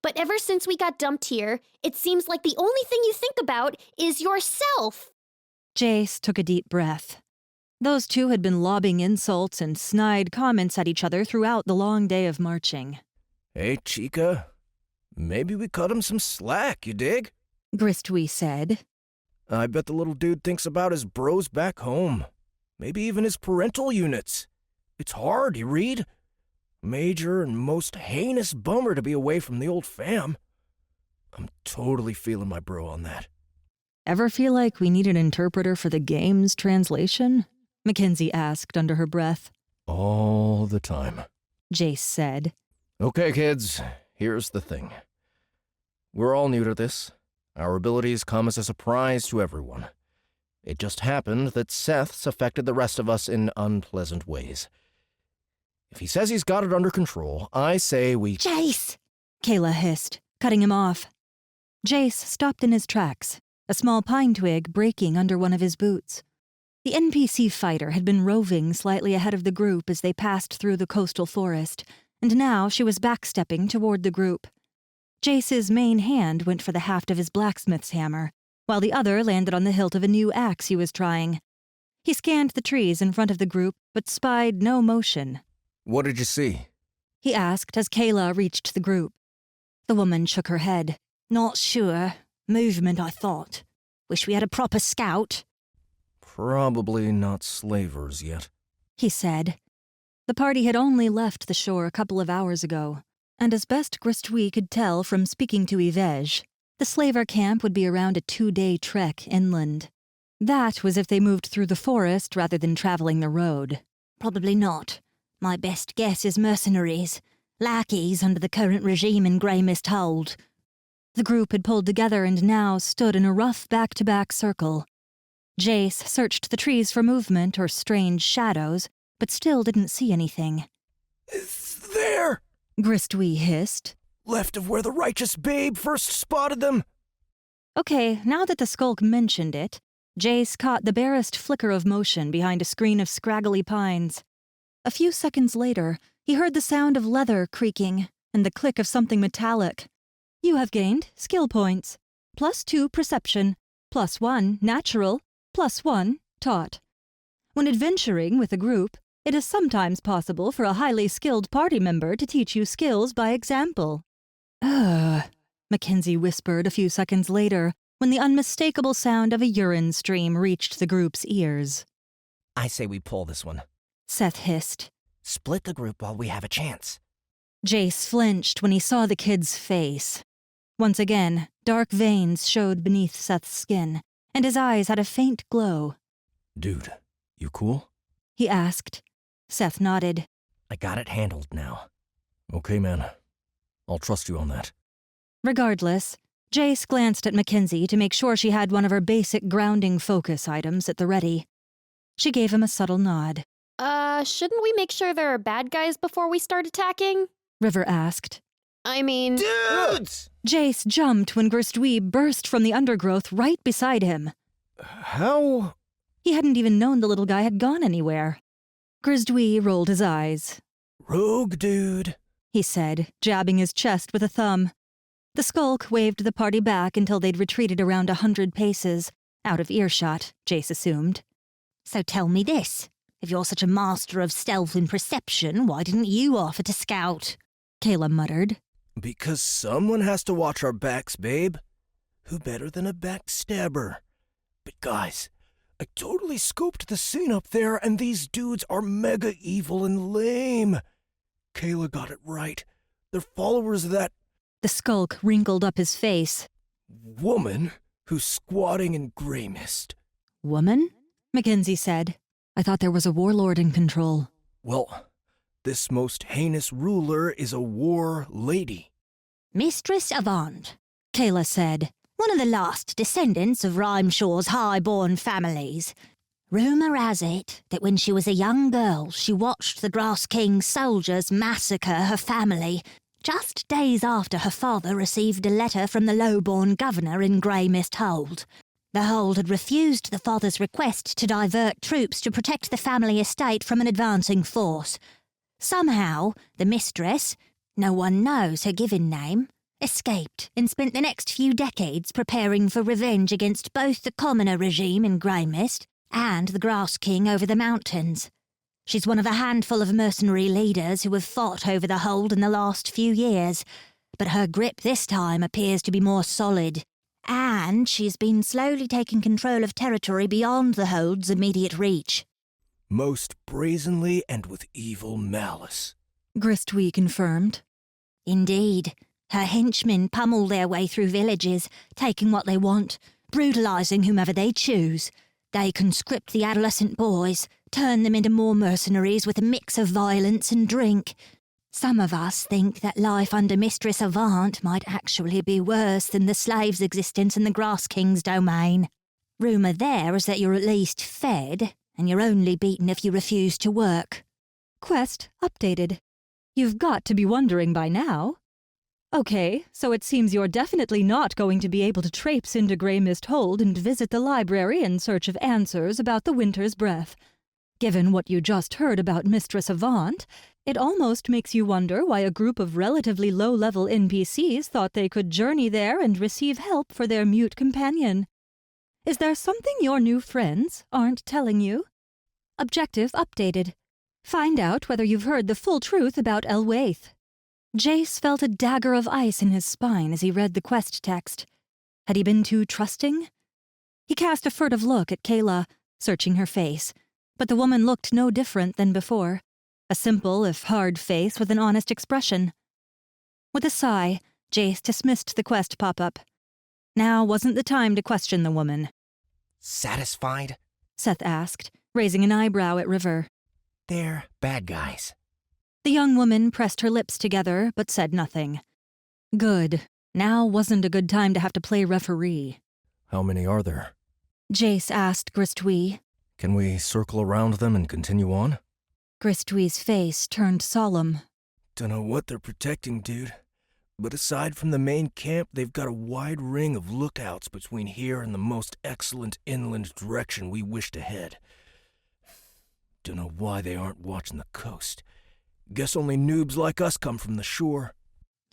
But ever since we got dumped here, it seems like the only thing you think about is yourself. Jace took a deep breath. Those two had been lobbing insults and snide comments at each other throughout the long day of marching. Hey, Chica. Maybe we cut him some slack, you dig? Gristwee said. I bet the little dude thinks about his bros back home. Maybe even his parental units. It's hard, you read? Major and most heinous bummer to be away from the old fam. I'm totally feeling my bro on that. Ever feel like we need an interpreter for the game's translation? Mackenzie asked under her breath. All the time. Jace said. Okay, kids, here's the thing. We're all new to this. Our abilities come as a surprise to everyone. It just happened that Seth's affected the rest of us in unpleasant ways. If he says he's got it under control, I say we— Jace! Kayla hissed, cutting him off. Jace stopped in his tracks, a small pine twig breaking under one of his boots. The NPC fighter had been roving slightly ahead of the group as they passed through the coastal forest, and now she was backstepping toward the group. Jace's main hand went for the haft of his blacksmith's hammer, while the other landed on the hilt of a new axe he was trying. He scanned the trees in front of the group, but spied no motion. What did you see? He asked as Kayla reached the group. The woman shook her head. Not sure. Movement, I thought. Wish we had a proper scout. Probably not slavers yet, he said. The party had only left the shore a couple of hours ago, and as best Gristwi could tell from speaking to Yvej, the slaver camp would be around a 2-day trek inland. That was if they moved through the forest rather than traveling the road. Probably not. My best guess is mercenaries. Lackeys under the current regime in Grey Mist Hold. The group had pulled together and now stood in a rough back-to-back circle. Jace searched the trees for movement or strange shadows, but still didn't see anything. It's there! Gristwi hissed. Left of where the righteous babe first spotted them. Okay, now that the skulk mentioned it, Jace caught the barest flicker of motion behind a screen of scraggly pines. A few seconds later, he heard the sound of leather creaking and the click of something metallic. You have gained skill points. +2 perception, +1 natural, +1 taught. When adventuring with a group, it is sometimes possible for a highly skilled party member to teach you skills by example. Mackenzie whispered a few seconds later when the unmistakable sound of a urine stream reached the group's ears. I say we pull this one. Seth hissed. Split the group while we have a chance. Jace flinched when he saw the kid's face. Once again, dark veins showed beneath Seth's skin, and his eyes had a faint glow. Dude, you cool? He asked. Seth nodded. I got it handled now. Okay, man. I'll trust you on that. Regardless, Jace glanced at Mackenzie to make sure she had one of her basic grounding focus items at the ready. She gave him a subtle nod. Shouldn't we make sure there are bad guys before we start attacking? River asked. I mean... Dudes! Jace jumped when Gristwi burst from the undergrowth right beside him. How? He hadn't even known the little guy had gone anywhere. Gristwi rolled his eyes. Rogue dude, he said, jabbing his chest with a thumb. The skulk waved the party back until they'd retreated around 100 paces, out of earshot, Jace assumed. So tell me this. If you're such a master of stealth and perception, why didn't you offer to scout? Kayla muttered. Because someone has to watch our backs, babe. Who better than a backstabber? But guys, I totally scoped the scene up there, and these dudes are mega evil and lame. Kayla got it right. They're followers of that The skulk wrinkled up his face. woman who's squatting in Grey Mist. Woman? Mackenzie said. I thought there was a warlord in control. Well, this most heinous ruler is a war lady. Mistress Avant. Kayla said. One of the last descendants of Rhymeshaw's high-born families. Rumour has it that when she was a young girl, she watched the Grass King's soldiers massacre her family, just days after her father received a letter from the low-born governor in Grey Mist Hold. The Hold had refused the father's request to divert troops to protect the family estate from an advancing force. Somehow, the mistress, no one knows her given name, escaped and spent the next few decades preparing for revenge against both the commoner regime in Grey Mist and the Grass King over the mountains. She's one of a handful of mercenary leaders who have fought over the Hold in the last few years, but her grip this time appears to be more solid. And she's been slowly taking control of territory beyond the Hold's immediate reach. Most brazenly and with evil malice. Gristwi confirmed. Indeed. Her henchmen pummel their way through villages, taking what they want, brutalising whomever they choose. They conscript the adolescent boys, turn them into more mercenaries with a mix of violence and drink. Some of us think that life under Mistress Avant might actually be worse than the slave's existence in the Grass King's domain. Rumour there is that you're at least fed, and you're only beaten if you refuse to work. Quest updated. You've got to be wondering by now. Okay, so it seems you're definitely not going to be able to traipse into Grey Mist Hold and visit the library in search of answers about the Winter's Breath. Given what you just heard about Mistress Avant, it almost makes you wonder why a group of relatively low-level NPCs thought they could journey there and receive help for their mute companion. Is there something your new friends aren't telling you? Objective updated. Find out whether you've heard the full truth about Elwaith. Jace felt a dagger of ice in his spine as he read the quest text. Had he been too trusting? He cast a furtive look at Kayla, searching her face, but the woman looked no different than before. A simple, if hard face with an honest expression. With a sigh, Jace dismissed the quest pop-up. Now wasn't the time to question the woman. Satisfied? Seth asked, raising an eyebrow at River. They're bad guys. The young woman pressed her lips together, but said nothing. Good. Now wasn't a good time to have to play referee. How many are there? Jace asked Gristwee. Can we circle around them and continue on? Gristwee's face turned solemn. Dunno what they're protecting, dude. But aside from the main camp, they've got a wide ring of lookouts between here and the most excellent inland direction we wish to head. Dunno why they aren't watching the coast. Guess only noobs like us come from the shore.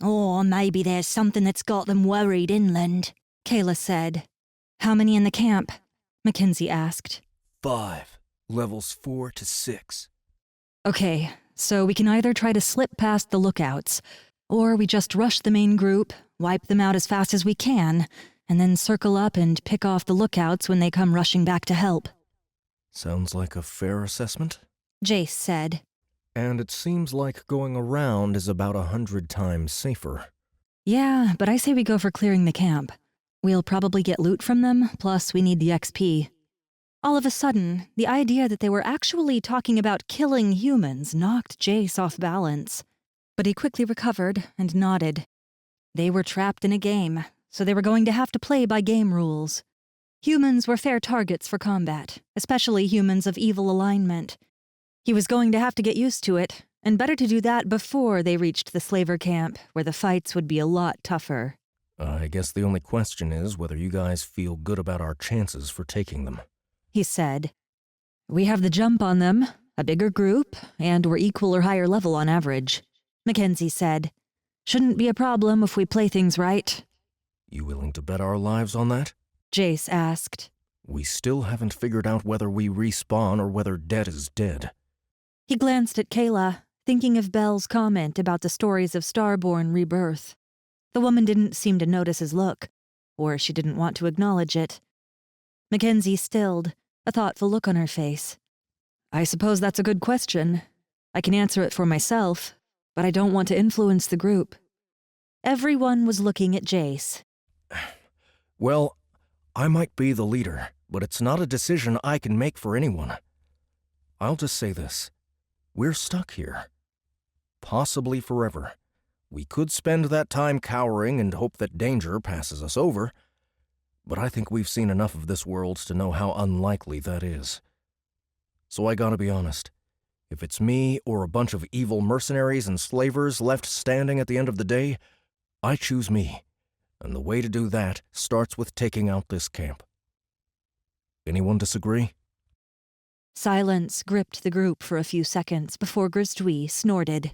Or maybe there's something that's got them worried inland, Kayla said. How many in the camp? Mackenzie asked. 5. Levels 4 to 6. Okay, so we can either try to slip past the lookouts, or we just rush the main group, wipe them out as fast as we can, and then circle up and pick off the lookouts when they come rushing back to help. Sounds like a fair assessment. Jace said. And it seems like going around is about 100 times safer. Yeah, but I say we go for clearing the camp. We'll probably get loot from them, plus we need the XP. All of a sudden, the idea that they were actually talking about killing humans knocked Jace off balance. But he quickly recovered and nodded. They were trapped in a game, so they were going to have to play by game rules. Humans were fair targets for combat, especially humans of evil alignment. He was going to have to get used to it, and better to do that before they reached the slaver camp, where the fights would be a lot tougher. I guess the only question is whether you guys feel good about our chances for taking them. He said. We have the jump on them, a bigger group, and we're equal or higher level on average, Mackenzie said. Shouldn't be a problem if we play things right. You willing to bet our lives on that? Jace asked. We still haven't figured out whether we respawn or whether dead is dead. He glanced at Kayla, thinking of Belle's comment about the stories of Starborn rebirth. The woman didn't seem to notice his look, or she didn't want to acknowledge it. Mackenzie stilled, a thoughtful look on her face. I suppose that's a good question. I can answer it for myself, but I don't want to influence the group. Everyone was looking at Jace. Well, I might be the leader, but it's not a decision I can make for anyone. I'll just say this. We're stuck here. Possibly forever. We could spend that time cowering and hope that danger passes us over, but I think we've seen enough of this world to know how unlikely that is. So I gotta be honest. If it's me or a bunch of evil mercenaries and slavers left standing at the end of the day, I choose me. And the way to do that starts with taking out this camp. Anyone disagree? Silence gripped the group for a few seconds before Gristwee snorted.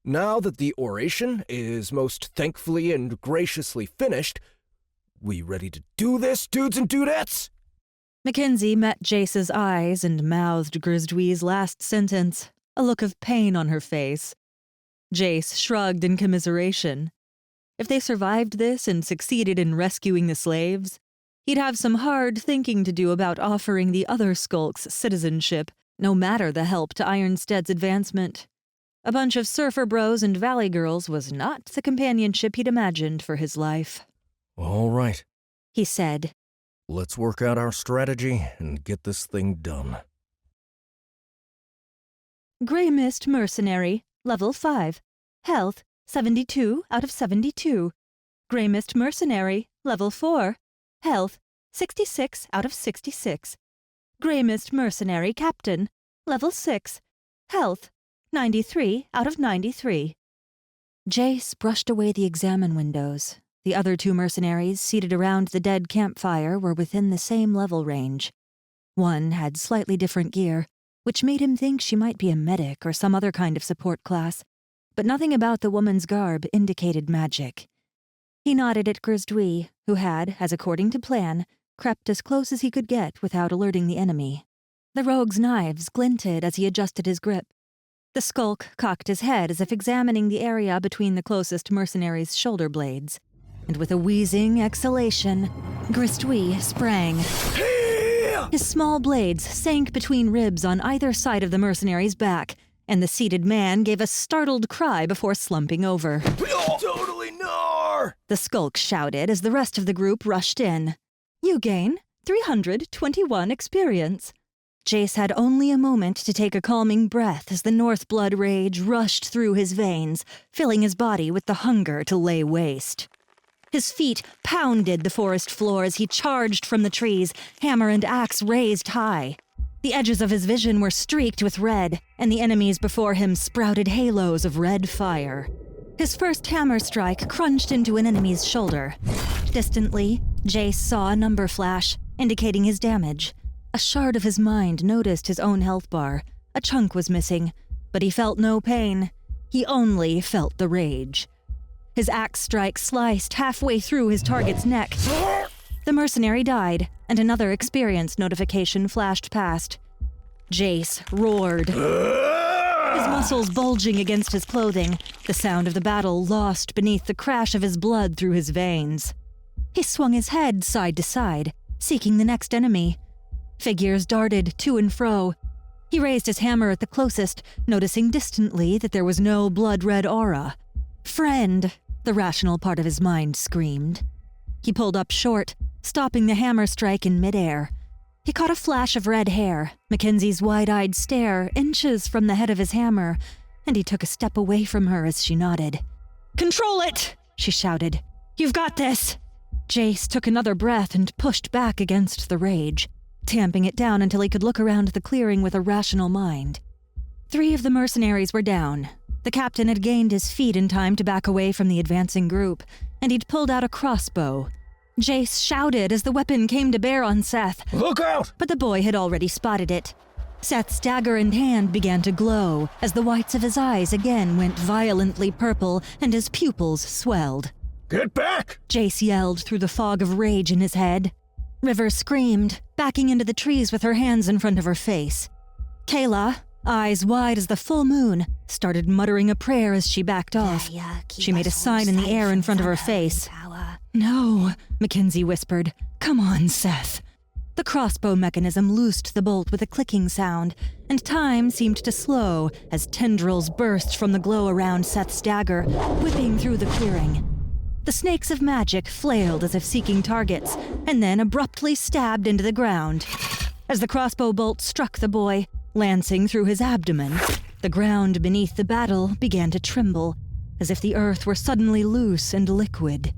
Now that the oration is most thankfully and graciously finished, we ready to do this, dudes and dudettes? Mackenzie met Jace's eyes and mouthed Gristwee's last sentence, a look of pain on her face. Jace shrugged in commiseration. If they survived this and succeeded in rescuing the slaves, he'd have some hard thinking to do about offering the other skulks citizenship, no matter the help to Ironstead's advancement. A bunch of surfer bros and valley girls was not the companionship he'd imagined for his life. All right, He said. let's work out our strategy and get this thing done. Grey Mist Mercenary, level 5. Health, 72 out of 72. Grey Mist Mercenary, level 4. Health, 66 out of 66. Grey Mist Mercenary Captain, level 6. Health, 93 out of 93. Jace brushed away the examine windows. The other 2 mercenaries seated around the dead campfire were within the same level range. One had slightly different gear, which made him think she might be a medic or some other kind of support class, but nothing about the woman's garb indicated magic. He nodded at Grisdwy, who had, as according to plan, crept as close as he could get without alerting the enemy. The rogue's knives glinted as he adjusted his grip. The skulk cocked his head as if examining the area between the closest mercenary's shoulder blades. And with a wheezing exhalation, Grisdwy sprang. His small blades sank between ribs on either side of the mercenary's back, and the seated man gave a startled cry before slumping over. Totally gnar! The skulk shouted as the rest of the group rushed in. You gain 321 experience. Jace had only a moment to take a calming breath as the Northblood rage rushed through his veins, filling his body with the hunger to lay waste. His feet pounded the forest floor as he charged from the trees, hammer and axe raised high. The edges of his vision were streaked with red, and the enemies before him sprouted halos of red fire. His first hammer strike crunched into an enemy's shoulder. Distantly, Jace saw a number flash, indicating his damage. A shard of his mind noticed his own health bar. A chunk was missing, but he felt no pain. He only felt the rage. His axe strike sliced halfway through his target's neck. The mercenary died, and another experience notification flashed past. Jace roared, his muscles bulging against his clothing, the sound of the battle lost beneath the crash of his blood through his veins. He swung his head side to side, seeking the next enemy. Figures darted to and fro. He raised his hammer at the closest, noticing distantly that there was no blood-red aura. Friend, the rational part of his mind screamed. He pulled up short, stopping the hammer strike in midair. He caught a flash of red hair, Mackenzie's wide-eyed stare inches from the head of his hammer, and he took a step away from her as she nodded. "Control it!" she shouted. "You've got this!" Jace took another breath and pushed back against the rage, tamping it down until he could look around the clearing with a rational mind. 3 of the mercenaries were down. The captain had gained his feet in time to back away from the advancing group, and he'd pulled out a crossbow. Jace shouted as the weapon came to bear on Seth. Look out! But the boy had already spotted it. Seth's dagger in hand began to glow as the whites of his eyes again went violently purple and his pupils swelled. Get back! Jace yelled through the fog of rage in his head. River screamed, backing into the trees with her hands in front of her face. Kayla, eyes wide as the full moon, started muttering a prayer as she backed off. She made a sign in the air in front of her face. "No," Mackenzie whispered. "Come on, Seth." The crossbow mechanism loosed the bolt with a clicking sound, and time seemed to slow as tendrils burst from the glow around Seth's dagger, whipping through the clearing. The snakes of magic flailed as if seeking targets, and then abruptly stabbed into the ground. As the crossbow bolt struck the boy, lancing through his abdomen, the ground beneath the battle began to tremble, as if the earth were suddenly loose and liquid.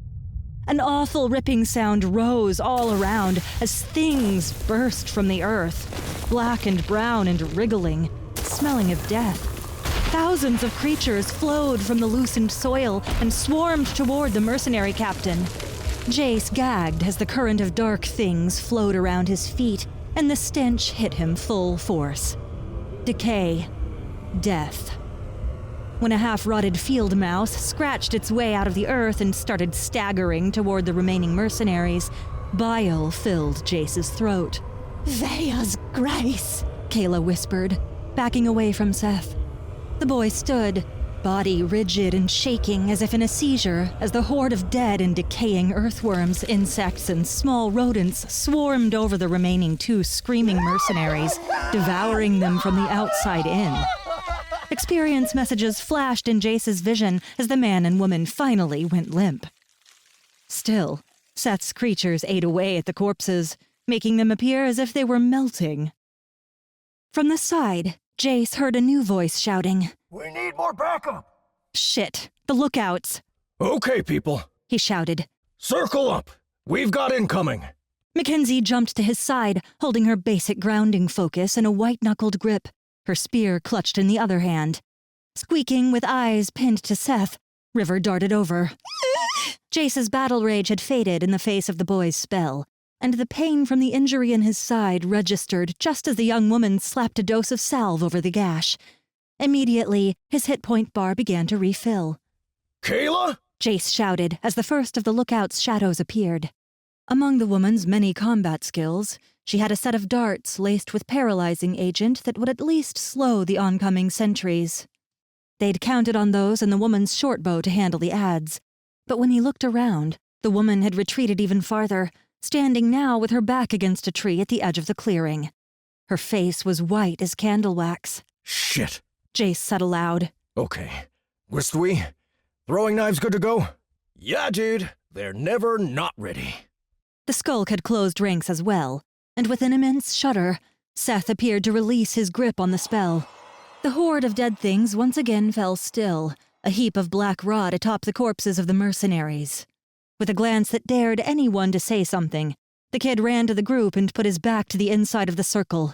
An awful ripping sound rose all around as things burst from the earth, black and brown and wriggling, smelling of death. Thousands of creatures flowed from the loosened soil and swarmed toward the mercenary captain. Jace gagged as the current of dark things flowed around his feet, and the stench hit him full force. Decay. Death. When a half-rotted field mouse scratched its way out of the earth and started staggering toward the remaining mercenaries, bile filled Jace's throat. "Vea's grace," Kayla whispered, backing away from Seth. The boy stood, body rigid and shaking as if in a seizure, as the horde of dead and decaying earthworms, insects, and small rodents swarmed over the remaining 2 screaming mercenaries, devouring them from the outside in. Experience messages flashed in Jace's vision as the man and woman finally went limp. Still, Seth's creatures ate away at the corpses, making them appear as if they were melting. From the side, Jace heard a new voice shouting, We need more backup. Shit, the lookouts, Okay, people. he shouted. Circle up. We've got incoming. Mackenzie jumped to his side, holding her basic grounding focus in a white-knuckled grip, her spear clutched in the other hand. Squeaking with eyes pinned to Seth, River darted over. Jace's battle rage had faded in the face of the boy's spell, and the pain from the injury in his side registered just as the young woman slapped a dose of salve over the gash. Immediately, his hit point bar began to refill. Kayla? Jace shouted as the first of the lookout's shadows appeared. Among the woman's many combat skills, she had a set of darts laced with paralyzing agent that would at least slow the oncoming sentries. They'd counted on those and the woman's short bow to handle the adds. But when he looked around, the woman had retreated even farther, standing now with her back against a tree at the edge of the clearing. Her face was white as candle wax. Shit. Jace said aloud. Okay. Gristwy, throwing knives good to go? Yeah, dude. They're never not ready. The skulk had closed ranks as well, and with an immense shudder, Seth appeared to release his grip on the spell. The horde of dead things once again fell still, a heap of black rot atop the corpses of the mercenaries. With a glance that dared anyone to say something, the kid ran to the group and put his back to the inside of the circle.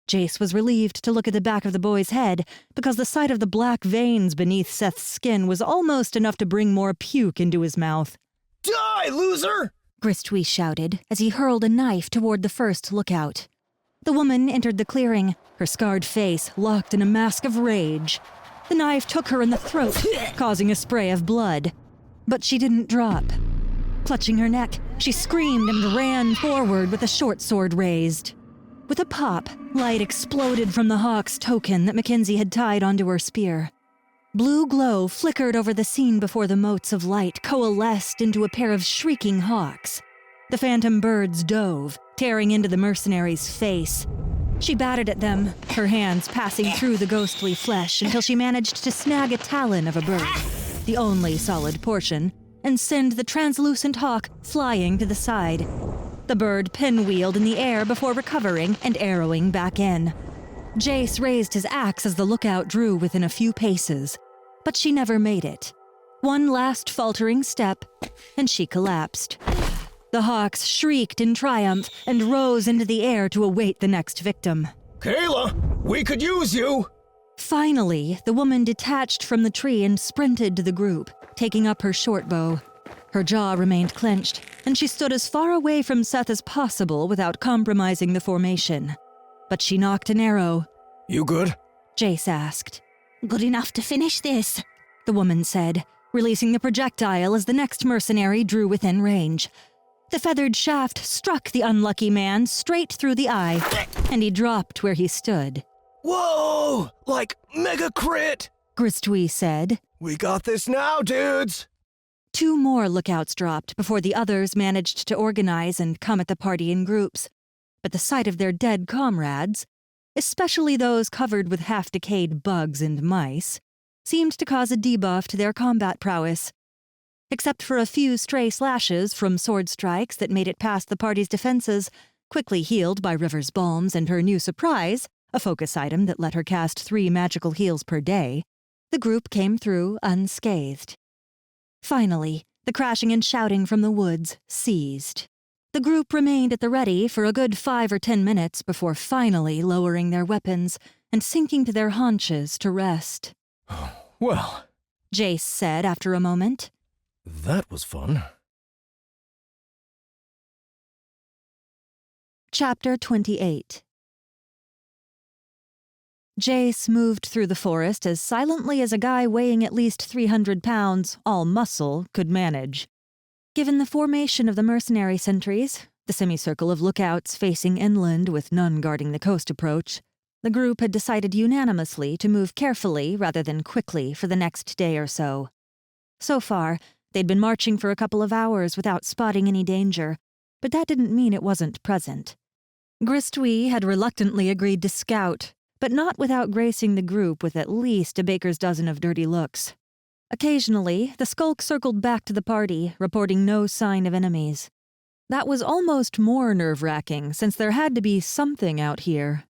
Jace was relieved to look at the back of the boy's head because the sight of the black veins beneath Seth's skin was almost enough to bring more puke into his mouth. Die, loser! Gristwy shouted as he hurled a knife toward the first lookout. The woman entered the clearing, her scarred face locked in a mask of rage. The knife took her in the throat, causing a spray of blood. But she didn't drop. Clutching her neck, she screamed and ran forward with the short sword raised. With a pop, light exploded from the hawk's token that Mackenzie had tied onto her spear. Blue glow flickered over the scene before the motes of light coalesced into a pair of shrieking hawks. The phantom birds dove, tearing into the mercenary's face. She batted at them, her hands passing through the ghostly flesh until she managed to snag a talon of a bird, the only solid portion, and send the translucent hawk flying to the side. The bird pinwheeled in the air before recovering and arrowing back in. Jace raised his axe as the lookout drew within a few paces, but she never made it. One last faltering step, and she collapsed. The hawks shrieked in triumph and rose into the air to await the next victim. Kayla, we could use you! Finally, the woman detached from the tree and sprinted to the group, taking up her short bow. Her jaw remained clenched, and she stood as far away from Seth as possible without compromising the formation. But she knocked an arrow. You good? Jace asked. Good enough to finish this, The woman said, releasing the projectile as the next mercenary drew within range. The feathered shaft struck the unlucky man straight through the eye, and he dropped where he stood. Whoa! Like mega crit! Gristwy said. We got this now, dudes! 2 more lookouts dropped before the others managed to organize and come at the party in groups. But the sight of their dead comrades, especially those covered with half-decayed bugs and mice, seemed to cause a debuff to their combat prowess. Except for a few stray slashes from sword strikes that made it past the party's defenses, quickly healed by River's balms and her new surprise, a focus item that let her cast 3 magical heals per day, the group came through unscathed. Finally, the crashing and shouting from the woods ceased. The group remained at the ready for a good 5 or 10 minutes before finally lowering their weapons and sinking to their haunches to rest. Well, Jace said after a moment. That was fun. Chapter 28. Jace moved through the forest as silently as a guy weighing at least 300 pounds, all muscle, could manage. Given the formation of the mercenary sentries, the semicircle of lookouts facing inland with none guarding the coast approach, the group had decided unanimously to move carefully rather than quickly for the next day or so. So far, they'd been marching for a couple of hours without spotting any danger, but that didn't mean it wasn't present. Gristwy had reluctantly agreed to scout, but not without gracing the group with at least a baker's dozen of dirty looks. Occasionally, the skulk circled back to the party, reporting no sign of enemies. That was almost more nerve-wracking, since there had to be something out here.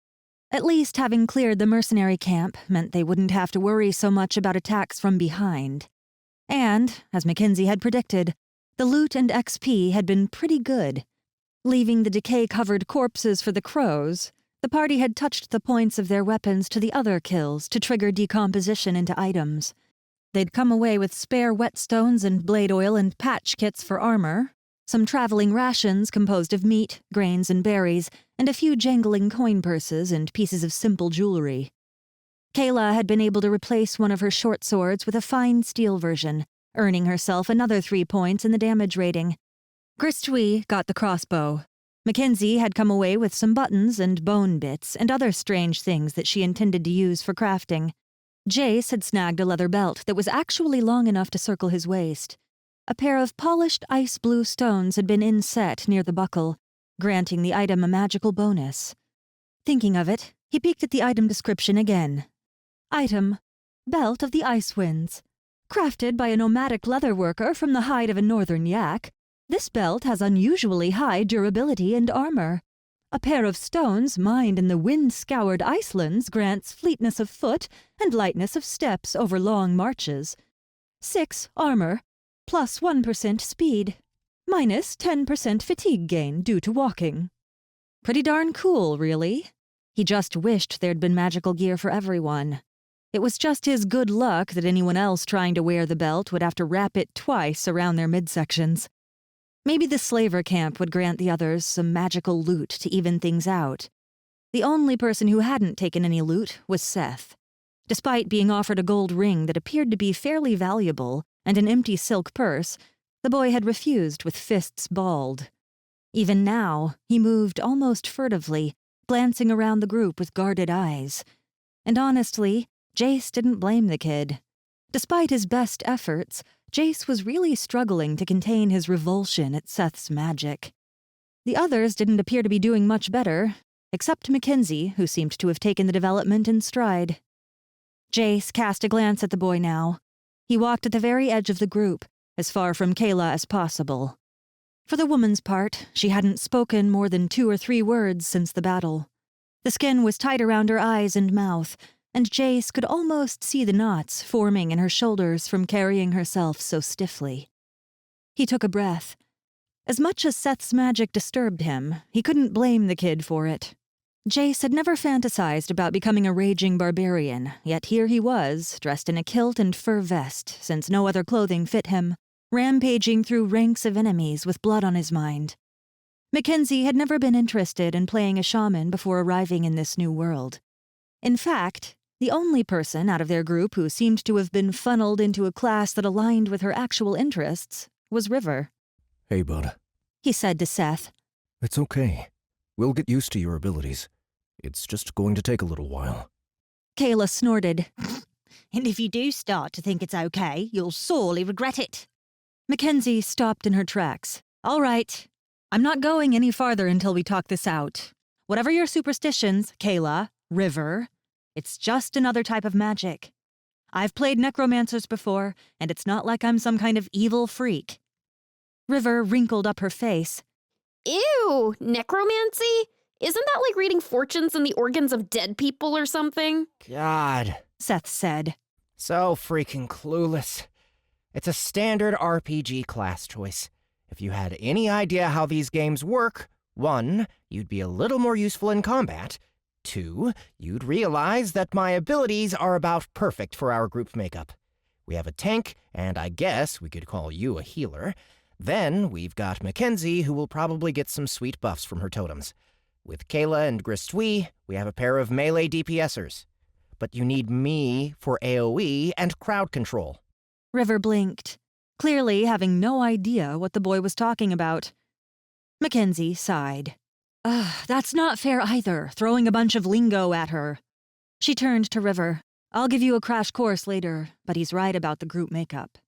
At least having cleared the mercenary camp meant they wouldn't have to worry so much about attacks from behind. And, as Mackenzie had predicted, the loot and XP had been pretty good. Leaving the decay-covered corpses for the crows, the party had touched the points of their weapons to the other kills to trigger decomposition into items. They'd come away with spare whetstones and blade oil and patch kits for armor, some traveling rations composed of meat, grains, and berries, and a few jangling coin purses and pieces of simple jewelry. Kayla had been able to replace one of her short swords with a fine steel version, earning herself another 3 points in the damage rating. Gristwy got the crossbow. Mackenzie had come away with some buttons and bone bits and other strange things that she intended to use for crafting. Jace had snagged a leather belt that was actually long enough to circle his waist. A pair of polished ice blue stones had been inset near the buckle, granting the item a magical bonus. Thinking of it, he peeked at the item description again. Item: Belt of the Ice Winds. Crafted by a nomadic leather worker from the hide of a northern yak, this belt has unusually high durability and armor. A pair of stones mined in the wind-scoured icelands grants fleetness of foot and lightness of steps over long marches. 6 armor, plus 1% speed, minus 10% fatigue gain due to walking. Pretty darn cool, really. He just wished there'd been magical gear for everyone. It was just his good luck that anyone else trying to wear the belt would have to wrap it twice around their midsections. Maybe the slaver camp would grant the others some magical loot to even things out. The only person who hadn't taken any loot was Seth. Despite being offered a gold ring that appeared to be fairly valuable and an empty silk purse, the boy had refused with fists balled. Even now, he moved almost furtively, glancing around the group with guarded eyes. And honestly, Jace didn't blame the kid. Despite his best efforts, Jace was really struggling to contain his revulsion at Seth's magic. The others didn't appear to be doing much better, except Mackenzie, who seemed to have taken the development in stride. Jace cast a glance at the boy now. He walked at the very edge of the group, as far from Kayla as possible. For the woman's part, she hadn't spoken more than 2 or 3 words since the battle. The skin was tight around her eyes and mouth, and Jace could almost see the knots forming in her shoulders from carrying herself so stiffly. He took a breath. As much as Seth's magic disturbed him, he couldn't blame the kid for it. Jace had never fantasized about becoming a raging barbarian, yet here he was, dressed in a kilt and fur vest, since no other clothing fit him, rampaging through ranks of enemies with blood on his mind. Mackenzie had never been interested in playing a shaman before arriving in this new world. In fact, the only person out of their group who seemed to have been funneled into a class that aligned with her actual interests was River. Hey, bud. He said to Seth. It's okay. We'll get used to your abilities. It's just going to take a little while. Kayla snorted. And if you do start to think it's okay, you'll sorely regret it. Mackenzie stopped in her tracks. All right. I'm not going any farther until we talk this out. Whatever your superstitions, Kayla, River, it's just another type of magic. I've played necromancers before, and it's not like I'm some kind of evil freak. River wrinkled up her face. Ew, necromancy? Isn't that like reading fortunes in the organs of dead people or something? God. Seth said. So freaking clueless. It's a standard RPG class choice. If you had any idea how these games work, 1, you'd be a little more useful in combat. 2, you'd realize that my abilities are about perfect for our group makeup. We have a tank, and I guess we could call you a healer. Then we've got Mackenzie, who will probably get some sweet buffs from her totems. With Kayla and Gristwy, we have a pair of melee DPSers. But you need me for AoE and crowd control. River blinked, clearly having no idea what the boy was talking about. Mackenzie sighed. That's not fair either, throwing a bunch of lingo at her. She turned to River. I'll give you a crash course later, but he's right about the group makeup.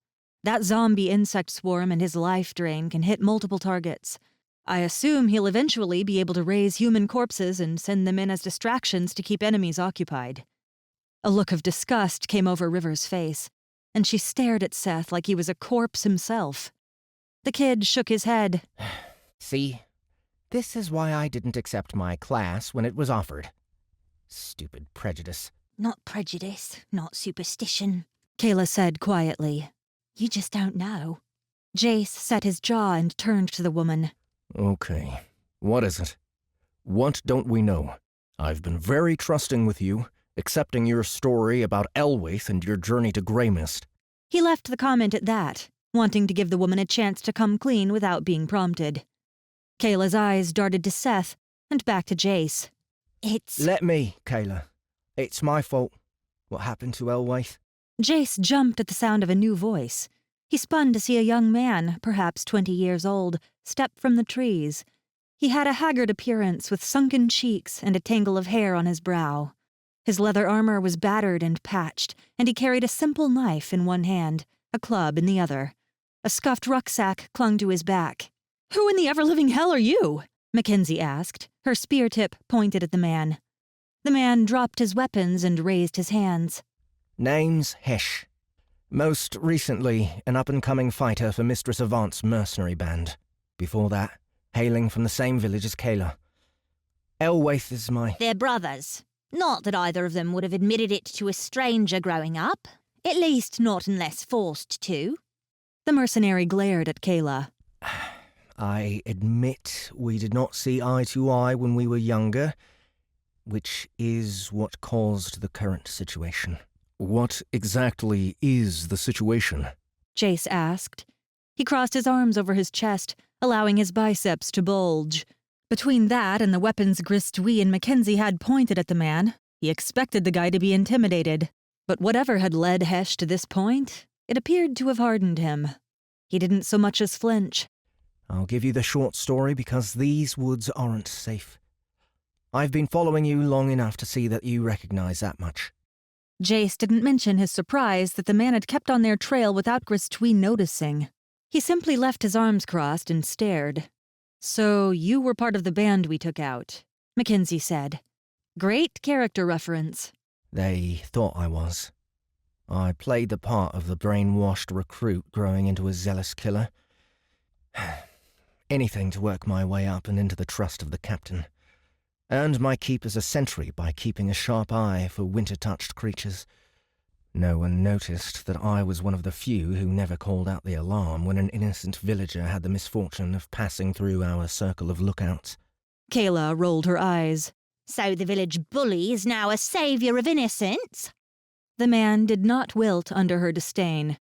That zombie insect swarm and his life drain can hit multiple targets. I assume he'll eventually be able to raise human corpses and send them in as distractions to keep enemies occupied. A look of disgust came over River's face, and she stared at Seth like he was a corpse himself. The kid shook his head. See? This is why I didn't accept my class when it was offered. Stupid prejudice. Not prejudice, not superstition. Kayla said quietly. You just don't know. Jace set his jaw and turned to the woman. Okay, what is it? What don't we know? I've been very trusting with you, accepting your story about Elwaith and your journey to Greymist. He left the comment at that, wanting to give the woman a chance to come clean without being prompted. Kayla's eyes darted to Seth and back to Jace. Let me, Kayla. It's my fault. What happened to Elwaith? Jace jumped at the sound of a new voice. He spun to see a young man, perhaps 20 years old, step from the trees. He had a haggard appearance with sunken cheeks and a tangle of hair on his brow. His leather armor was battered and patched, and he carried a simple knife in one hand, a club in the other. A scuffed rucksack clung to his back. "Who in the ever-living hell are you?" Mackenzie asked, her spear tip pointed at the man. The man dropped his weapons and raised his hands. Name's Hesh. Most recently, an up-and-coming fighter for Mistress Avant's mercenary band. Before that, hailing from the same village as Kayla. Elwaith is my... They're brothers. Not that either of them would have admitted it to a stranger growing up. At least not unless forced to. The mercenary glared at Kayla. I admit we did not see eye to eye when we were younger, which is what caused the current situation. What exactly is the situation? Jace asked. He crossed his arms over his chest, allowing his biceps to bulge. Between that and the weapons Gristwee and Mackenzie had pointed at the man, he expected the guy to be intimidated. But whatever had led Hesh to this point, it appeared to have hardened him. He didn't so much as flinch. I'll give you the short story because these woods aren't safe. I've been following you long enough to see that you recognize that much. Jace didn't mention his surprise that the man had kept on their trail without Gristwee noticing. He simply left his arms crossed and stared. "So you were part of the band we took out," Mackenzie said. "Great character reference." They thought I was. I played the part of the brainwashed recruit growing into a zealous killer. Anything to work my way up and into the trust of the captain. Earned my keep as a sentry by keeping a sharp eye for winter-touched creatures. No one noticed that I was one of the few who never called out the alarm when an innocent villager had the misfortune of passing through our circle of lookouts. Kayla rolled her eyes. So the village bully is now a saviour of innocence? The man did not wilt under her disdain.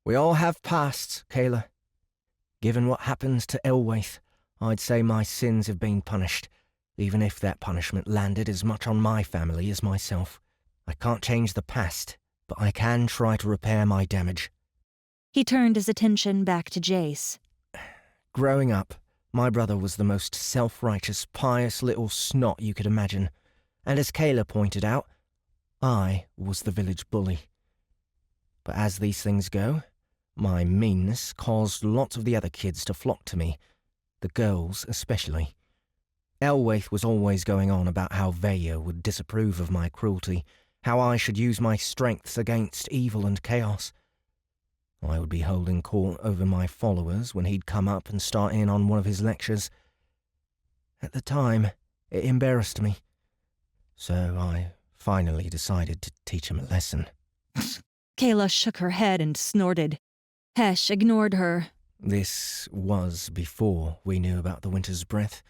We all have pasts, Kayla. Given what happened to Elwaith, I'd say my sins have been punished, even if that punishment landed as much on my family as myself. I can't change the past, but I can try to repair my damage. He turned his attention back to Jace. Growing up, my brother was the most self-righteous, pious little snot you could imagine, and as Kayla pointed out, I was the village bully. But as these things go, my meanness caused lots of the other kids to flock to me, the girls especially. Elwaith was always going on about how Veya would disapprove of my cruelty, how I should use my strengths against evil and chaos. I would be holding court over my followers when he'd come up and start in on one of his lectures. At the time, it embarrassed me, so I finally decided to teach him a lesson. Kayla shook her head and snorted. Hesh ignored her. This was before we knew about the winter's breath,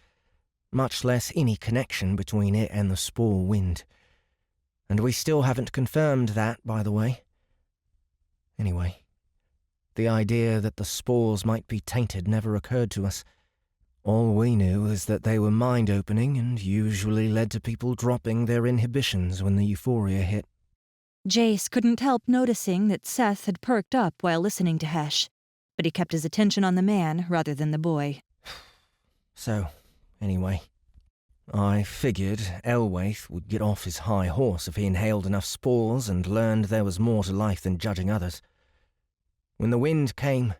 much less any connection between it and the spore wind. And we still haven't confirmed that, by the way. Anyway, the idea that the spores might be tainted never occurred to us. All we knew is that they were mind-opening and usually led to people dropping their inhibitions when the euphoria hit. Jace couldn't help noticing that Seth had perked up while listening to Hesh, but he kept his attention on the man rather than the boy. So, anyway, I figured Elwaith would get off his high horse if he inhaled enough spores and learned there was more to life than judging others. When the wind came,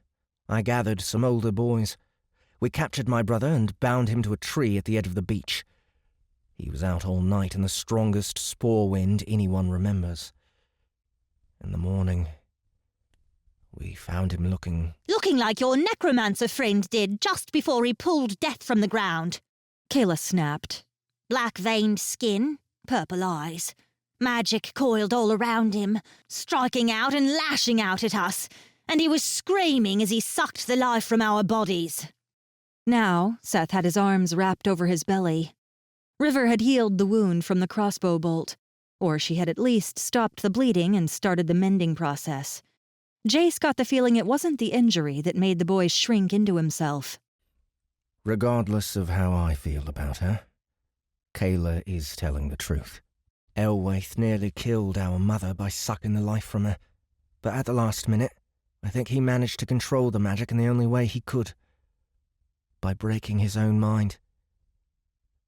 I gathered some older boys. We captured my brother and bound him to a tree at the edge of the beach. He was out all night in the strongest spore wind anyone remembers. In the morning, we found him looking Like your necromancer friend did just before he pulled death from the ground. Kayla snapped. Black-veined skin, purple eyes. Magic coiled all around him, striking out and lashing out at us, and he was screaming as he sucked the life from our bodies. Now, Seth had his arms wrapped over his belly. River had healed the wound from the crossbow bolt, or she had at least stopped the bleeding and started the mending process. Jace got the feeling it wasn't the injury that made the boy shrink into himself. Regardless of how I feel about her, Kayla is telling the truth. Elwaith nearly killed our mother by sucking the life from her, but at the last minute, I think he managed to control the magic in the only way he could, by breaking his own mind.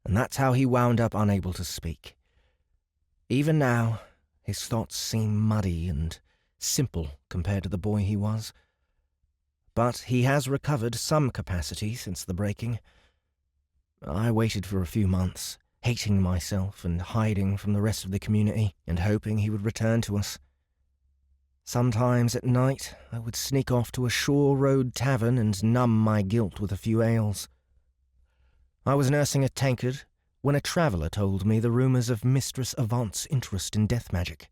And that's how he wound up unable to speak. Even now, his thoughts seem muddy and simple compared to the boy he was. But he has recovered some capacity since the breaking. I waited for a few months, hating myself and hiding from the rest of the community and hoping he would return to us. Sometimes at night, I would sneak off to a shore road tavern and numb my guilt with a few ales. I was nursing a tankard when a traveller told me the rumours of Mistress Avant's interest in death magic.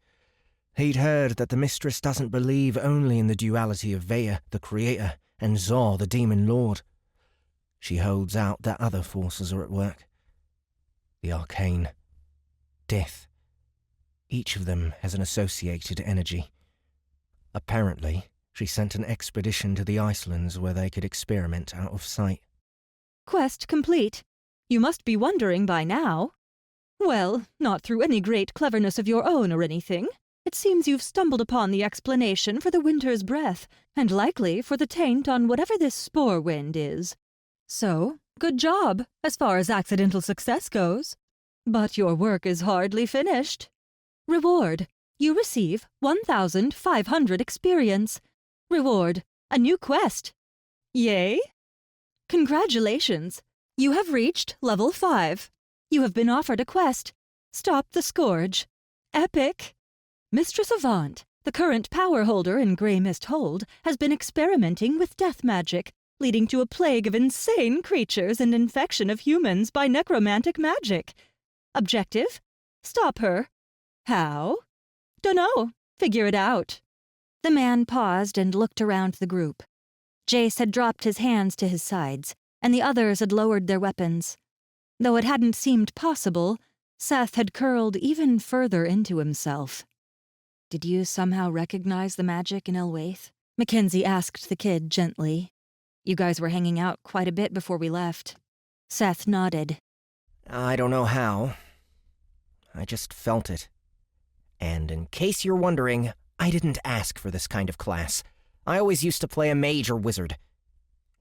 He'd heard that the mistress doesn't believe only in the duality of Vea, the creator, and Zor, the demon lord. She holds out that other forces are at work. The arcane, death. Each of them has an associated energy. Apparently, she sent an expedition to the Icelands where they could experiment out of sight. Quest complete. You must be wondering by now. Well, not through any great cleverness of your own or anything. It seems you've stumbled upon the explanation for the winter's breath, and likely for the taint on whatever this spore wind is. So, good job, as far as accidental success goes. But your work is hardly finished. Reward. You receive 1,500 experience. Reward. A new quest. Yay? Congratulations. You have reached level 5. You have been offered a quest. Stop the Scourge. Epic. Mistress Avant, the current power holder in Grey Mist Hold, has been experimenting with death magic, leading to a plague of insane creatures and infection of humans by necromantic magic. Objective? Stop her. How? Dunno. Figure it out. The man paused and looked around the group. Jace had dropped his hands to his sides, and the others had lowered their weapons. Though it hadn't seemed possible, Seth had curled even further into himself. Did you somehow recognize the magic in Elwaith? Mackenzie asked the kid gently. You guys were hanging out quite a bit before we left. Seth nodded. I don't know how. I just felt it. And in case you're wondering, I didn't ask for this kind of class. I always used to play a mage or wizard.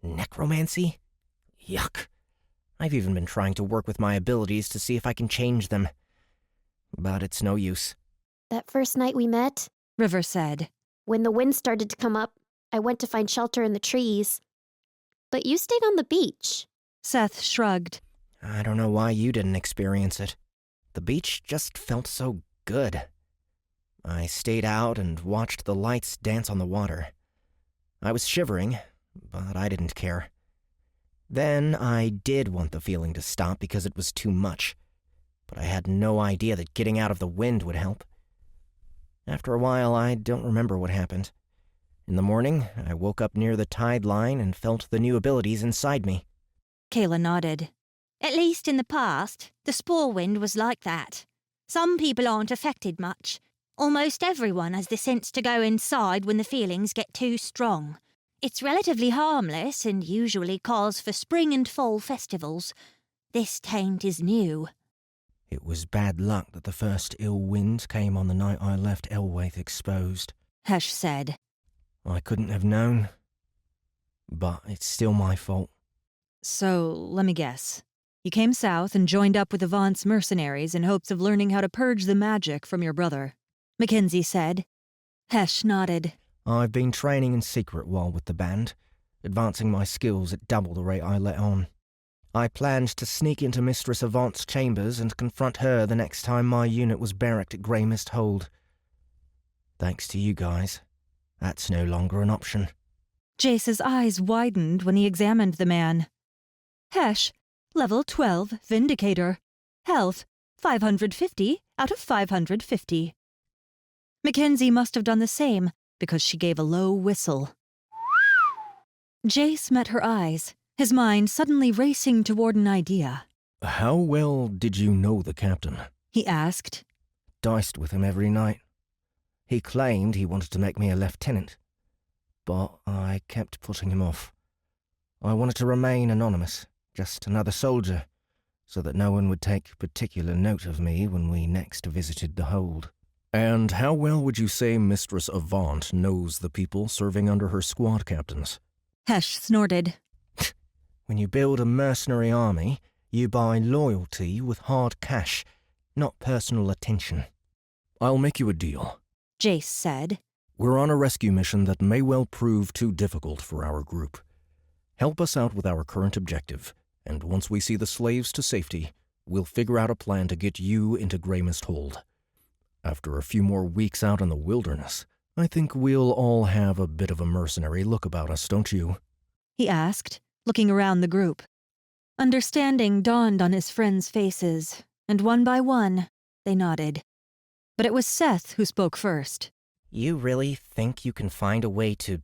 Necromancy? Yuck. I've even been trying to work with my abilities to see if I can change them. But it's no use. That first night we met, River said. when the wind started to come up, I went to find shelter in the trees. But you stayed on the beach. Seth shrugged. I don't know why you didn't experience it. The beach just felt so good. I stayed out and watched the lights dance on the water. I was shivering, but I didn't care. Then I did want the feeling to stop because it was too much, but I had no idea that getting out of the wind would help. After a while, I don't remember what happened. In the morning, I woke up near the tide line and felt the new abilities inside me. Kayla nodded. At least in the past, the spore wind was like that. Some people aren't affected much. Almost everyone has the sense to go inside when the feelings get too strong. It's relatively harmless and usually calls for spring and fall festivals. This taint is new. It was bad luck that the first ill wind came on the night I left Elwaith exposed. Hesh said. I couldn't have known, but it's still my fault. So, let me guess. You came south and joined up with Avant's mercenaries in hopes of learning how to purge the magic from your brother, Mackenzie said. Hesh nodded. I've been training in secret while with the band, advancing my skills at double the rate I let on. I planned to sneak into Mistress Avant's chambers and confront her the next time my unit was barracked at Grey Mist Hold. Thanks to you guys, that's no longer an option. Jace's eyes widened when he examined the man. Hesh, level 12, Vindicator. Health, 550 out of 550. Mackenzie must have done the same because she gave a low whistle. Jace met her eyes, his mind suddenly racing toward an idea. How well did you know the captain? He asked. Diced with him every night. He claimed he wanted to make me a lieutenant, but I kept putting him off. I wanted to remain anonymous, just another soldier, so that no one would take particular note of me when we next visited the hold. And how well would you say Mistress Avant knows the people serving under her squad captains? Hesh snorted. When you build a mercenary army, you buy loyalty with hard cash, not personal attention. I'll make you a deal. Jace said. We're on a rescue mission that may well prove too difficult for our group. Help us out with our current objective, and once we see the slaves to safety, we'll figure out a plan to get you into Greymist Hold. After a few more weeks out in the wilderness, I think we'll all have a bit of a mercenary look about us, don't you? He asked, looking around the group. Understanding dawned on his friends' faces, and one by one, they nodded. But it was Seth who spoke first. You really think you can find a way to,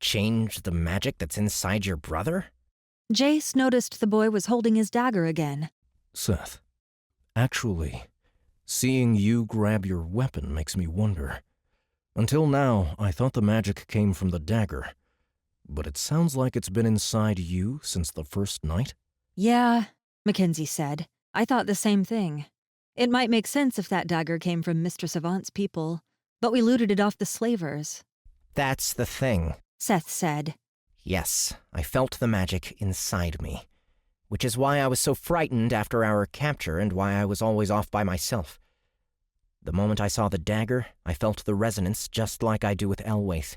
change the magic that's inside your brother? Jace noticed the boy was holding his dagger again. Seth, actually, seeing you grab your weapon makes me wonder. Until now, I thought the magic came from the dagger, but it sounds like it's been inside you since the first night? Yeah, Mackenzie said. I thought the same thing. It might make sense if that dagger came from Mistress Avant's people, but we looted it off the slavers. That's the thing. Seth said. Yes, I felt the magic inside me, which is why I was so frightened after our capture and why I was always off by myself. The moment I saw the dagger, I felt the resonance just like I do with Elwaith.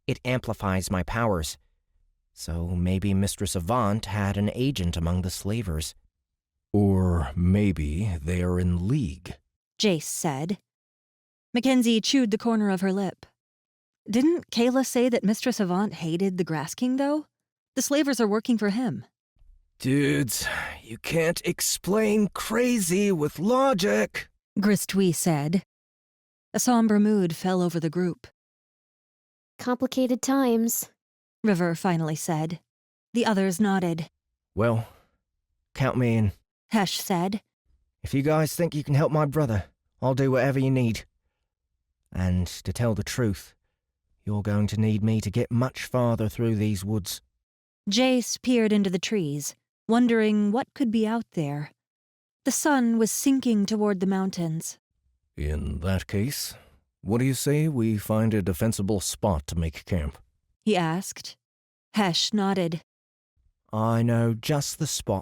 It amplifies my powers. So maybe Mistress Avant had an agent among the slavers. Or maybe they are in league, Jace said. Mackenzie chewed the corner of her lip. Didn't Kayla say that Mistress Avant hated the Grass King, though? The slavers are working for him. Dudes, you can't explain crazy with logic, Gristwee said. A somber mood fell over the group. Complicated times. River finally said. The others nodded. Well, count me in. Hesh said. If you guys think you can help my brother, I'll do whatever you need. And to tell the truth, you're going to need me to get much farther through these woods. Jace peered into the trees, wondering what could be out there. The sun was sinking toward the mountains. In that case, what do you say we find a defensible spot to make camp? He asked. Hesh nodded. I know just the spot